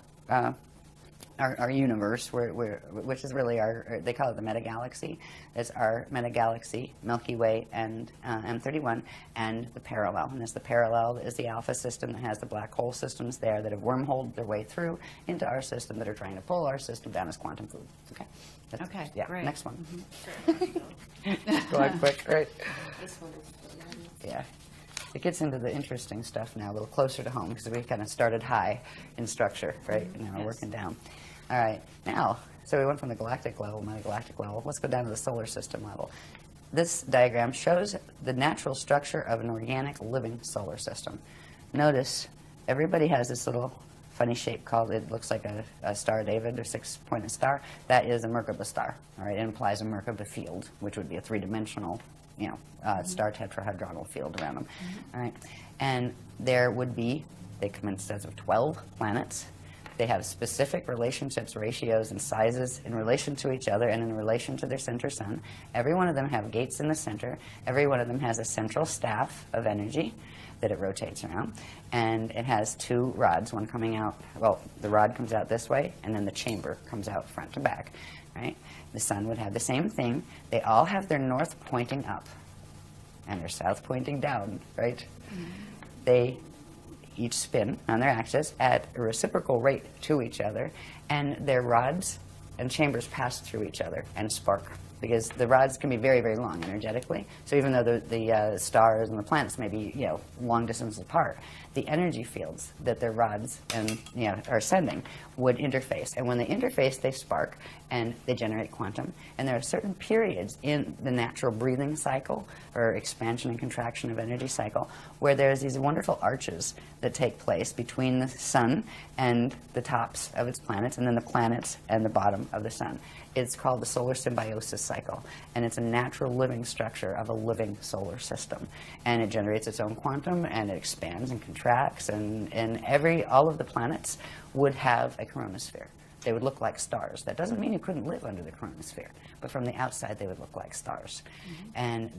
universe, which is really they call it the metagalaxy. It's our metagalaxy, Milky Way, and M31, and the parallel. And the parallel is the alpha system that has the black hole systems there that have wormholed their way through into our system that are trying to pull our system down as quantum food. Okay. Okay. Yeah. Great. Next one. Go on quick. Right. This one is Yeah. It gets into the interesting stuff now, a little closer to home, because we kind of started high in structure, right? And now we're working down. All right, now, so we went from the galactic level, metagalactic level. Let's go down to the solar system level. This diagram shows the natural structure of an organic living solar system. Notice everybody has this little funny shape called, it looks like a star David or six-pointed star. That is a Merkaba star, all right? It implies a Merkaba field, which would be a three-dimensional, star tetrahedronal field around them, all right? And there would be, they come in sets of 12 planets. They have specific relationships, ratios, and sizes in relation to each other and in relation to their center sun. Every one of them have gates in the center. Every one of them has a central staff of energy that it rotates around. And it has two rods, one coming out, well, the rod comes out this way, and then the chamber comes out front to back, right? The sun would have the same thing. They all have their north pointing up and their south pointing down, right? They each spin on their axis at a reciprocal rate to each other, and their rods and chambers pass through each other and spark, because the rods can be very, very long energetically. So even though the stars and the planets may be long distance apart, the energy fields that their rods are sending would interface. And when they interface, they spark and they generate quantum. And there are certain periods in the natural breathing cycle, or expansion and contraction of energy cycle, where there's these wonderful arches that take place between the sun and the tops of its planets, and then the planets and the bottom of the sun. It's called the solar symbiosis cycle, and it's a natural living structure of a living solar system. And it generates its own quantum, and it expands and contracts, and all of the planets would have a coronosphere. They would look like stars. That doesn't mean you couldn't live under the coronosphere, but from the outside they would look like stars. And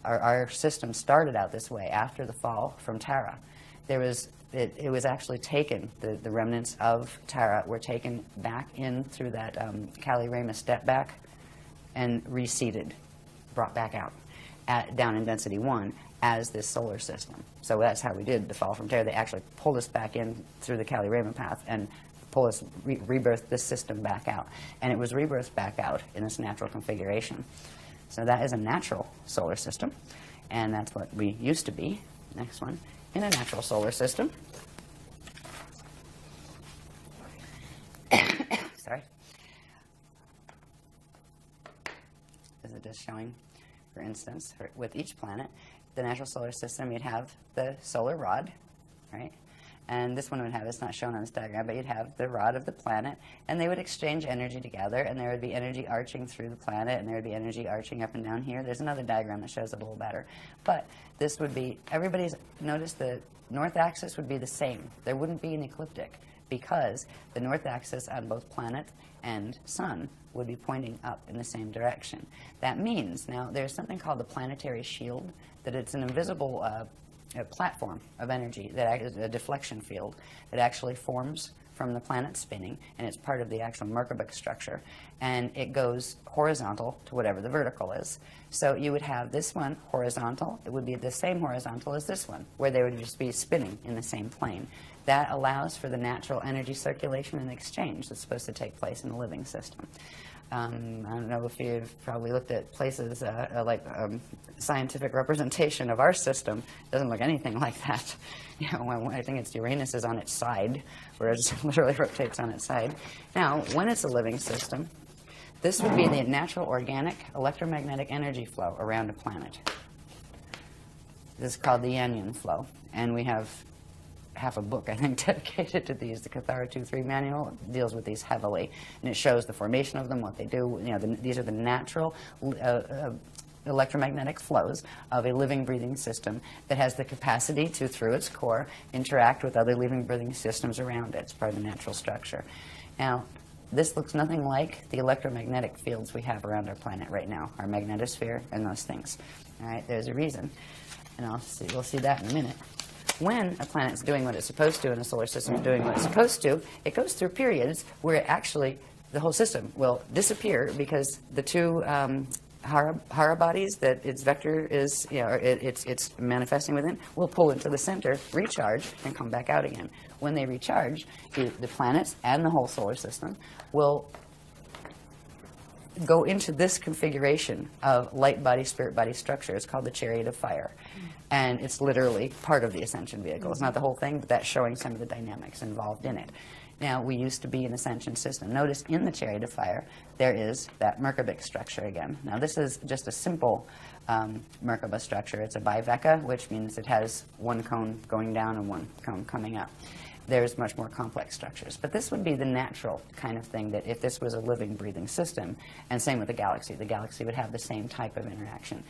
our system started out this way after the fall from Terra. It was actually taken, the remnants of Terra were taken back in through that Kali-Rama step back and reseeded, brought back out down in density 1 as this solar system. So that's how we did the fall from Terra. They actually pulled us back in through the Kali-Rama path and pulled us, rebirthed this system back out. And it was rebirthed back out in this natural configuration. So that is a natural solar system, and that's what we used to be. Next one. In a natural solar system. Sorry. This is just showing, for instance, with each planet, the natural solar system, you'd have the solar rod, right? And this one would have, it's not shown on this diagram, but you'd have the rod of the planet, and they would exchange energy together, and there would be energy arching through the planet, and there would be energy arching up and down here. There's another diagram that shows it a little better. But this would be, notice the north axis would be the same. There wouldn't be an ecliptic, because the north axis on both planet and sun would be pointing up in the same direction. That means, now, there's something called the planetary shield, that it's an invisible a platform of energy, that is a deflection field that actually forms from the planet spinning, and it's part of the actual Merkaba structure, and it goes horizontal to whatever the vertical is. So you would have this one horizontal. It would be the same horizontal as this one, where they would just be spinning in the same plane. That allows for the natural energy circulation and exchange that's supposed to take place in a living system. I don't know if you've probably looked at places like scientific representation of our system. It doesn't look anything like that. You know, when I think it's Uranus is on its side, whereas it literally rotates on its side. Now, when it's a living system, this would be the natural organic electromagnetic energy flow around a planet. This is called the Yanyan flow, and we have half a book, I think, dedicated to these. The Cathara 2-3 manual deals with these heavily, and it shows the formation of them, what they do. You know, these are the natural electromagnetic flows of a living, breathing system that has the capacity to, through its core, interact with other living, breathing systems around it. It's part of the natural structure. Now, this looks nothing like the electromagnetic fields we have around our planet right now, our magnetosphere and those things. All right, there's a reason, and we'll see that in a minute. When a planet's doing what it's supposed to and a solar system is doing what it's supposed to, it goes through periods where it actually, the whole system will disappear because the two Hara bodies that its vector is, you know, it's manifesting within, will pull into the center, recharge, and come back out again. When they recharge, the planets and the whole solar system will go into this configuration of light body, spirit body structure. It's called the chariot of fire. And it's literally part of the Ascension vehicle. It's not the whole thing, but that's showing some of the dynamics involved in it. Now, we used to be an Ascension system. Notice in the chariot of fire, there is that Merkaba structure again. Now, this is just a simple Merkaba structure. It's a biveka, which means it has one cone going down and one cone coming up. There's much more complex structures. But this would be the natural kind of thing that if this was a living, breathing system, and same with the galaxy would have the same type of interaction.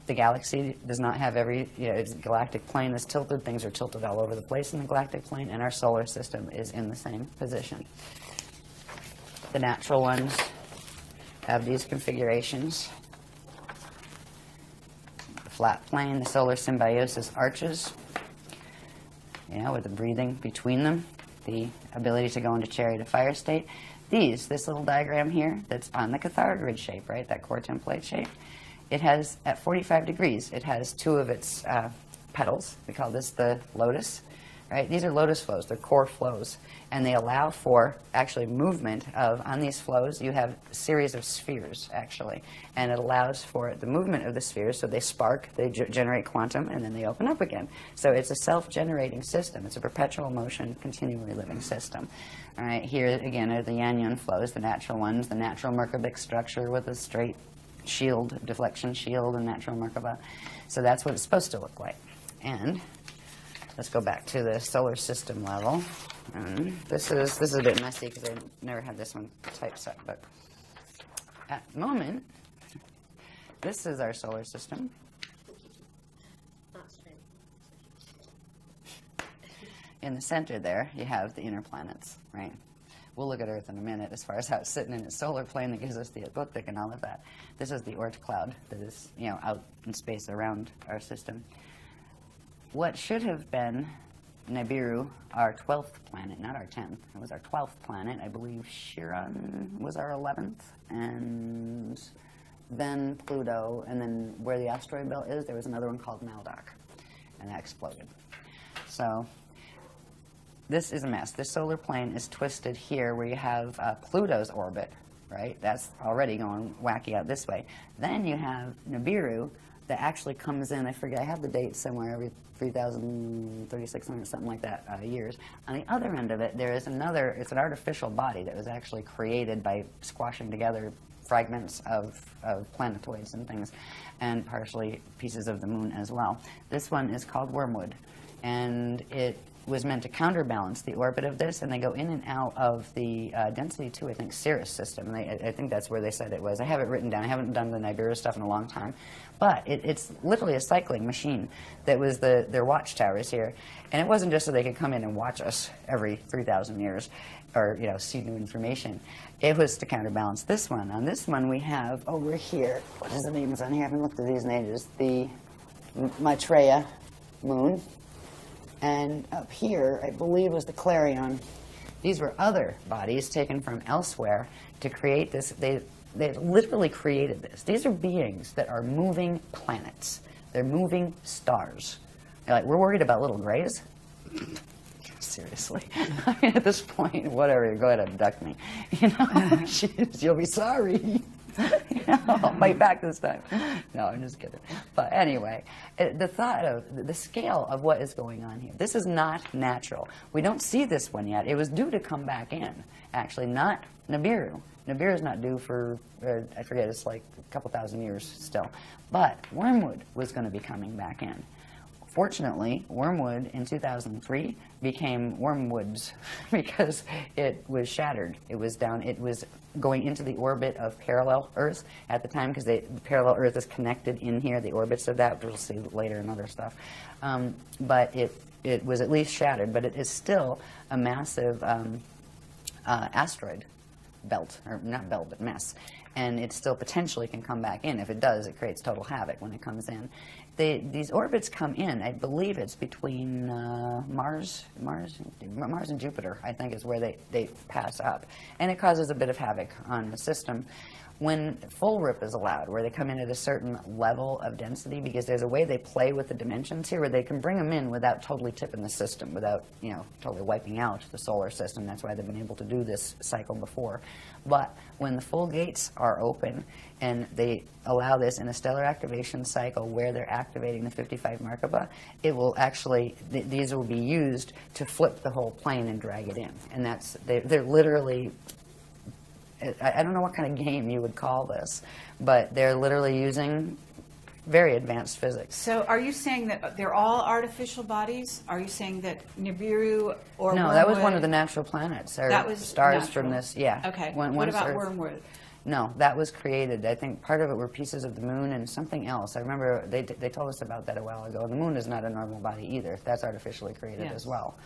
The galaxy does not have every, you know, its galactic plane is tilted. Things are tilted all over the place in the galactic plane, and our solar system is in the same position. The natural ones have these configurations. The flat plane, the solar symbiosis arches, you know, with the breathing between them, the ability to go into chariot of fire state. This little diagram here that's on the Cathara grid shape, right, that core template shape, it has, at 45 degrees, it has two of its petals. We call this the lotus, right? These are lotus flows, they're core flows, and they allow for actually movement of, on these flows, you have a series of spheres, actually, and it allows for the movement of the spheres, so they spark, they generate quantum, and then they open up again. So it's a self-generating system. It's a perpetual motion, continually living system. All right, here again are the Yanyan flows, the natural ones, the natural Merkabic structure with a straight shield, deflection shield, and natural Merkaba. So that's what it's supposed to look like. And let's go back to the solar system level. And this is a bit messy because I never had this one typeset, but at the moment, this is our solar system. In the center there, you have the inner planets, right? We'll look at Earth in a minute as far as how it's sitting in its solar plane that gives us the ecliptic and all of that. This is the Oort cloud that is, you know, out in space around our system. What should have been Nibiru, our 12th planet, not our 10th. It was our 12th planet. I believe Chiron was our 11th, and then Pluto, and then where the asteroid belt is, there was another one called Maldoc, and that exploded. So this is a mess. This solar plane is twisted here where you have Pluto's orbit, right? That's already going wacky out this way. Then you have Nibiru that actually comes in, I forget, I have the date somewhere, every 3,000, 3,600, something like that, years. On the other end of it, there is another, it's an artificial body that was actually created by squashing together fragments of planetoids and things, and partially pieces of the moon as well. This one is called Wormwood, and it was meant to counterbalance the orbit of this, and they go in and out of the density 2, I think, Sirius system. And I think that's where they said it was. I have it written down. I haven't done the Nibiru stuff in a long time. But it's literally a cycling machine that was their watchtowers here. And it wasn't just so they could come in and watch us every 3,000 years or, you know, see new information. It was to counterbalance this one. On this one, we have over here, what is the names on here? I haven't looked at these names. The Maitreya moon. And up here, I believe, was the Clarion. These were other bodies taken from elsewhere to create this. They literally created this. These are beings that are moving planets. They're moving stars. Like, we're worried about little grays. seriously. I mean, at this point, whatever, go ahead and abduct me. You know, jeez, you'll be sorry. You know, I'll fight back this time. No, I'm just kidding. But anyway, the thought of the scale of what is going on here, this is not natural. We don't see this one yet. It was due to come back in, actually, not Nibiru. Nibiru is not due for, I forget, it's like a couple thousand years still. But Wormwood was going to be coming back in. Fortunately, Wormwood in 2003 became Wormwoods because it was shattered. It was down, it was going into the orbit of parallel Earth at the time, because the parallel Earth is connected in here, the orbits of that, which we'll see later in other stuff. But it was at least shattered, but it is still a massive asteroid belt, or not belt, but mess. And it still potentially can come back in. If it does, it creates total havoc when it comes in. These orbits come in, I believe it's between Mars and Jupiter, I think is where they pass up. And it causes a bit of havoc on the system. When full rip is allowed, where they come in at a certain level of density, because there's a way they play with the dimensions here where they can bring them in without totally tipping the system, without, you know, totally wiping out the solar system. That's why they've been able to do this cycle before. But when the full gates are open and they allow this in a stellar activation cycle where they're activating the 55 Merkaba, it will actually, these will be used to flip the whole plane and drag it in. And that's, they're literally, I don't know what kind of game you would call this, but they're literally using very advanced physics. So are you saying that they're all artificial bodies? Are you saying that Nibiru or No, Wormwood, that was one of the natural planets, or that was stars natural. from this, yeah. Okay, One, what about Earth. Wormwood? No, that was created. I think part of it were pieces of the moon and something else. I remember they told us about that a while ago. The moon is not a normal body either. That's artificially created as well.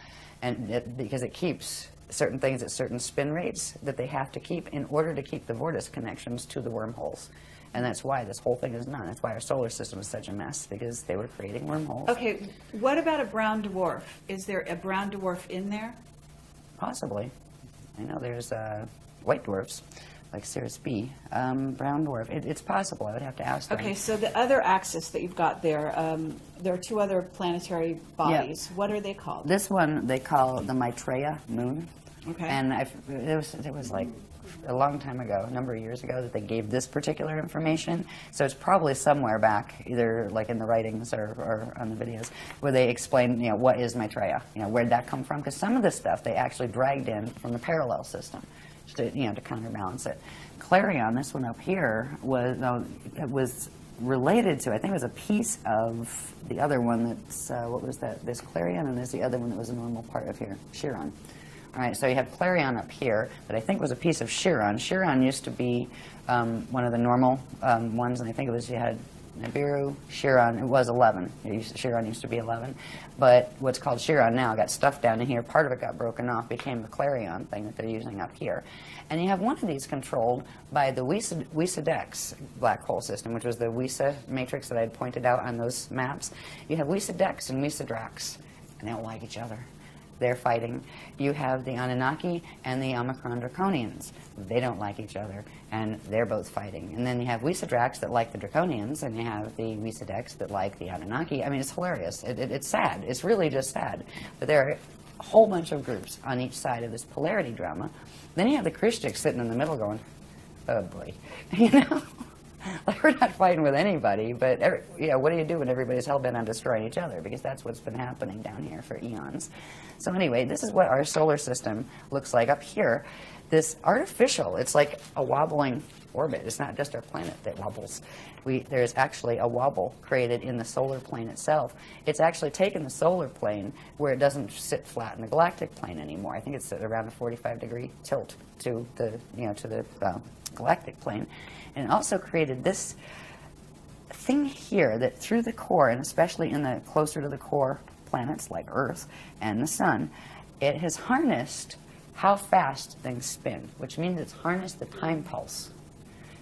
And because it keeps certain things at certain spin rates that they have to keep in order to keep the vortex connections to the wormholes. And that's why this whole thing is done. That's why our solar system is such a mess, because they were creating wormholes. Okay, what about a brown dwarf? Is there a brown dwarf in there? Possibly. I know there's white dwarfs, like Sirius B. Brown dwarf. It's possible. I would have to ask them. Okay, so the other axis that you've got there, there are two other planetary bodies. What are they called? This one they call the Maitreya moon. Okay. And it was like a long time ago, a number of years ago, that they gave this particular information. So it's probably somewhere back, either like in the writings or on the videos, where they explain, you know, what is Maitreya, you know, where'd that come from? Because some of this stuff they actually dragged in from the parallel system, to, you know, to counterbalance it. Clarion, this one up here, was related to, I think it was a piece of the other one that's, what was that? There's Clarion and there's the other one that was a normal part of here, Chiron. All right, so you have Clarion up here that I think was a piece of Chiron. Chiron used to be one of the normal ones, and I think it was, you had Nibiru, Chiron, it was 11. Chiron used to be 11. But what's called Chiron now got stuffed down in here. Part of it got broken off, became the Clarion thing that they're using up here. And you have one of these controlled by the Wiese-Dex black hole system, which was the Wiese matrix that I had pointed out on those maps. You have Wiese-Dex and Wiese-Drax, and they don't like each other. They're fighting. You have the Anunnaki and the Omicron Draconians. They don't like each other, and they're both fighting. And then you have Wiese-Drax that like the Draconians, and you have the Wiese-Dex that like the Anunnaki. I mean, it's hilarious. It's sad. It's really just sad. But there are a whole bunch of groups on each side of this polarity drama. Then you have the Christians sitting in the middle going, oh boy, you know? Like, we're not fighting with anybody, but you know, what do you do when everybody's hell-bent on destroying each other? Because that's what's been happening down here for eons. So anyway, this is what our solar system looks like up here. This artificial, it's like a wobbling orbit. It's not just our planet that wobbles. There's actually a wobble created in the solar plane itself. It's actually taken the solar plane where it doesn't sit flat in the galactic plane anymore. I think it's at around a 45-degree tilt to the, you know, to the galactic plane. And it also created this thing here that through the core, and especially in the closer to the core planets like Earth and the Sun, it has harnessed how fast things spin, which means it's harnessed the time pulse.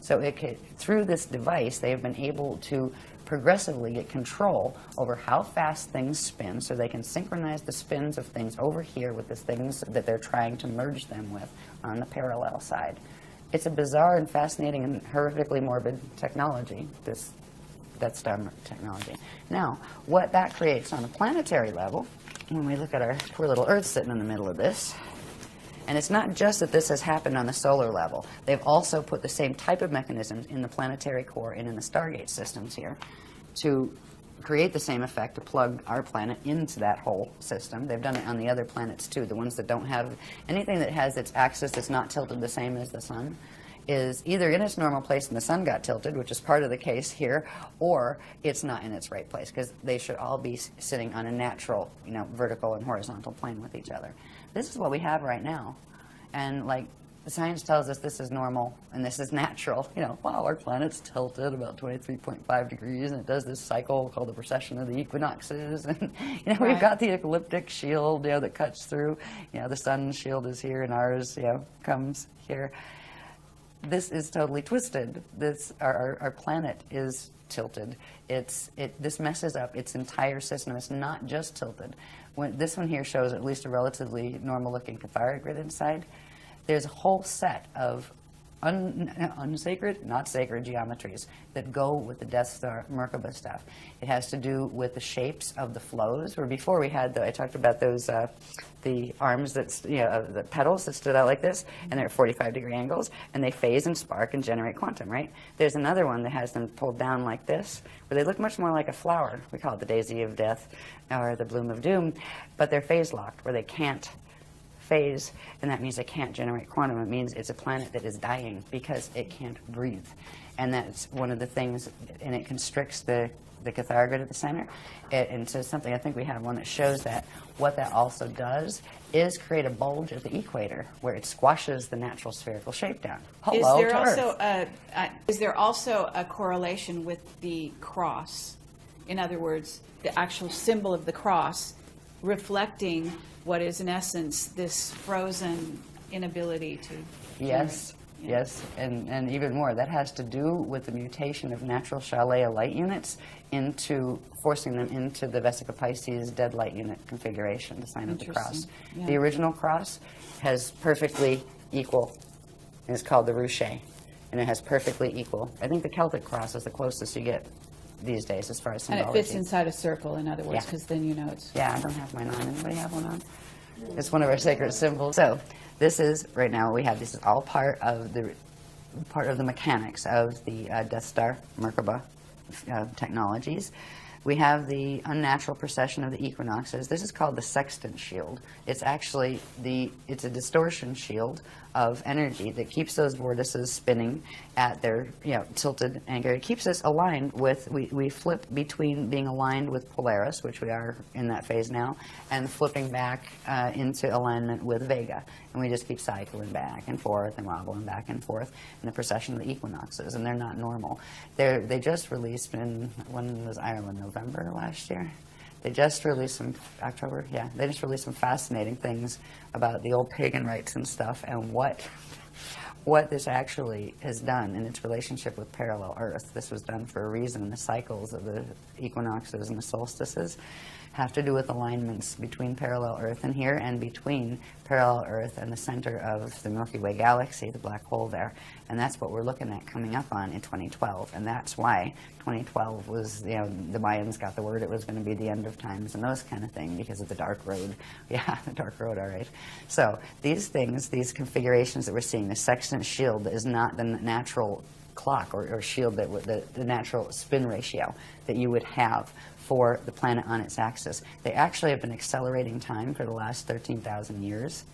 So through this device, they have been able to progressively get control over how fast things spin, so they can synchronize the spins of things over here with the things that they're trying to merge them with on the parallel side. It's a bizarre and fascinating and horrifically morbid technology, that's done technology. Now, what that creates on a planetary level when we look at our poor little Earth sitting in the middle of this, and it's not just that this has happened on the solar level. They've also put the same type of mechanisms in the planetary core and in the Stargate systems here to create the same effect, to plug our planet into that whole system. They've done it on the other planets too. The ones that don't have anything that has its axis that's not tilted the same as the sun is either in its normal place and the sun got tilted, which is part of the case here, or it's not in its right place, because they should all be sitting on a natural, vertical and horizontal plane with each other. This is what we have right now. And like the science tells us this is normal and this is natural. Wow, our planet's tilted about 23.5 degrees and it does this cycle called the precession of the equinoxes. And, we've got the ecliptic shield, that cuts through. The sun's shield is here and ours, comes here. This is totally twisted. Our planet is tilted. This messes up its entire system. It's not just tilted. This one here shows at least a relatively normal-looking cathodic grid inside. There's a whole set of unsacred, not sacred geometries that go with the Death Star Merkaba stuff. It has to do with the shapes of the flows, where before we had I talked about those, the arms that, the petals that stood out like this, and they're at 45-degree angles, and they phase and spark and generate quantum, right? There's another one that has them pulled down like this, where they look much more like a flower. We call it the daisy of death, or the bloom of doom, but they're phase locked, where they can't phase, and that means it can't generate quantum. It means it's a planet that is dying because it can't breathe. And that's one of the things, and it constricts the cathodic grid at the center. And so something, I think we have one that shows that. What that also does is create a bulge at the equator where it squashes the natural spherical shape down. Hello, is there also a correlation with the cross? In other words, the actual symbol of the cross reflecting what is in essence this frozen inability to Yes, and even more. That has to do with the mutation of natural Shalea light units into forcing them into the Vesica Pisces dead light unit configuration, the sign of the cross. Yeah. The original cross has perfectly equal, and it's called the ruche, and it has perfectly equal. I think the Celtic cross is the closest you get these days as far as symbology. And it fits inside a circle, in other words, because then it's... Yeah, I don't have mine on. Anybody have one on? It's one of our sacred symbols. So this is, right now we have, this is all part of the mechanics of the Death Star Merkaba technologies. We have the unnatural precession of the equinoxes. This is called the sextant shield. It's actually it's a distortion shield of energy that keeps those vortices spinning at their tilted angle. It keeps us aligned with, we flip between being aligned with Polaris, which we are in that phase now, and flipping back into alignment with Vega. And we just keep cycling back and forth and wobbling back and forth in the precession of the equinoxes, and they're not normal. They just released when was Ireland, November last year? They just released some, October, yeah. They just released some fascinating things about the old pagan rites and stuff, and what this actually has done in its relationship with parallel Earth. This was done for a reason. The cycles of the equinoxes and the solstices have to do with alignments between parallel Earth and here, and between parallel Earth and the center of the Milky Way galaxy, the black hole there. And that's what we're looking at coming up on in 2012. And that's why 2012 was, the Mayans got the word it was going to be the end of times and those kind of things because of the dark road. Yeah, the dark road, all right. So these things, these configurations that we're seeing, the sextant shield is not the natural clock or shield, that the natural spin ratio that you would have for the planet on its axis. They actually have been accelerating time for the last 13,000 years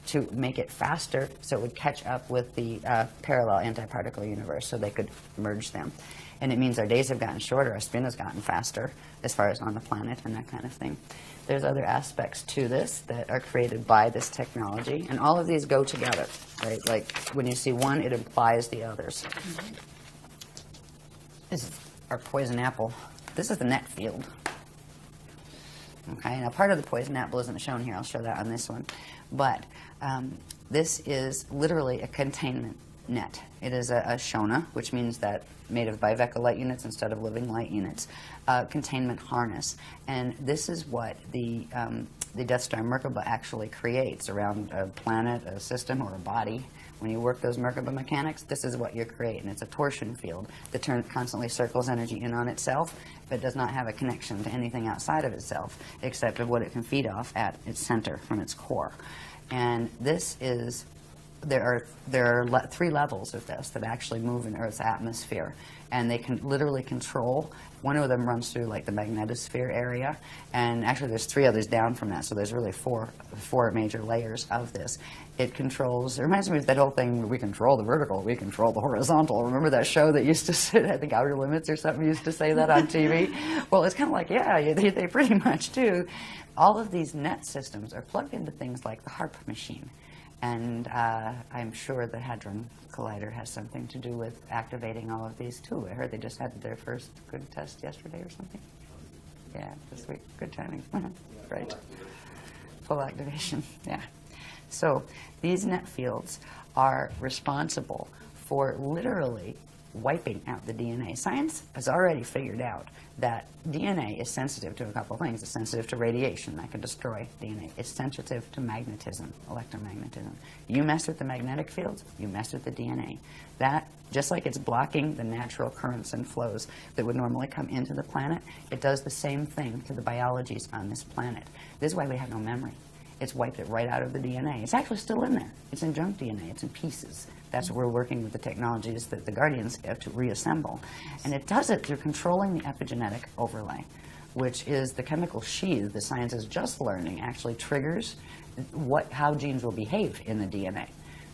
to make it faster so it would catch up with the parallel antiparticle universe so they could merge them. And it means our days have gotten shorter, our spin has gotten faster as far as on the planet and that kind of thing. There's other aspects to this that are created by this technology, and all of these go together, right? Like when you see one, it implies the others. Mm-hmm. This is our poison apple. This is the net field. Okay, now part of the poison apple isn't shown here. I'll show that on this one. But this is literally a containment net. It is a Shona, which means that made of Bivecca light units instead of living light units, containment harness. And this is what the Death Star Merkaba actually creates around a planet, a system, or a body, When you work those Merkaba mechanics, this is what you're creating. It's a torsion field that constantly circles energy in on itself, but does not have a connection to anything outside of itself, except of what it can feed off at its center from its core. And this is, there are 3 levels of this that actually move in Earth's atmosphere, and they can literally control. One of them runs through like the magnetosphere area, and actually there's 3 others down from that, so there's really four major layers of this. It controls, it reminds me of that whole thing, we control the vertical, we control the horizontal. Remember that show that used to sit, I think Outer Limits or something used to say that on TV? Well, it's kind of like, yeah, they pretty much do. All of these net systems are plugged into things like the HARP machine. And I'm sure the Hadron Collider has something to do with activating all of these too. I heard they just had their first good test yesterday or something. Yeah, this week. Good timing. Right. Full activation. Yeah. So these net fields are responsible for literally wiping out the DNA. Science has already figured out that DNA is sensitive to a couple of things. It's sensitive to radiation, that can destroy DNA. It's sensitive to magnetism, electromagnetism. You mess with the magnetic fields, you mess with the DNA. That, just like it's blocking the natural currents and flows that would normally come into the planet, it does the same thing to the biologies on this planet. This is why we have no memory. It's wiped it right out of the DNA. It's actually still in there. It's in junk DNA. It's in pieces. That's what we're working with the technologies that the Guardians have to reassemble. And it does it through controlling the epigenetic overlay, which is the chemical sheath the science is just learning actually triggers how genes will behave in the DNA.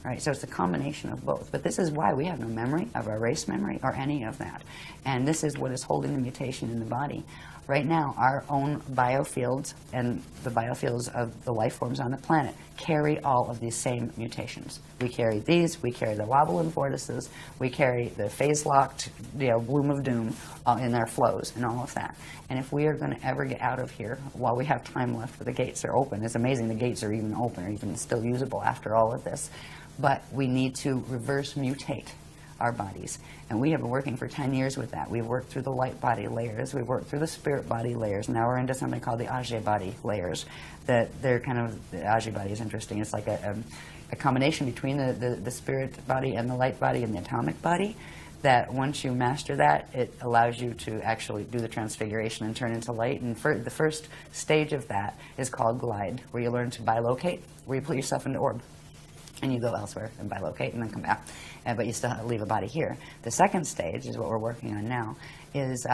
Right? So it's a combination of both. But this is why we have no memory of our race memory or any of that. And this is what is holding the mutation in the body. Right now, our own biofields and the biofields of the life forms on the planet carry all of these same mutations. We carry these, we carry the wobble and vortices, we carry the phase-locked bloom of doom in their flows and all of that. And if we are going to ever get out of here while we have time left where the gates are open, it's amazing the gates are even open or even still usable after all of this, but we need to reverse mutate our bodies. And we have been working for 10 years with that. We've worked through the light body layers. We've worked through the spirit body layers. Now we're into something called the Age body layers. That they're kind of, the Age body is interesting. It's like a combination between the spirit body and the light body and the atomic body, that once you master that, it allows you to actually do the transfiguration and turn into light. And the first stage of that is called glide, where you learn to bilocate, where you put yourself into orb. And you go elsewhere and bilocate and then come back. But you still have to leave a body here. The second stage is what we're working on now, is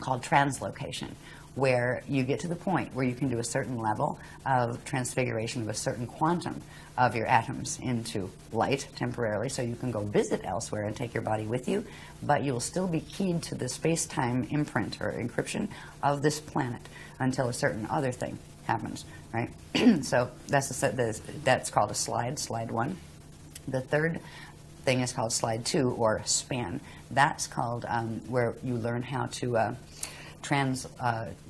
called translocation, where you get to the point where you can do a certain level of transfiguration of a certain quantum of your atoms into light temporarily, so you can go visit elsewhere and take your body with you, but you will still be keyed to the space-time imprint or encryption of this planet until a certain other thing happens, right? So that's called a slide 1. The third thing is called slide 2, or span. That's called where you learn how to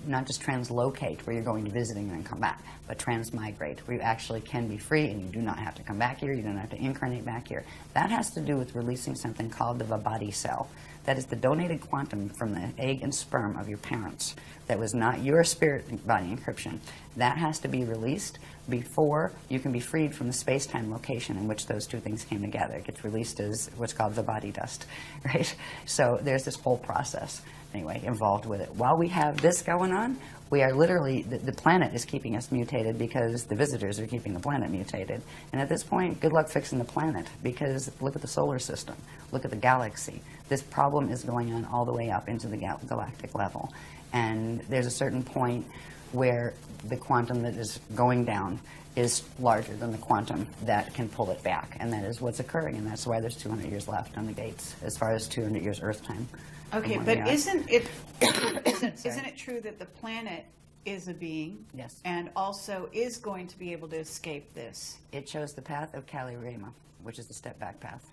not just translocate, where you're going to visiting and then come back, but transmigrate, where you actually can be free and you do not have to come back here, you don't have to incarnate back here. That has to do with releasing something called the Vibody cell. That is the donated quantum from the egg and sperm of your parents. That was not your spirit body encryption. That has to be released before you can be freed from the space-time location in which those two things came together. It gets released as what's called the body dust, right? So there's this whole process, anyway, involved with it. While we have this going on, we are literally, the planet is keeping us mutated because the visitors are keeping the planet mutated. And at this point, good luck fixing the planet, because look at the solar system, look at the galaxy. This problem is going on all the way up into the galactic level. And there's a certain point where the quantum that is going down is larger than the quantum that can pull it back. And that is what's occurring, and that's why there's 200 years left on the gates, as far as 200 years Earth time. Okay, but isn't it true that the planet is a being? Yes. And also is going to be able to escape this? It chose the path of Kali Rama, which is the step-back path.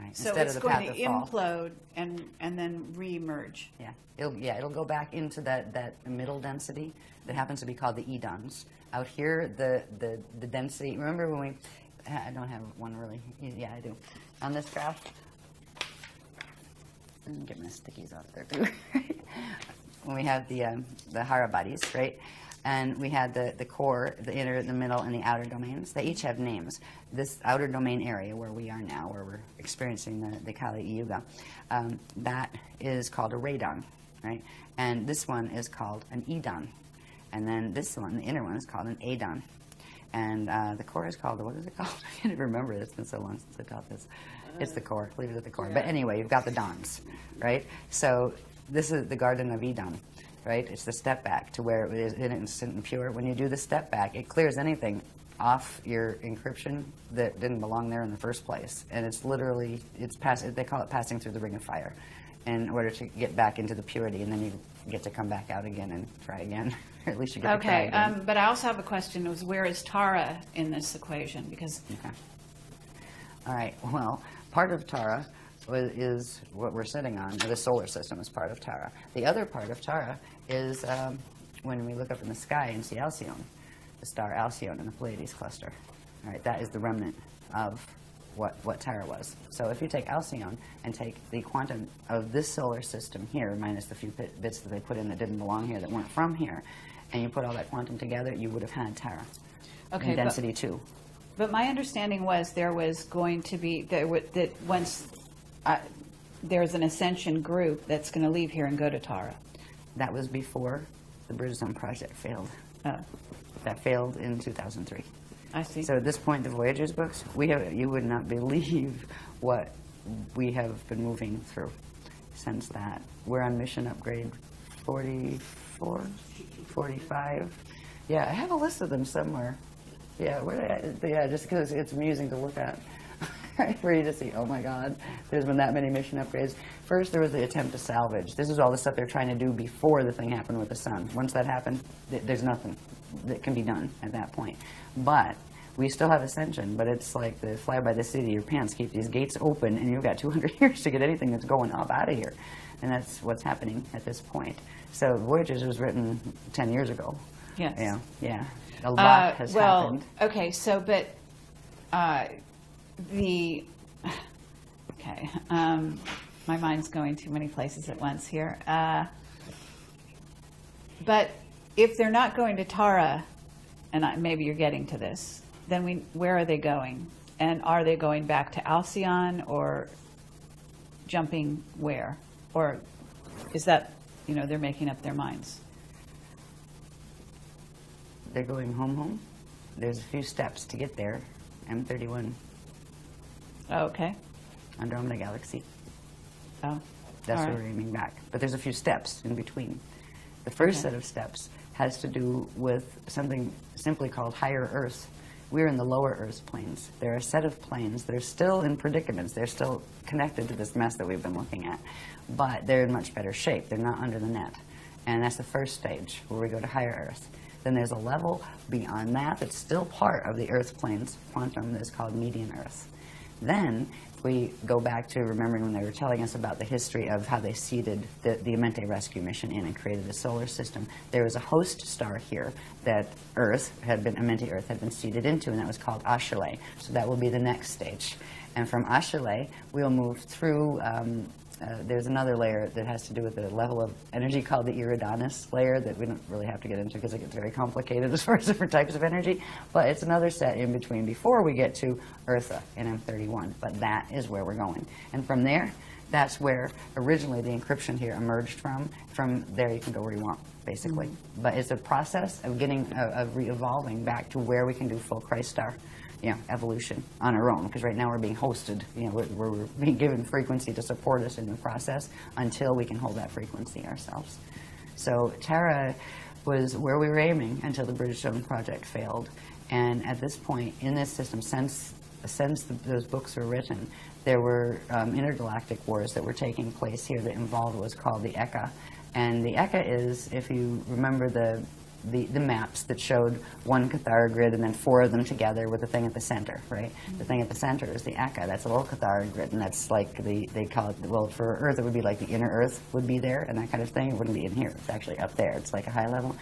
Right. So Instead it's of the going path to of fall. implode and then re-emerge. Yeah, it'll go back into that middle density that happens to be called the edons. Out here, the density. Remember when we? I don't have one really. Yeah, I do. On this graph, let me get my stickies out there too. When we have the Hara bodies, right? And we had the core, the inner, the middle, and the outer domains. They each have names. This outer domain area where we are now, where we're experiencing the Kali Yuga, that is called a radon, right? And this one is called an edon. And then this one, the inner one, is called an adon. And the core is called, what is it called? I can't even remember it. It's been so long since I taught this. It's the core. Leave it at the core. But anyway, you've got the dons, right? So this is the Garden of Eden. Right? It's the step back to where it is innocent and pure. When you do the step back, it clears anything off your encryption that didn't belong there in the first place. And it's literally, they call it passing through the ring of fire in order to get back into the purity, and then you get to come back out again and try again. Or at least you get to try again. But I also have a question, was where is Tara in this equation? Because okay. All right, well, part of Tara is what we're sitting on. The solar system is part of Tara. The other part of Tara is when we look up in the sky and see Alcyone, the star Alcyone in the Pleiades cluster. All right, that is the remnant of what Tara was. So if you take Alcyone and take the quantum of this solar system here, minus the few bits that they put in that didn't belong here, that weren't from here, and you put all that quantum together, you would have had Tara. Okay, in density 2. But my understanding was there was going to be, that once there's an Ascension group that's going to leave here and go to Tara. That was before the Bridgestone project failed. Oh. That failed in 2003. I see. So at this point, the Voyagers books, you would not believe what we have been moving through since that. We're on mission upgrade 44, 45. Yeah, I have a list of them somewhere. Yeah, just because it's amusing to look at. For you to see, oh my God, there's been that many mission upgrades. First, there was the attempt to salvage. This is all the stuff they're trying to do before the thing happened with the sun. Once that happened, there's nothing that can be done at that point. But we still have Ascension, but it's like the fly by the seat of your pants. Keep these gates open, and you've got 200 years to get anything that's going up out of here. And that's what's happening at this point. So Voyagers was written 10 years ago. Yes. Yeah. A lot has happened. Okay, so, but okay, my mind's going too many places at once here. But if they're not going to Tara, and maybe you're getting to this, then where are they going? And are they going back to Alcyone or jumping where? Or is that, they're making up their minds? They're going home. There's a few steps to get there. M31. Oh, okay. Andromeda Galaxy. Oh. That's where we're aiming back. But there's a few steps in between. The first set of steps has to do with something simply called higher Earth. We're in the lower Earth planes. There are a set of planes that are still in predicaments. They're still connected to this mess that we've been looking at. But they're in much better shape. They're not under the net. And that's the first stage, where we go to higher Earth. Then there's a level beyond that that's still part of the Earth plane's quantum that's called median Earth. Then, if we go back to remembering when they were telling us about the history of how they seeded the Amenti rescue mission in and created a solar system, there was a host star here that Amenti Earth had been seeded into, and that was called Ashayana. So that will be the next stage. And from Ashayana, we'll move through, there's another layer that has to do with the level of energy called the Iridanus layer that we don't really have to get into because it gets very complicated as far as different types of energy. But it's another set in between before we get to Eartha in M31. But that is where we're going. And from there, that's where originally the encryption here emerged from. From there, you can go where you want, basically. Mm-hmm. But it's a process of re-evolving back to where we can do full Christ star evolution on our own, because right now we're being hosted, we're being given frequency to support us in the process until we can hold that frequency ourselves. So Tara was where we were aiming until the Bridgestone project failed. And at this point in this system, since those books were written, there were intergalactic wars that were taking place here that involved what was called the Eka. And the Eka is, if you remember the maps that showed one Cathara grid and then 4 of them together with the thing at the center, right? Mm-hmm. The thing at the center is the Eka. That's a little Cathara grid, and that's like they call it, well, for Earth, it would be like the inner Earth would be there and that kind of thing. It wouldn't be in here. It's actually up there. It's like a high level.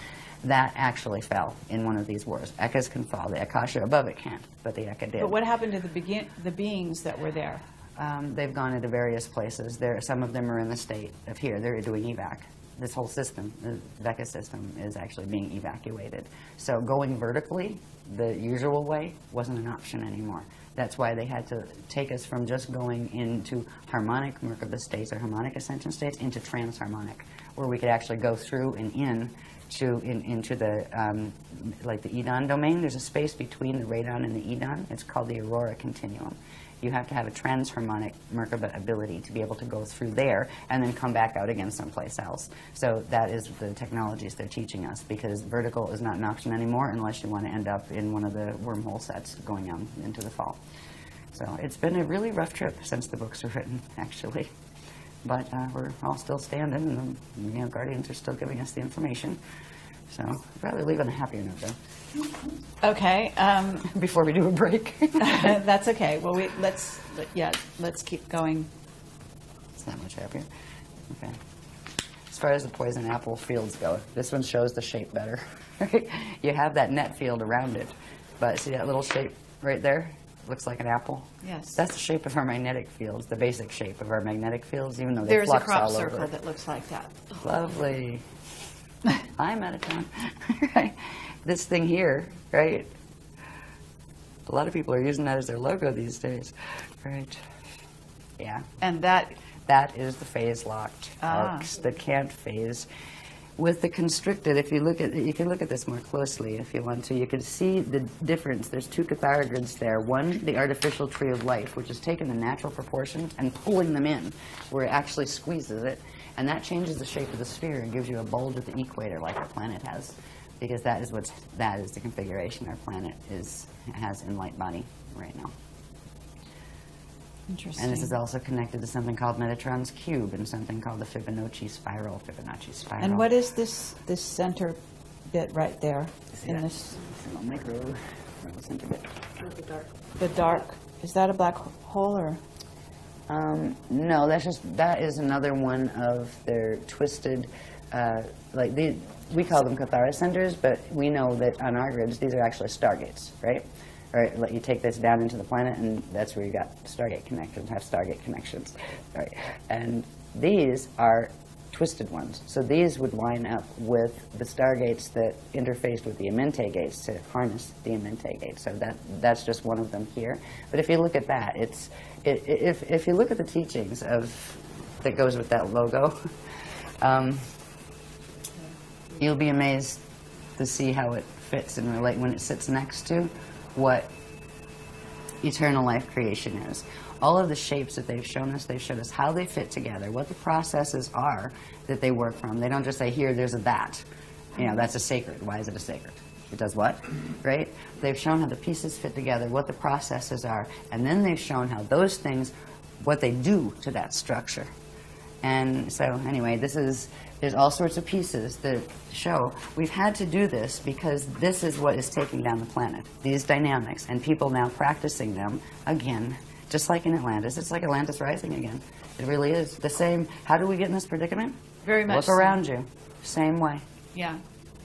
That actually fell in one of these wars. Ekas can fall. The Akasha above it can't, but the Eka did. But what happened to the beings that were there? They've gone into various places. Some of them are in the state of here. They're doing evac. This whole system, the VECA system, is actually being evacuated. So going vertically, the usual way, wasn't an option anymore. That's why they had to take us from just going into harmonic Merkaba states or harmonic ascension states into transharmonic, where we could actually go through and into the like the Edon domain. There's a space between the radon and the Edon. It's called the Aurora Continuum. You have to have a transharmonic Merkaba ability to be able to go through there and then come back out again someplace else. So that is the technologies they're teaching us, because vertical is not an option anymore unless you want to end up in one of the wormhole sets going on into the fall. So it's been a really rough trip since the books were written, actually. But we're all still standing, and the Guardians are still giving us the information. So I'd rather leave on a happier note, though. Okay. Before we do a break. That's okay. Well, let's keep going. It's not much happier. Okay. As far as the poison apple fields go, this one shows the shape better. You have that net field around it, but see that little shape right there? Looks like an apple. Yes. That's the shape of our magnetic fields, the basic shape of our magnetic fields, even though there's flux a crop all circle over. that looks like that. Lovely. I'm out of town. Right? This thing here, right? A lot of people are using that as their logo these days, right? Yeah. And that is the phase-locked arcs, the can't phase. With the constricted, if you look at, you can look at this more closely if you want to. You can see the difference. There's two cathara there. One, the artificial tree of life, which is taking the natural proportions and pulling them in, where it actually squeezes it, and that changes the shape of the sphere and gives you a bulge at the equator, like our planet has, because that is the configuration our planet has in light body right now. Interesting. And this is also connected to something called Metatron's cube and something called the Fibonacci spiral. And what is this center bit right there? In this little micro center bit. The dark. Is that a black hole or? No, that is another one of their twisted, we call them Cathara centers, but we know that on our grids these are actually stargates, right? Right, let you take this down into the planet, and that's where you got Stargate connections, have Stargate connections. Right. And these are twisted ones. So these would line up with the Stargates that interfaced with the Amenti gates to harness the Amenti gates. So that's just one of them here. But if you look at that, if you look at the teachings that goes with that logo, you'll be amazed to see how it fits and relate when it sits next to what eternal life creation is. All of the shapes that they've shown us how they fit together, what the processes are that they work from. They don't just say, here, there's a that. That's a sacred. Why is it a sacred? It does what? Right? They've shown how the pieces fit together, what the processes are, and then they've shown how those things, what they do to that structure. And so, anyway, there's all sorts of pieces that show we've had to do this because this is what is taking down the planet, these dynamics, and people now practicing them again, just like in Atlantis. It's like Atlantis rising again. It really is the same. How do we get in this predicament? Very much. Look around you. Same way. Yeah.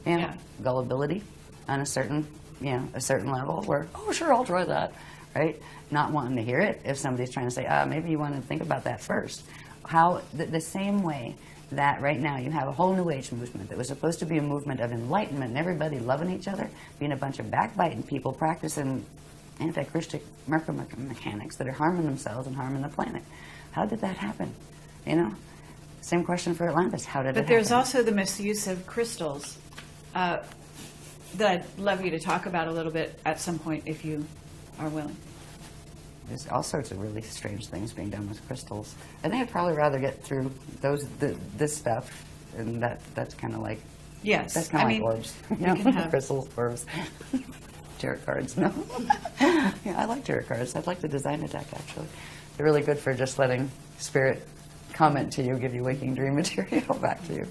Yeah. Gullibility on a certain level where, oh, sure, I'll try that, right? Not wanting to hear it if somebody's trying to say, maybe you want to think about that first. How the same way that right now you have a whole New Age movement that was supposed to be a movement of enlightenment and everybody loving each other, being a bunch of backbiting people practicing anti-Christian mechanics that are harming themselves and harming the planet. How did that happen? Same question for Atlantis. How did it happen? But there's also the misuse of crystals that I'd love you to talk about a little bit at some point if you are willing. There's all sorts of really strange things being done with crystals, and they'd probably rather get through this stuff, and that's kind of like that's kind of like orbs, crystals, orbs, tarot cards. No, yeah, I like tarot cards. I'd like to design a deck actually. They're really good for just letting spirit comment to you, give you waking dream material back to you.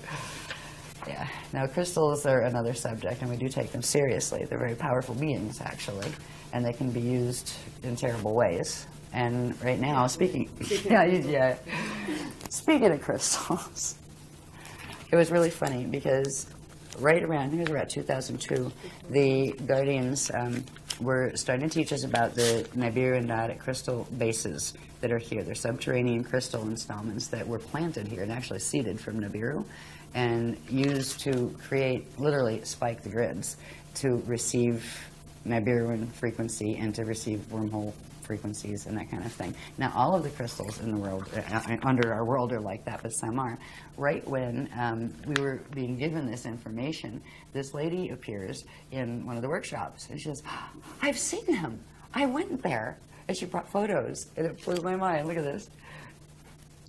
Yeah. Now crystals are another subject, and we do take them seriously. They're very powerful beings actually. And they can be used in terrible ways. And right now, speaking of crystals, it was really funny because right around, I think it was around 2002, the Guardians we're starting to teach us about the Nibiru and Diotic crystal bases that are here. They're subterranean crystal installments that were planted here and actually seeded from Nibiru and used to create, literally spike the grids to receive Nibiruan frequency and to receive wormhole frequencies and that kind of thing. Now, all of the crystals in the world, under our world, are like that, but some are. Right when we were being given this information, this lady appears in one of the workshops, and she says, "I've seen him. I went there." And she brought photos, and it blew my mind. Look at this.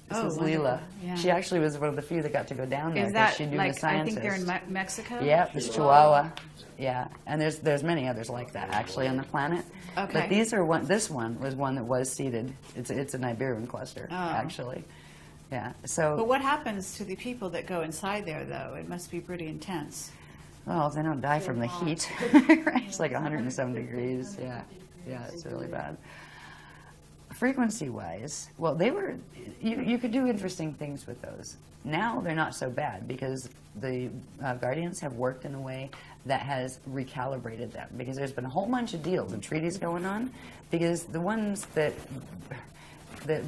This is Leela. Yeah. She actually was one of the few that got to go down there because she knew the scientists. I think they're in Mexico? Yeah, this Chihuahua. Yeah, and there's many others like that actually on the planet. Okay. But these are this one was one that was seeded. It's a Nibiruan cluster actually. Yeah. So. But what happens to the people that go inside there, though? It must be pretty intense. Well, if they don't die from the heat, right? It's like 107 degrees. Yeah, yeah, it's really bad. Frequency-wise, well, they were. You could do interesting things with those. Now they're not so bad because the Guardians have worked in a way that has recalibrated them, because there's been a whole bunch of deals and treaties going on, because the ones that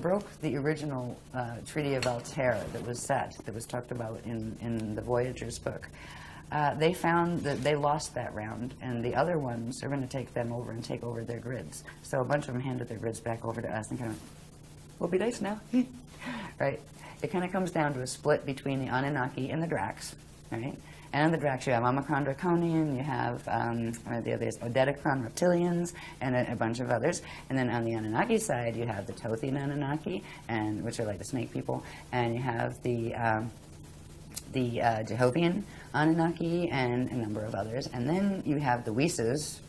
broke the original Treaty of Altair that was set, that was talked about in the Voyager's book, they found that they lost that round, and the other ones are going to take them over and take over their grids. So a bunch of them handed their grids back over to us and kind of, we'll be nice now, right? It kind of comes down to a split between the Anunnaki and the Drax, right? And in the Drax, you have Omicron Draconian, you have the others, Odedicron Reptilians, and a bunch of others. And then on the Anunnaki side, you have the Tothian Anunnaki, which are like the snake people, and you have the Jehovian Anunnaki and a number of others. And then you have the Weeses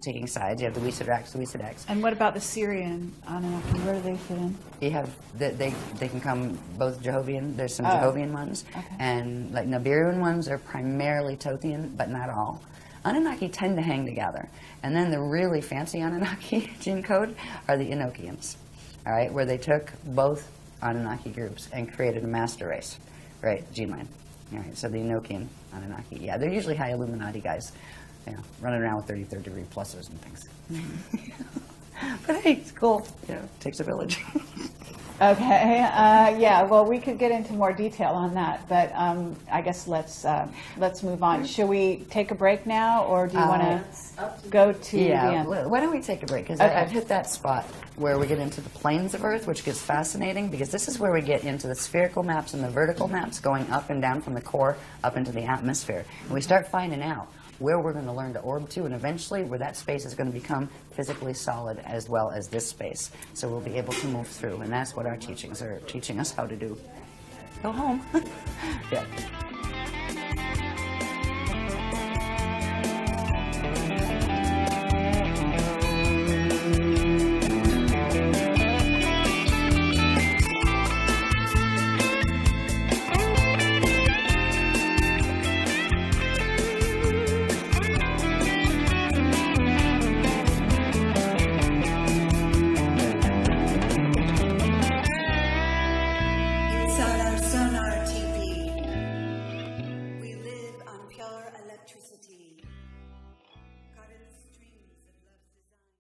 taking sides. You have the Weesadrax, the Weesadex. And what about the Syrian Anunnaki? Where do they fit in? You have, they can come both Jehovian, there's some Jehovian ones, and like Nibiruan ones are primarily Tothian, but not all. Anunnaki tend to hang together. And then the really fancy Anunnaki gene code are the Enochians, all right, where they took both Anunnaki groups and created a master race, right, gene line. All right, so the Enochian Anunnaki, yeah, they're usually high Illuminati guys, you know, running around with 33rd degree pluses and things. But hey, it's cool. You know, it takes a village. Okay. Yeah. Well, we could get into more detail on that, but I guess let's move on. Should we take a break now, or do you want to go to the end? Why don't we take a break? Because I've hit that spot where we get into the planes of Earth, which gets fascinating, because this is where we get into the spherical maps and the vertical maps, going up and down from the core up into the atmosphere, and we start finding out where we're going to learn to orb to, and eventually where that space is going to become physically solid as well as this space. So we'll be able to move through, and that's what our teachings are teaching us how to do. Go home. Yeah.